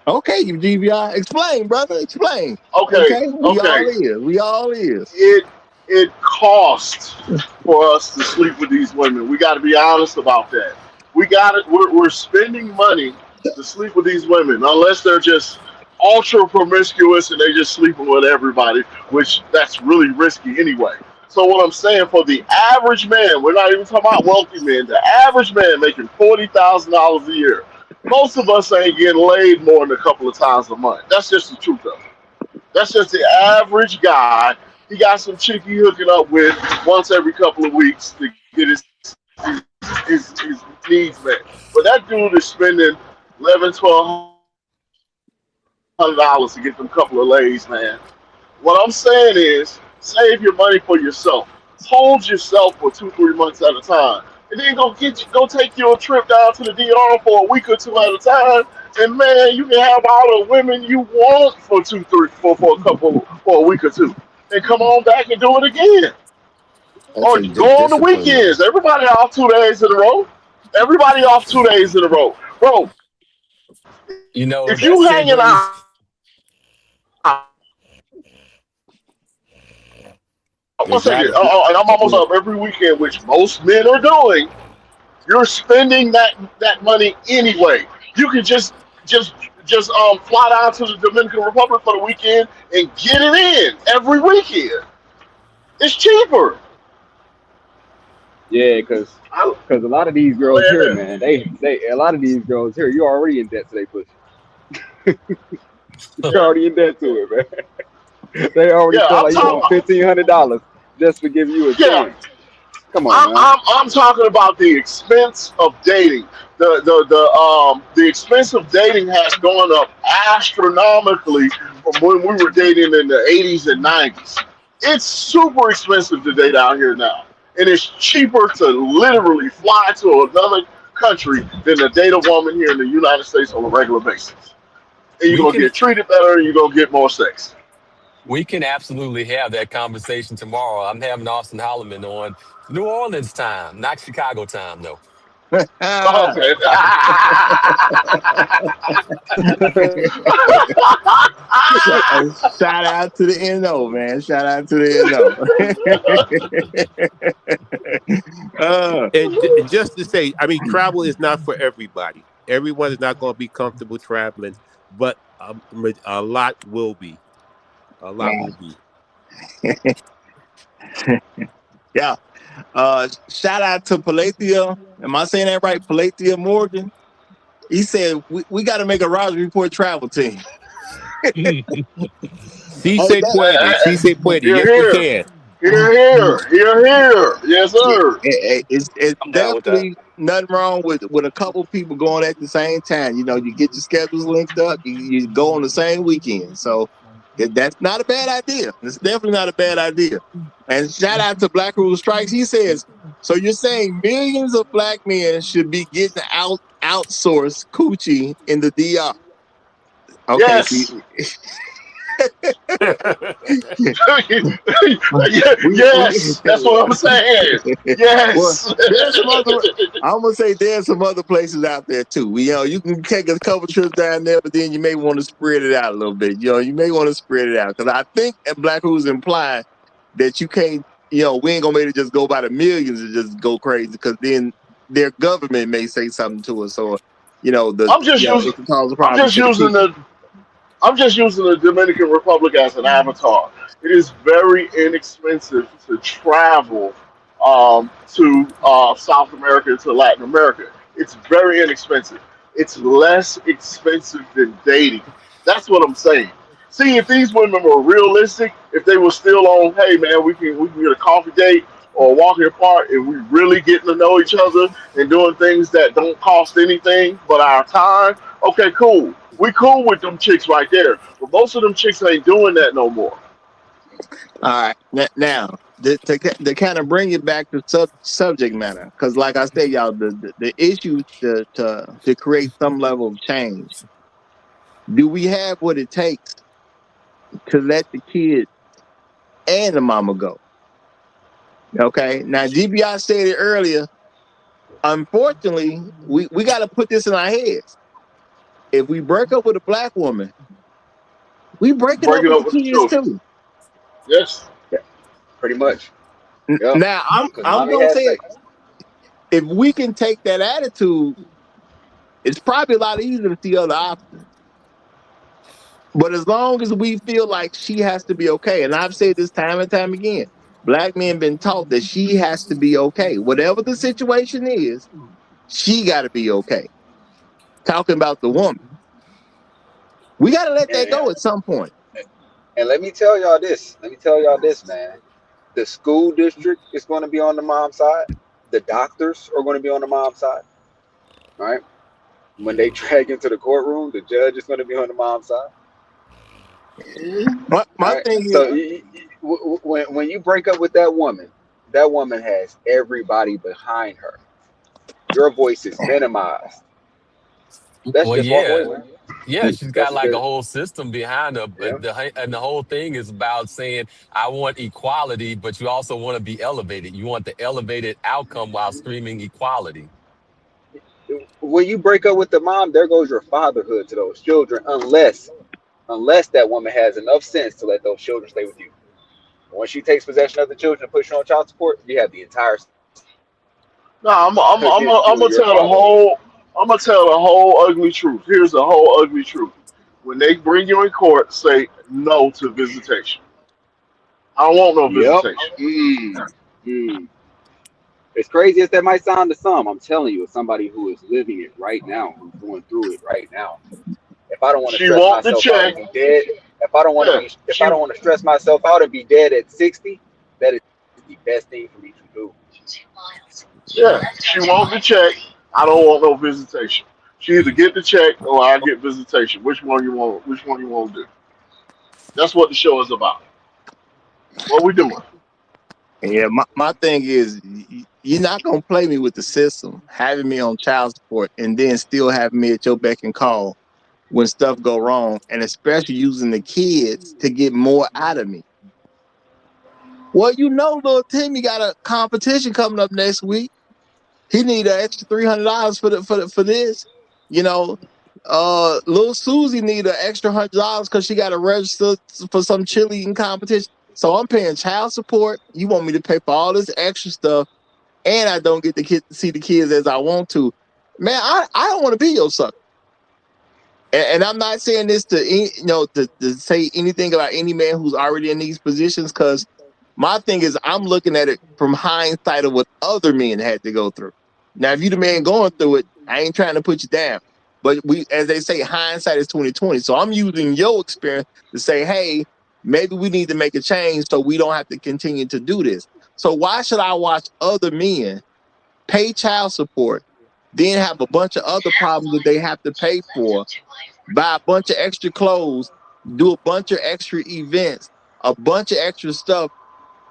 Okay, you GBI, explain, brother, explain. Okay, Okay, we okay. all is. We all is. It it costs for us to sleep with these women. We got to be honest about that. We got it. We're spending money to sleep with these women, unless they're just ultra promiscuous and they just sleeping with everybody, which that's really risky anyway. So what I'm saying for the average man, we're not even talking about wealthy men. The average man making $40,000 a year. Most of us ain't getting laid more than a couple of times a month. That's just the truth of it. That's just the average guy. He got some chick he hooking up with once every couple of weeks to get his needs met. But that dude is spending 1,100, $1,200 to get them couple of lays, man. What I'm saying is, save your money for yourself. Hold yourself for 2, 3 months at a time, and then go take you a trip down to the DR for a week or two at a time. And man, you can have all the women you want for a week or two, and come on back and do it again. Or That go take on the discipline weekends. though. Everybody off 2 days in a row. Everybody off 2 days in a row, bro. If you You hanging know, out, that I'm gonna segues. say this. And I'm almost up every weekend, It which got most men are doing. You're spending that money anyway. You can just fly down to the Dominican Republic for the weekend and get it in every weekend. It's cheaper. yeah, because I, a lot of these I girls land here, there. man, they a lot of these girls here, you're already in debt to they pussy. You're Yeah, already in debt to it, man. They already yeah. feel like you want $1,500 just for giving you a Yeah, chance. Come on, man. I'm talking about the expense of dating. The expense of dating has gone up astronomically from when we were dating in the 80s and 90s. It's super expensive to date out here now, and it's cheaper to literally fly to another country than to date a woman here in the United States on a regular basis. And you're We gonna can get treated better, and you're gonna get more sex. we can absolutely have that conversation tomorrow. I'm having Austin Holloman on New Orleans time, not Chicago time, though. Okay. Shout out to the NO, man. Shout out to the NO. And just to say, I mean, travel is not for everybody. Everyone is not going to be comfortable traveling, but a lot will be. A lot will be. Yeah. Shout out to Palathea. Am I saying that right? Palathea Morgan. He said we got to make a Roger Report travel team. Si Hey, se that, puede. Si se puede. Here, Yes, we here. can. Here. Yes, sir. it's I'm down with that. definitely nothing wrong with a couple people going at the same time. You know, you get your schedules linked up, you go on the same weekend. So that's not a bad idea. It's definitely not a bad idea. And shout out to Black Rule Strikes. He says, so you're saying millions of black men should be getting outsourced coochie in the DR. Okay, see, Yes. we Yes. That's what I'm saying. well, Yes. there's some other. I'm gonna say there's some other places out there too. You know, you can take a couple trips down there, but then you may want to spread it out a little bit. You know, you may want to spread it out because I think Black Who's implying that you can't. You know, we ain't gonna make it just go by the millions and just go crazy because then their government may say something to us or I'm just it using. can cause a I'm problem just to the using people. the. I'm just using the Dominican Republic as an avatar. It is very inexpensive to travel to South America to Latin America. It's very inexpensive. It's less expensive than dating. That's what I'm saying. See, if these women were realistic, if they were still on, hey man, we can get a coffee date or walk in the park, and we really getting to know each other and doing things that don't cost anything but our time. Okay, cool. We cool with them chicks right there, but most of them chicks ain't doing that no more. All right, now to kind of bring it back to subject matter, because like I said, y'all, the issue to create some level of change. Do we have what it takes to let the kid and the mama go? Okay, now GBI said it earlier. Unfortunately, we got to put this in our heads. If we break up with a black woman, we breaking up Breaking with up the with the kids children. too. Yeah, pretty much. Yep. Now Because I'm mommy gonna has say it. say. If we can take that attitude, it's probably a lot easier to see other options. But as long as we feel like she has to be okay, and I've said this time and time again, black men been taught that she has to be okay. Whatever the situation is, she got to be okay. Talking about the woman, we got to let that And, go at some point. and let me tell y'all this. Let me tell y'all this, man. The school district is going to be on the mom side. The doctors are going to be on the mom side, right? When they drag into the courtroom, the judge is going to be on the mom side. My All right. thing is, So when you break up with that woman has everybody behind her. Your voice is minimized. That's Well, just walk away, yeah. man. Yeah, she's got That's like a the whole system behind her, yeah. and the whole thing is about saying, "I want equality," but you also want to be elevated. You want the elevated outcome while screaming equality. When you break up with the mom, there goes your fatherhood to those children, unless that woman has enough sense to let those children stay with you. Once she takes possession of the children and puts you on child support, you have the entire system No, against you and I'm your gonna tell the fatherhood. whole. I'm gonna tell the whole ugly truth. Here's the whole ugly truth. When they bring you in court, say no to visitation. I don't want no Yep. visitation. Mm. As crazy as that might sound to some, I'm telling you, as somebody who is living it right now, who's going through it right now. If I don't want to She stress want the myself out and check. be dead, Yeah. if I don't want to stress myself out and be dead at 60, that is the best thing for me to do. Yeah. She want the check. I don't want no visitation. She either get the check or I get visitation. Which one you want? Which one you want to do? That's what the show is about. What we doing? yeah, my thing is, you're not gonna play me with the system, having me on child support, and then still having me at your beck and call when stuff go wrong, and especially using the kids to get more out of me. Well, little Timmy got a competition coming up next week. He need an extra $300 for this. You know, little Susie need an extra $100 because she got to register for some cheerleading competition. So I'm paying child support. You want me to pay for all this extra stuff, and I don't get to see the kids as I want to. Man, I don't want to be your sucker. And I'm not saying this to to say anything about any man who's already in these positions, because my thing is I'm looking at it from hindsight of what other men had to go through. Now, if you the man going through it, I ain't trying to put you down. But as they say, hindsight is 2020. So I'm using your experience to say, hey, maybe we need to make a change so we don't have to continue to do this. So why should I watch other men pay child support, then have a bunch of other problems that they have to pay for, buy a bunch of extra clothes, do a bunch of extra events, a bunch of extra stuff,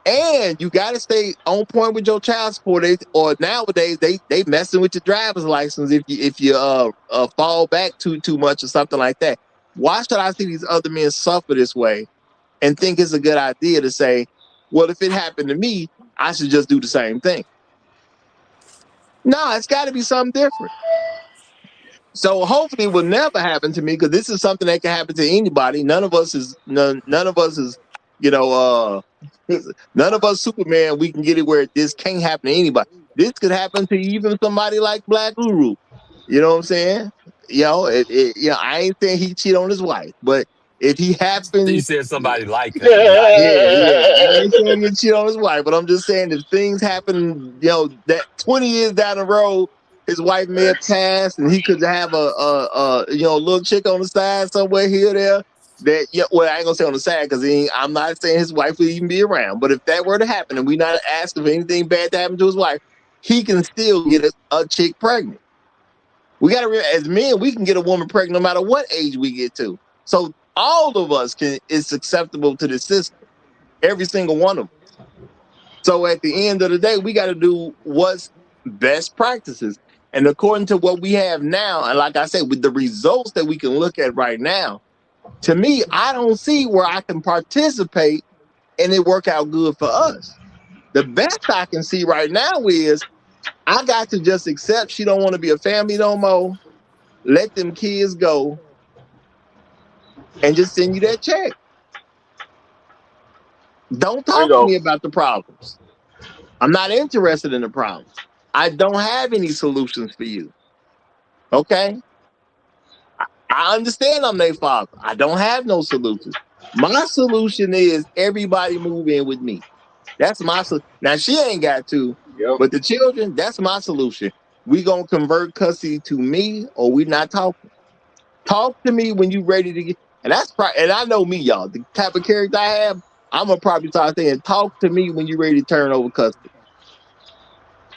and you got to stay on point with your child support. Or nowadays they messing with your driver's license if you fall back too much or something like that. Why should I see these other men suffer this way and think it's a good idea to say, well, if it happened to me, I should just do the same thing? No, it's got to be something different. So hopefully it will never happen to me, because this is something that can happen to anybody. None of us is, you know, none of us Superman. We can get it where this can't happen to anybody. This could happen to even somebody like Black Guru. You know what I'm saying? I ain't saying he cheat on his wife, but if he You happens, said somebody like him, not him. yeah. I ain't saying he cheat on his wife, but I'm just saying if things happen, that 20 years down the road, his wife may have passed, and he could have a little chick on the side somewhere here or there. That well, I ain't gonna say on the side, because I'm not saying his wife would even be around. But if that were to happen, and we not asking for anything bad to happen to his wife, he can still get a chick pregnant. We gotta as men, we can get a woman pregnant no matter what age we get to. So all of us is acceptable to the system. Every single one of them. So at the end of the day, we got to do what's best practices. And according to what we have now, and like I said, with the results that we can look at right now, to me, I don't see where I can participate and it work out good for us. The best I can see right now is I got to just accept she don't want to be a family no more, let them kids go, and just send you that check. Don't talk to Bingo. me about the problems. I'm not interested in the problems. I don't have any solutions for you. Okay? I understand I'm their father. I don't have no solutions. My solution is everybody move in with me. That's my solution. Now, she ain't got to, Yep. but the children, that's my solution. We going to convert custody to me, or we not talking. Talk to me when you ready to get, and and I know me, y'all, the type of character I have, I'm going to probably start saying, talk to me when you ready to turn over custody.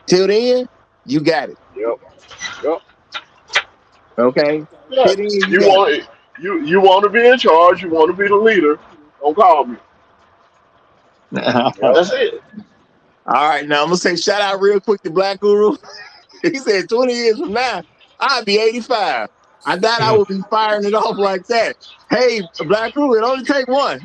Till then, you got it. Yep. Yep. Okay? Yeah. Till then, you You got it. want you want to be in charge. You want to be the leader. Don't call me. Yep. That's it. All right, now I'm gonna say shout out real quick to Black Guru. He said 20 years from now, I'll be 85. I doubt I will be firing it off like that. Hey, Black Guru, it only take one.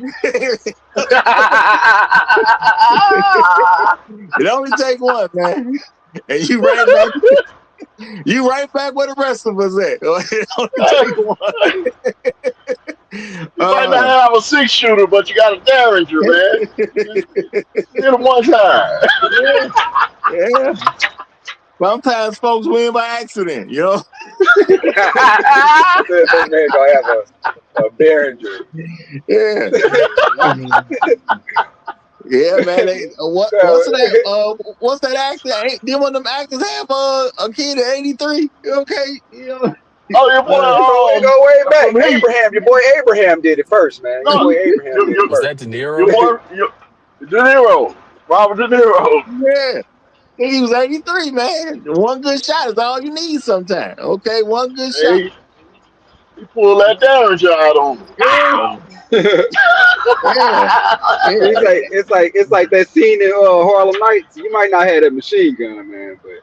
It only take one, man. And you right back. You right back where the rest of us at. It only take one. You might not have a 6-shooter, but you got a Derringer, man. Hit him one time. Yeah. Sometimes folks win by accident, That man gonna have a Behringer. Yeah. Yeah, man. What's that actor? Did one of them actors have a kid at 83? Okay. Oh, your boy, Go way back. from Heat. Abraham, your boy Abraham did it first, man. Your No, boy Abraham did it Was first. that De your Niro? boy, De Niro, Robert De Niro. Yeah. He was 83, man. One good shot is all you need sometimes. Okay, one good shot. Hey, he pulled that Derringer out on him. Pow! Yeah. Yeah. It's like that scene in Harlem Nights. You might not have that machine gun, man, but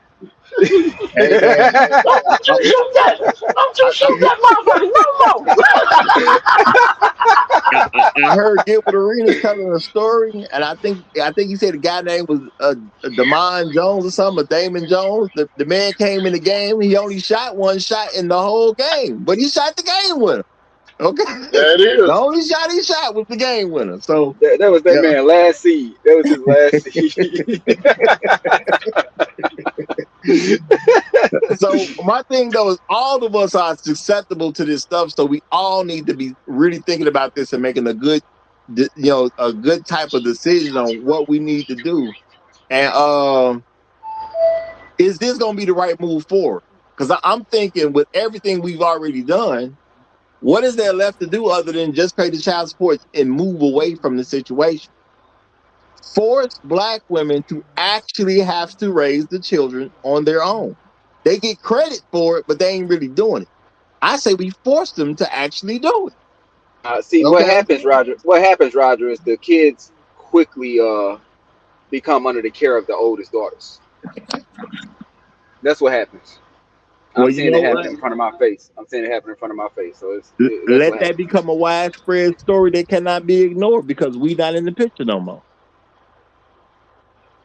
Hey, man. Don't you shoot that! Don't you shoot that motherfucker no more! I heard Gilbert Arenas telling a story, and I think he said the guy name was Damon Jones or something, or Damon Jones. The man came in the game. He only shot one shot in the whole game, but he shot the game winner. Okay, There it the is. only shot he shot was the game winner. So That was that yeah. man last seed. That was his last seed. So my thing though is all of us are susceptible to this stuff, so we all need to be really thinking about this and making a good, a good type of decision on what we need to do. And is this going to be the right move forward? Because I'm thinking with everything we've already done, what is there left to do other than just pay the child support and move away from the situation? Force Black women to actually have to raise the children on their own. They get credit for it, but they ain't really doing it. I say we force them to actually do it. See what Okay. happens, Roger. What happens, Roger, is the kids quickly become under the care of the oldest daughters. That's what happens. I'm Well, you seeing it know happen what? in front of my face. I'm seeing it happen in front of my face. So that's Let what that happens. become a widespread story that cannot be ignored because we not in the picture no more.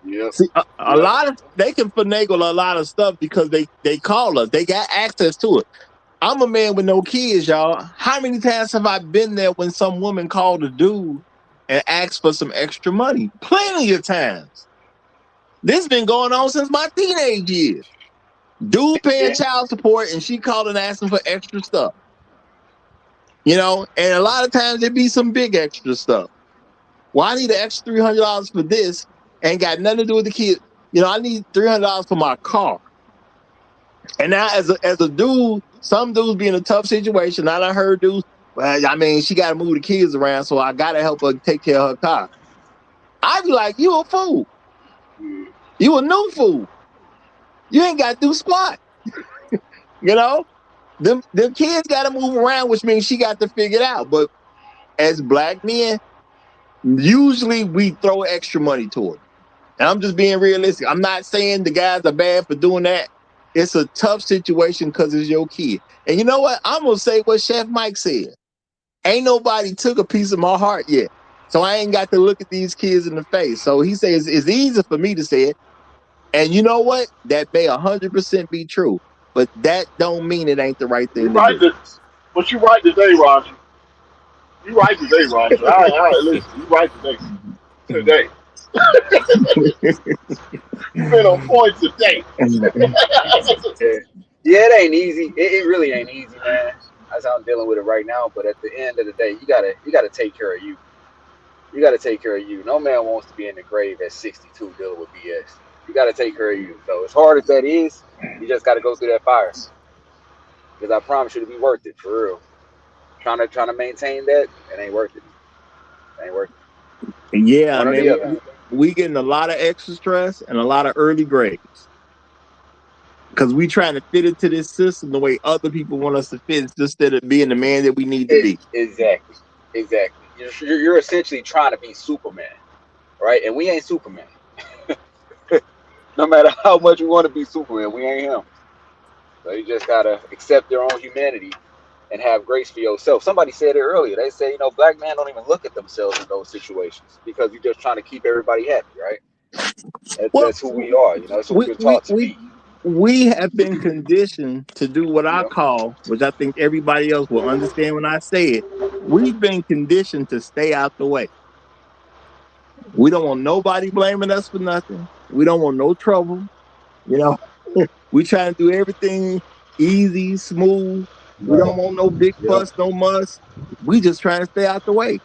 Yep. See, a Yep. lot of they can finagle a lot of stuff because they call us. They got access to it. I'm a man with no kids, y'all. How many times have I been there when some woman called a dude and asked for some extra money? Plenty of times. This been going on since my teenage years. Dude paying Yeah. child support and she called and asking for extra stuff. And a lot of times it be some big extra stuff. Well, I need an extra $300 for this, ain't got nothing to do with the kid. I need $300 for my car. And now, as a dude, some dudes be in a tough situation. I done heard dudes. Well, I mean, she got to move the kids around, so I got to help her take care of her car. I be like, you a fool. Mm. You a new fool. You ain't got to do squat. You know, them kids got to move around, which means she got to figure it out. But as Black men, usually we throw extra money toward it. And I'm just being realistic. I'm not saying the guys are bad for doing that. It's a tough situation because it's your kid. And you know what? I'm gonna say what Chef Mike said. Ain't nobody took a piece of my heart yet. So I ain't got to look at these kids in the face. So he says it's easy for me to say it. And you know what? That may 100% be true. But that don't mean it ain't the right You thing to right, do. but you right today, Roger. You right today, Roger. Listen. You right today. Today. You've been on point today. Yeah. Yeah, it ain't easy. It really ain't easy, man. That's how I'm dealing with it right now. But at the end of the day, you gotta take care of you. You gotta take care of you. No man wants to be in the grave at 62 dealing with BS. You gotta take care of you. So as hard as that is, you just gotta go through that fire. Because I promise you to be worth it for real. Trying to maintain that, it ain't worth it. It ain't worth it. Yeah, One or man, the other. we getting a lot of extra stress and a lot of early graves. Because we trying to fit into this system the way other people want us to fit instead of being the man that we need to be. Exactly. Exactly. You're essentially trying to be Superman, right? And we ain't Superman. No matter how much we want to be Superman, we ain't him. So you just gotta accept your own humanity and have grace for yourself. Somebody said it earlier. They say, black men don't even look at themselves in those situations because you're just trying to keep everybody happy, right? Well, That's who we are. That's who we've we been we taught to we be. we have been conditioned to do what I Yep. call, which I think everybody else will understand when I say it. We've been conditioned to stay out the way. We don't want nobody blaming us for nothing. We don't want no trouble. You know, we try to do everything easy, smooth. We Right. don't want no big Yep. fuss, no muss. We just trying to stay out the way.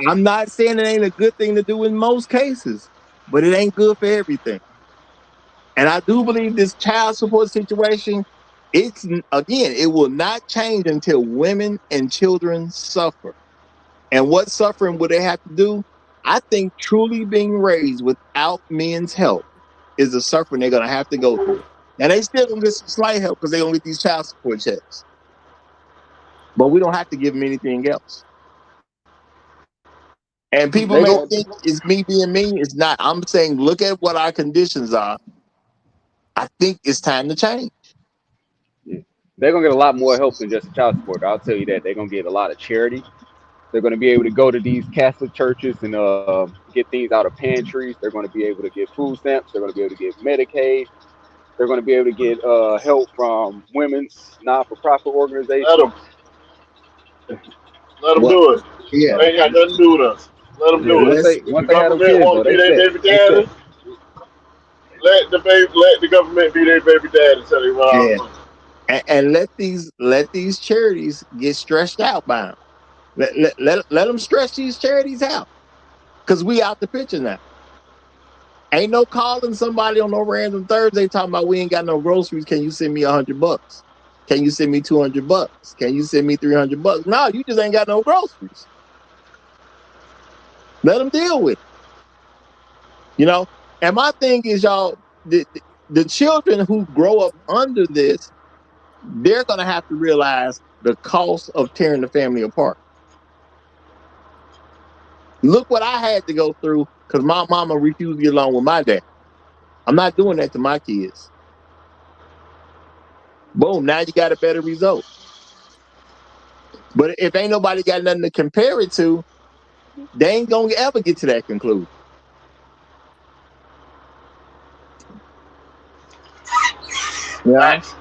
I'm not saying it ain't a good thing to do in most cases, but it ain't good for everything. And I do believe this child support situation, it's again, it will not change until women and children suffer. And what suffering would they have to do? I think truly being raised without men's help is the suffering they're gonna have to go through. Now they still gonna get some slight help because they gonna get these child support checks. But we don't have to give them anything else. And They people go. may think it's me being mean. It's not. I'm saying look at what our conditions are. I think it's time to change. Yeah. They're gonna get a lot more help than just child support. I'll tell you that. They're gonna get a lot of charity. They're going to be able to go to these Catholic churches and get things out of pantries. They're going to be able to get food stamps. They're going to be able to get Medicaid. They're going to be able to get help from women's non-for-profit Let them, organizations. let them Well, do it. yeah, They ain't got nothing to do with us. Let them Yeah, do it. let's If once the they have them government kids want though, to be they their set. baby They set. daddy, let the government be their baby daddy until they run out yeah, of money. and let these charities get stretched out by them. Let them stretch these charities out because we out the picture now. Ain't no calling somebody on no random Thursday talking about we ain't got no groceries. Can you send me $100? Can you send me $200? Can you send me $300? No, you just ain't got no groceries. Let them deal with it. You know. And my thing is, y'all, the children who grow up under this, they're gonna have to realize the cost of tearing the family apart. Look what I had to go through because my mama refused to get along with my dad. I'm not doing that to my kids. Boom, now you got a better result. But if ain't nobody got nothing to compare it to, they ain't gonna ever get to that conclusion. You know, Facts.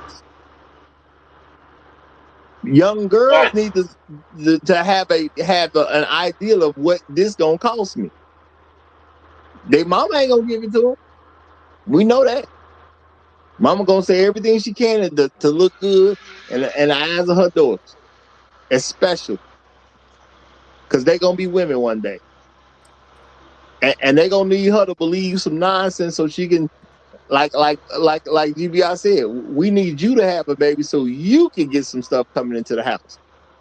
young girls Facts. need to an ideal of what this gonna cost me. They mama ain't gonna give it to them. We know that. Mama gonna say everything she can to look good in the eyes of her daughters, especially because they gonna be women one day, and they gonna need her to believe some nonsense so she can like GBI said, we need you to have a baby so you can get some stuff coming into the house.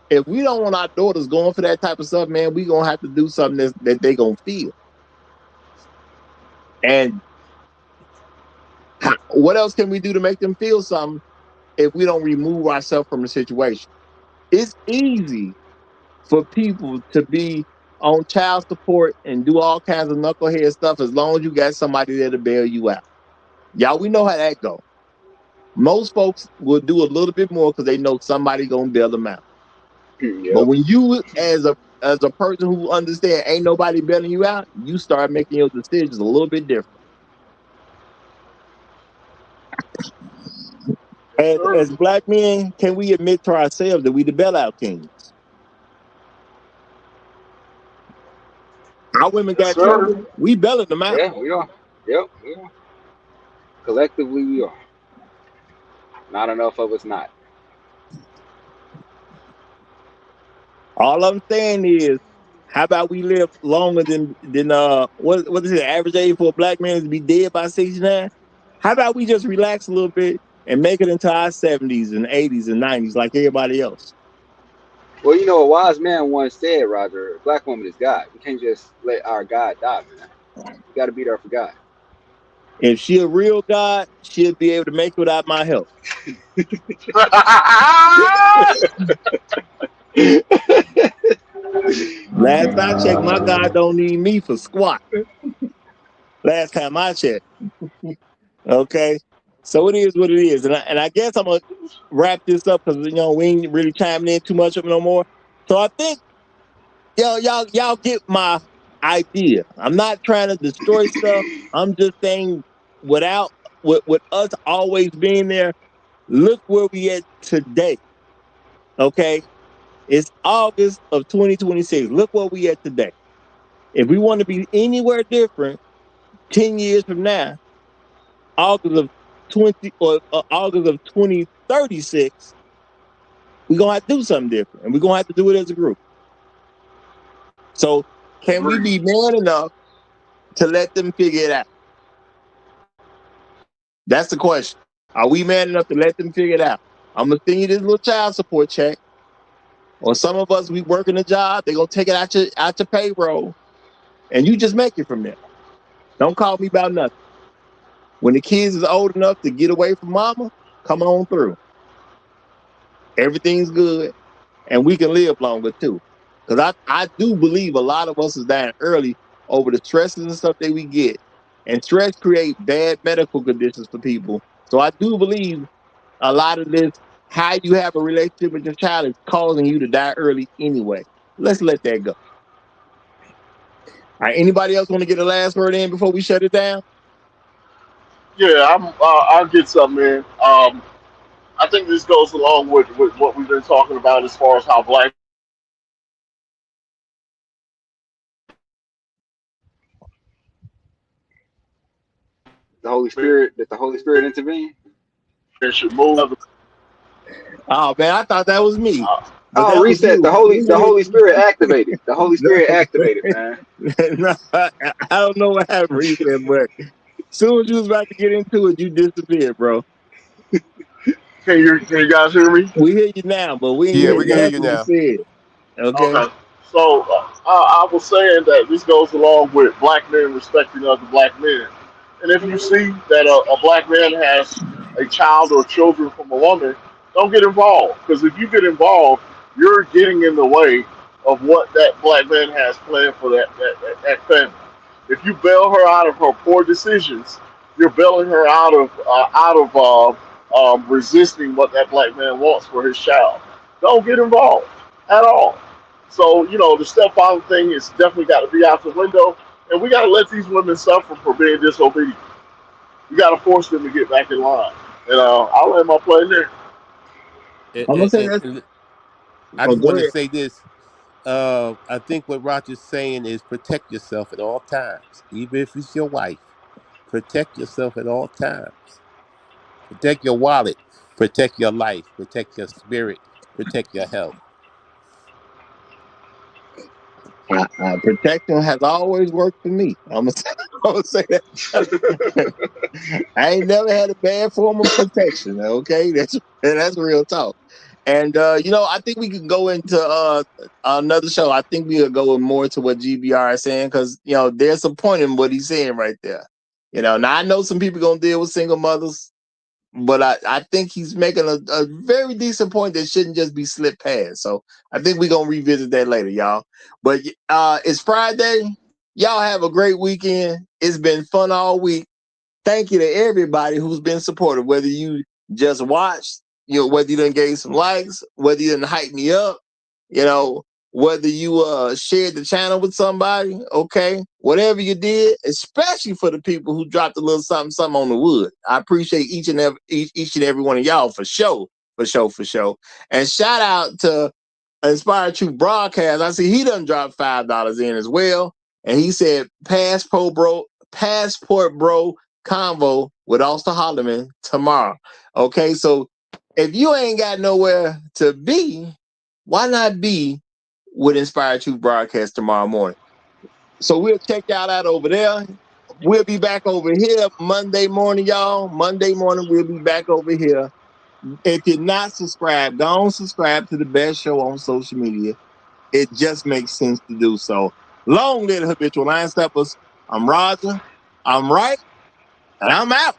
If we don't want our daughters going for that type of stuff, man, we gonna have to do something that they gonna feel. And what else can we do to make them feel something if we don't remove ourselves from the situation? It's easy for people to be on child support and do all kinds of knucklehead stuff as long as you got somebody there to bail you out. Y'all, we know how that go. Most folks will do a little bit more because they know somebody gonna bail them out. But Yep. when you, as a person who understand, ain't nobody bailing you out, you start making your decisions a little bit different. Yes, sir. As black men, can we admit to ourselves that we the bailout kings? Our women Yes, got sir. children, we bailing them out. Yeah, we are. Yep, we are. Collectively, we are. Not enough of us not. All I'm saying is, how about we live longer than what is the average age for a black man to be dead by 69? How about we just relax a little bit and make it into our 70s and 80s and 90s like everybody else? Well, you know, a wise man once said, Roger, a black woman is God. We can't just let our God die, man. We got to be there for God. If she a real God, she'll be able to make it without my help. Last I checked, my God don't need me for squat. Last time I checked. Okay. So it is what it is. And I guess I'm gonna wrap this up because we ain't really chiming in too much of it no more. So I think y'all get my idea. I'm not trying to destroy stuff. I'm just saying without with us always being there, look where we at today. Okay. It's August of 2026. Look where we at today. If we want to be anywhere different 10 years from now, August of 2036, we're gonna have to do something different. And we're gonna have to do it as a group. So can we Agreed. be man enough to let them figure it out? That's the question. Are we man enough to let them figure it out? I'm gonna send you this little child support check. Or some of us we working a job, they're gonna take it out your payroll and you just make it from there. Don't call me about nothing. When the kids is old enough to get away from mama, come on through. Everything's good and we can live longer too. Because I do believe a lot of us is dying early over the stresses and stuff that we get. And stress create bad medical conditions for people. So I do believe a lot of this, how you have a relationship with your child is causing you to die early anyway. let's let that go. All right, anybody else want to get a last word in before we shut it down? Yeah, I'll get something in. I think this goes along with what we've been talking about as far as how black The Holy Spirit, that the Holy Spirit intervene. men should move. Oh man, I thought that was me, Uh, but Oh, that was reset. you. The Holy Spirit activated. The Holy Spirit activated, man. No, I don't know what happened, reset, but as soon as you was about to get into it, you disappeared, bro. can you guys hear me? We hear you now, but we ain't Yeah, hear we can hear you nothing you now. said. Okay. Okay. So I was saying that this goes along with black men respecting other black men. And if you see that a black man has a child or children from a woman, don't get involved. Because if you get involved, you're getting in the way of what that black man has planned for that family. If you bail her out of her poor decisions, you're bailing her out of resisting what that black man wants for his child. Don't get involved at all. So, the stepfather thing is definitely got to be out the window, and we got to let these women suffer for being disobedient. We got to force them to get back in line. And I'll let my play there. And, I'm gonna and, say and that. and I Oh, just go want to ahead. say this. I think what Roger's saying is protect yourself at all times, even if it's your wife. Protect yourself at all times. Protect your wallet. Protect your life. Protect your spirit. Protect your health. Protection has always worked for me. I'm gonna say that. I ain't never had a bad form of protection. Okay, that's real talk. And I think we could go into another show. I think we'll go more to what GBR is saying because there's a point in what he's saying right there. Now I know some people gonna deal with single mothers, but I think he's making a very decent point that shouldn't just be slipped past. So I think we're gonna revisit that later, y'all. But it's Friday. Y'all have a great weekend. It's been fun all week. Thank you to everybody who's been supportive, whether you just watched, whether you done gave some likes, whether you done hype me up, you know, whether you shared the channel with somebody, okay, whatever you did, especially for the people who dropped a little something, something on the wood. I appreciate each and every one of y'all for sure, for sure, for sure. And shout out to Inspired Truth Broadcast. I see he done dropped $5 in as well. And he said, Passport Bro convo with Austin Holloman tomorrow. Okay, so if you ain't got nowhere to be, why not be with Inspired Truth Broadcast tomorrow morning? So we'll check y'all out over there. We'll be back over here Monday morning, y'all. Monday morning, we'll be back over here. If you're not subscribed, go on subscribe to the best show on social media. It just makes sense to do so. Long live the habitual line steppers. I'm Roger. I'm right, and I'm out.